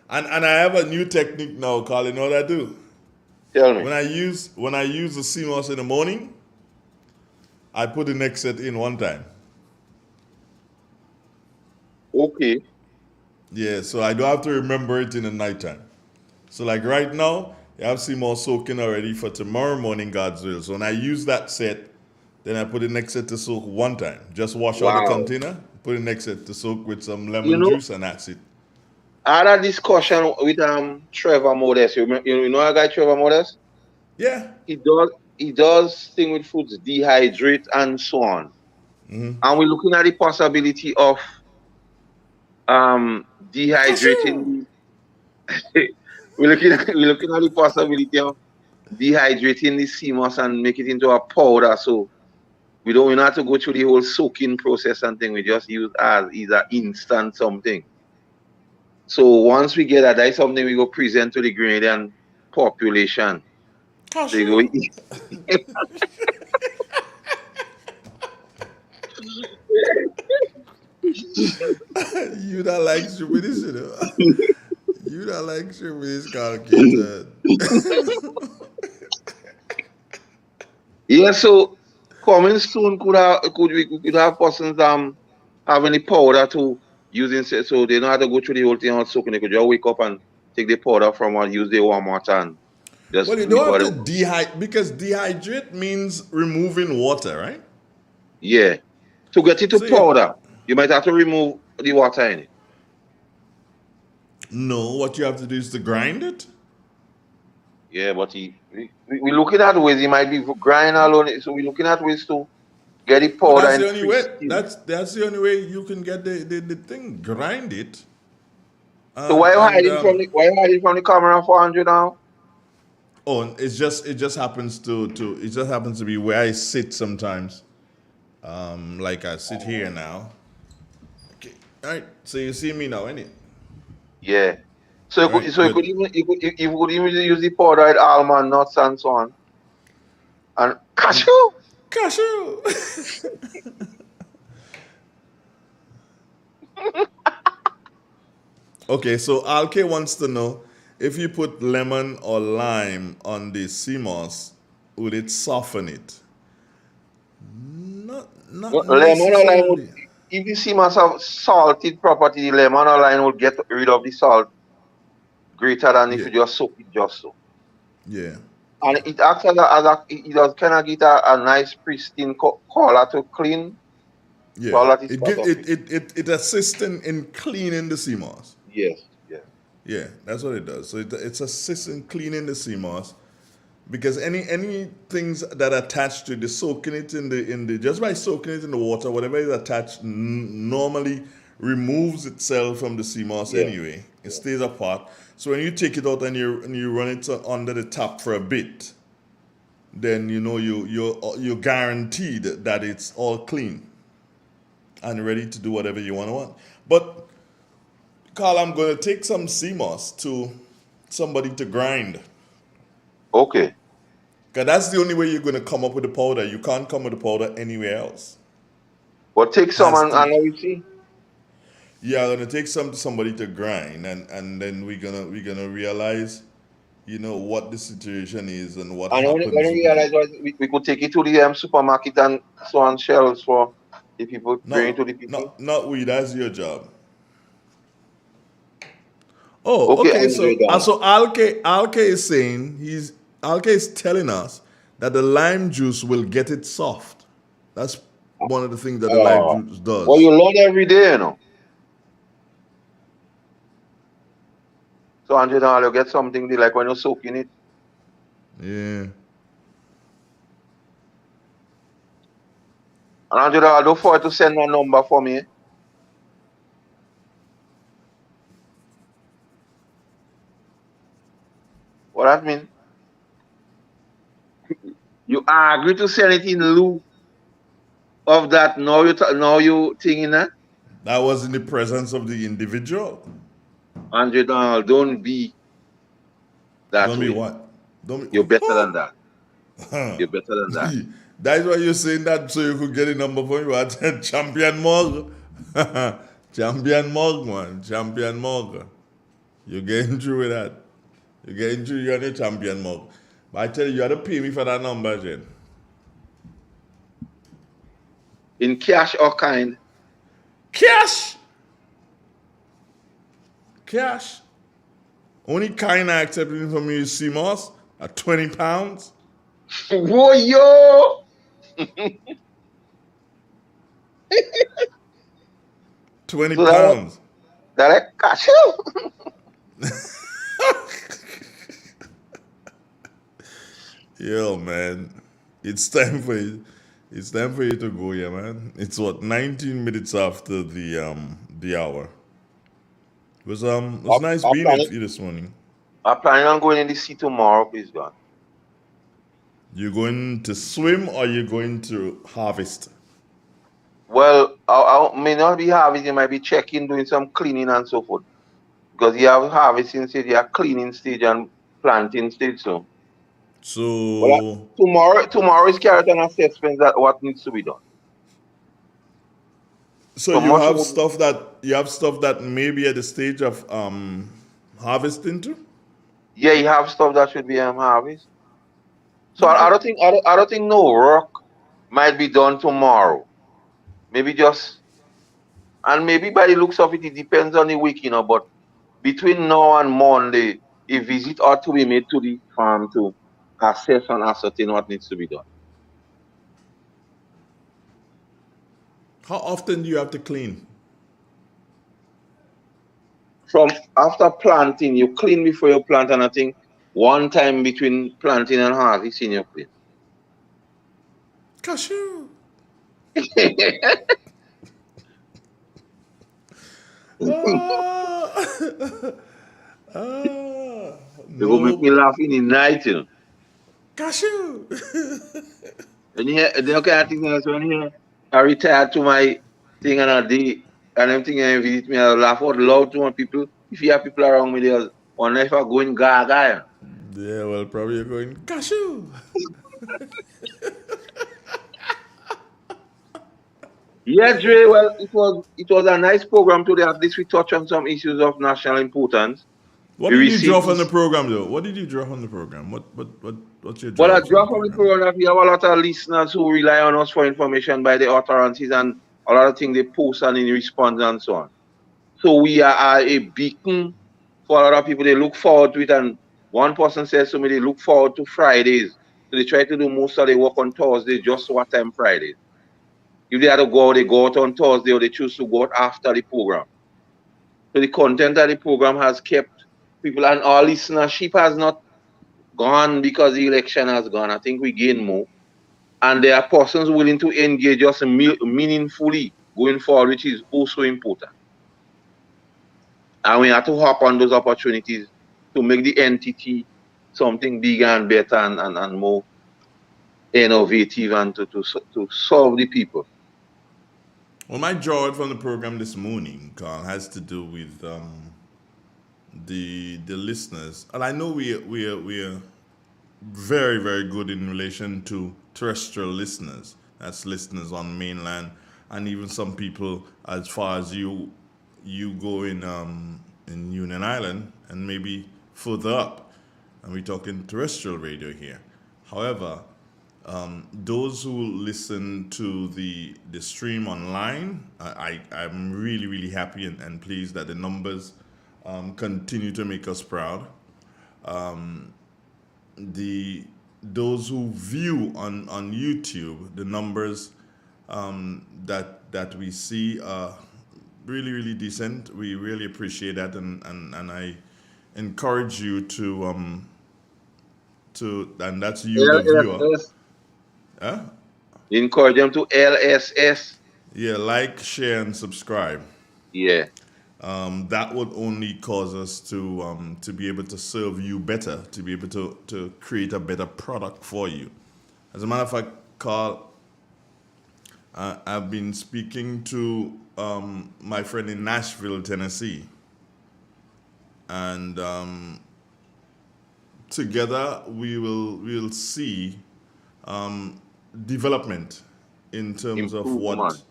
And I have a new technique now, Carl. You know what I do? Tell me. When I use the sea moss in the morning, I put the next set in one time. Okay. Yeah, so I don't have to remember it in the nighttime. So like right now, you have sea moss soaking already for tomorrow morning, God's will. So when I use that set, then I put the next set to soak one time. Just wash out the container, put the next set to soak with some lemon juice, and that's it. I had a discussion with Trevor Modest. You know a guy, Trevor Modest? Yeah. He does thing with foods, dehydrate and so on. Mm-hmm. And we're looking at the possibility of dehydrating. we're looking at the possibility of dehydrating the sea moss and make it into a powder. So we don't have to go through the whole soaking process and thing. We just use as either instant something. So once we get that, that's something we go present to the Grenadian population. They go eat. You don't like stupidity, you know? You don't like stupidity, calculated. Yeah, so Coming soon could have persons have any powder to using so they don't have to go through the whole thing on soaking. They could just wake up and take the powder from and use the warm water and just Well, you do it don't by have the to dehydrate because dehydrate means removing water, right? yeah. To get it to So powder, you might have to remove the water in it. no, what you have to do is to grind it. Yeah, but we're looking at ways he might be grind alone. So we're looking at ways to get the But powder that's and the only way. pristine. That's the only way you can get the thing. Grind it. So why you And hiding from the camera for 100 now? oh, it just happens to be where I sit sometimes. Like I sit here now. Okay. All right. So you see me now, innit? Yeah. So you All could right. so you could Good. even you could even use the powdered almond nuts and so on. And cashew. Cashew. Okay. So Alke wants to know if you put lemon or lime on the sea moss, would it soften it? Not Lemon or lime would, necessarily. if you see must have salted property, the lemon or lime will get rid of the salt greater than if Yeah. you just soak it just so. Yeah. And it acts as a it does kind of get a nice pristine color to clean. So all Yeah. that is It part give of it. it assists in cleaning the sea moss. Yes, yes. Yeah, that's what it does. So it's assists in cleaning the sea moss because any things that attach to the soaking it in the just by soaking it in the water, whatever is attached normally removes itself from the sea moss Yeah. anyway. It stays apart. So when you take it out and you run it under the tap for a bit, then you know you're guaranteed that it's all clean and ready to do whatever you want. But Carl, I'm going to take some sea moss to somebody to grind. Okay. Because that's the only way you're going to come up with the powder. You can't come with the powder anywhere else. But take some Has and to- let me see. Yeah, I'm going to take some to somebody to grind, and then we're gonna realize, what the situation is and what And happens. when we realize we could take it to the supermarket and so on shelves for the people bring it to the people. Not we. That's your job. Oh, Okay, okay. Andre Dan. So Alke is saying Alke is telling us that the lime juice will get it soft. That's one of the things that the lime juice does. Well, you learn every day, you know. So Andre Dan, you get something they like when you're soaking it. Yeah. And Andre Dan, don't forget to send a number for me. What that mean? You agree to send it in lieu of that. Now you thinking that? That was in the presence of the individual. Andre Donald, don't be that Don't way. be what? Don't be. You're better than that. You're better than that. That's why you're saying that so you could get a number for you. I said Champion Mug. Champion Mug, man. Champion Mug. You're getting through with that. You're getting through, you're the Champion Mug. But I tell you, you have to pay me for that number, Jen. In cash or kind? Cash! Cash. Only kind I accepted from you is CMOS at £20. Whoa, yo! £20. That like cash. Yo, man. It's time for you. It's time for you to go, yeah, man. It's what 19 minutes after the hour. It was nice being with you this morning. I'm planning on going in the sea tomorrow, please God. You going to swim or you going to harvest? Well, I may not be harvesting, I might be checking, doing some cleaning and so forth. Because you have harvesting stage, you have cleaning stage and planting stage, so. So tomorrow is carrot and assessment that what needs to be done. So you have stuff that may be at the stage of harvesting too? Yeah, you have stuff that should be harvest. So I don't think no rock might be done tomorrow. Maybe just, and maybe by the looks of it, it depends on the week, but between now and Monday, a visit ought to be made to the farm to assess and ascertain what needs to be done. How often do you have to clean? From after planting, you clean before you plant, and I think one time between planting and harvesting, you clean. Cashew. You go make me No. laugh in the night, Cashew. When you hear, the kind of thing is when you hear, I retired to my thing and a day, and them thing and visit me, I laugh out loud to my people. If you have people around me, they'll wonder if I go in gaga. Yeah, well, probably you're going, cashew. Yeah, Dre, well, it was a nice program today. At least we touched on some issues of national importance. What We did you draw received from the program, though? What did you draw from the program? What's your Well, I draw from draw the from the program? program that we have a lot of listeners who rely on us for information by the utterances and a lot of things they post and in response and so on. So we are a beacon for a lot of people. They look forward to it, and one person says to me they look forward to Fridays. So they try to do most of their work on Thursdays, just what time Fridays. If they had to go out, they go out on Thursday, or they choose to go out after the program. So the content of the program has kept people, and our listenership has not gone because the election has gone. I think we gain more. And there are persons willing to engage us meaningfully going forward, which is also important. And we have to hop on those opportunities to make the entity something bigger and better and more innovative and to solve the people. Well, my draw from the program this morning, Carl, has to do with the listeners, and I know we're very, very good in relation to terrestrial listeners. That's listeners on mainland, and even some people as far as you go in Union Island and maybe further up, and we're talking terrestrial radio here. However, those who listen to the stream online, I'm really, really happy and pleased that the numbers continue to make us proud. Those who view on YouTube, the numbers that we see are really, really decent. We really appreciate that, and I encourage you to and that's you, the viewer. LSS. Huh? Encourage them to LSS. Yeah, like, share, and subscribe. Yeah. That would only cause us to be able to serve you better, to be able to create a better product for you. As a matter of fact, Carl, I've been speaking to my friend in Nashville, Tennessee, and together we'll see development in terms of what,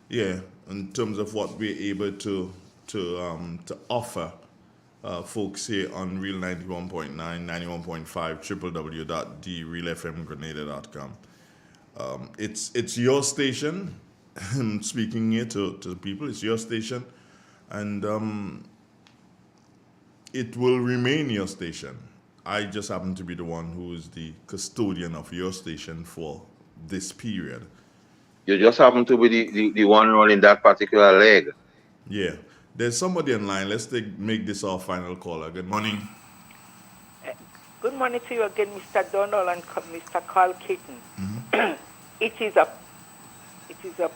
in terms of what we're able to offer folks here on Real 91.9, 91.5, www.therealfmgrenada.com. It's your station. I'm speaking here to the people. It's your station, and it will remain your station. I just happen to be the one who is the custodian of your station for this period. You just happen to be the one running that particular leg. Yeah. There's somebody in line. Let's make this our final caller. Good morning. Good morning to you again, Mr. Donald and Mr. Carl Keaton. Mm-hmm. It is a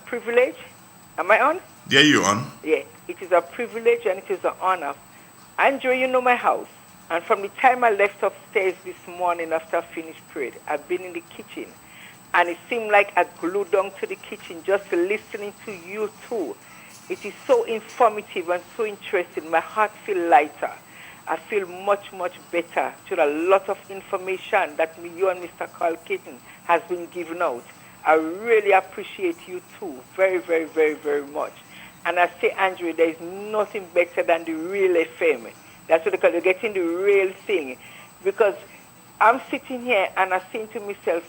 privilege. Am I on? Yeah, you're on. Yeah. It is a privilege and it is an honor. Andrew, you know my house. And from the time I left upstairs this morning after I finished praying, I've been in the kitchen. And it seemed like I glued down to the kitchen just listening to you two. It is so informative and so interesting. My heart feels lighter. I feel much, much better to a lot of information that you and Mr. Carl Keaton has been given out. I really appreciate you two very, very, very, very much. And I say, Andrew, there is nothing better than the real FM. That's what they call it, getting the real thing. Because I'm sitting here and I'm saying to myself,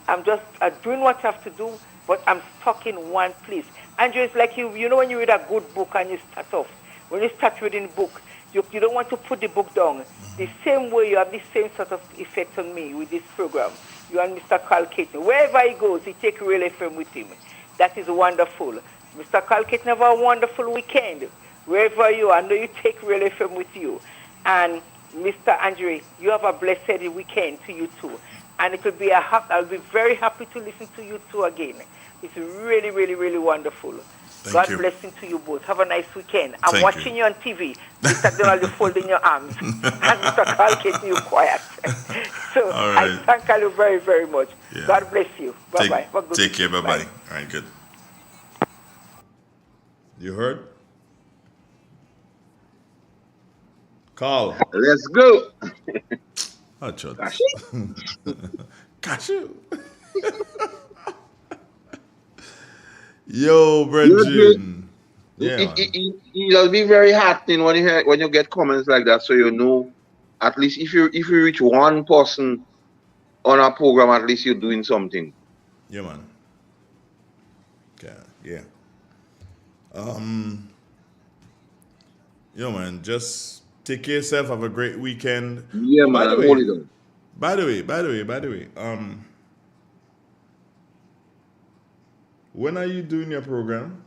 I'm just doing what I have to do, but I'm stuck in one place. Andrew, it's like you know when you read a good book and you start off, when you start reading a book, you don't want to put the book down. The same way you have the same sort of effect on me with this program. You and Mr. Carl Caton. Wherever he goes, he takes Real FM with him. That is wonderful. Mr. Carl Caton, have a wonderful weekend. Wherever you are, I know you take Real FM with you. And Mr. Andre, you have a blessed weekend to you too. And it will be I'll be very happy to listen to you two again. It's really, really, really wonderful. God blessing to you both. Have a nice weekend. I'm watching you on TV. Mr. Donald, you folding your arms. And Mr. Carl keeping you quiet. So I thank you very, very much. Yeah. God bless you. Bye-bye. Take care. Bye-bye. All right, good. You heard? Carl. Let's go. Oh, Cashew. Yo, Brendan. Yeah, it'll be very heartening when you get comments like that, so you know at least if you reach one person on a program, at least you're doing something. Yeah, man. Okay, yeah. Yo, man, just take care of yourself. Have a great weekend. Yeah, man. By the way, when are you doing your program?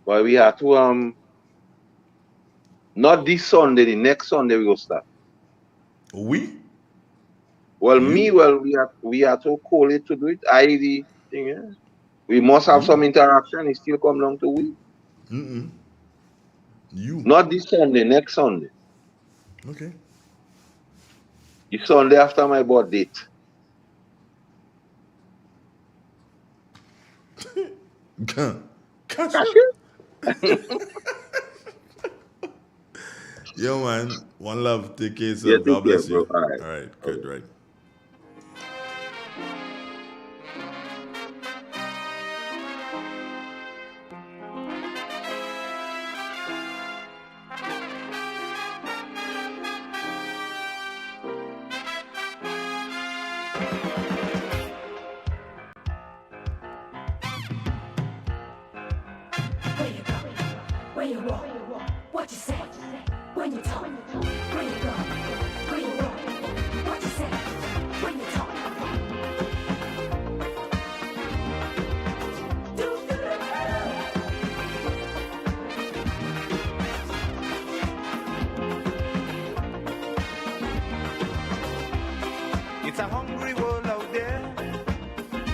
Well, we have to not this Sunday, the next Sunday we will start. We have to call it to do it. The thing is, we must have some interaction. It still come down to we. You. Not this Sunday, next Sunday. Okay. The Sunday after my birth date. Yo, man. One love. Take care. So God bless you. All right. Good. Right. It's a hungry world.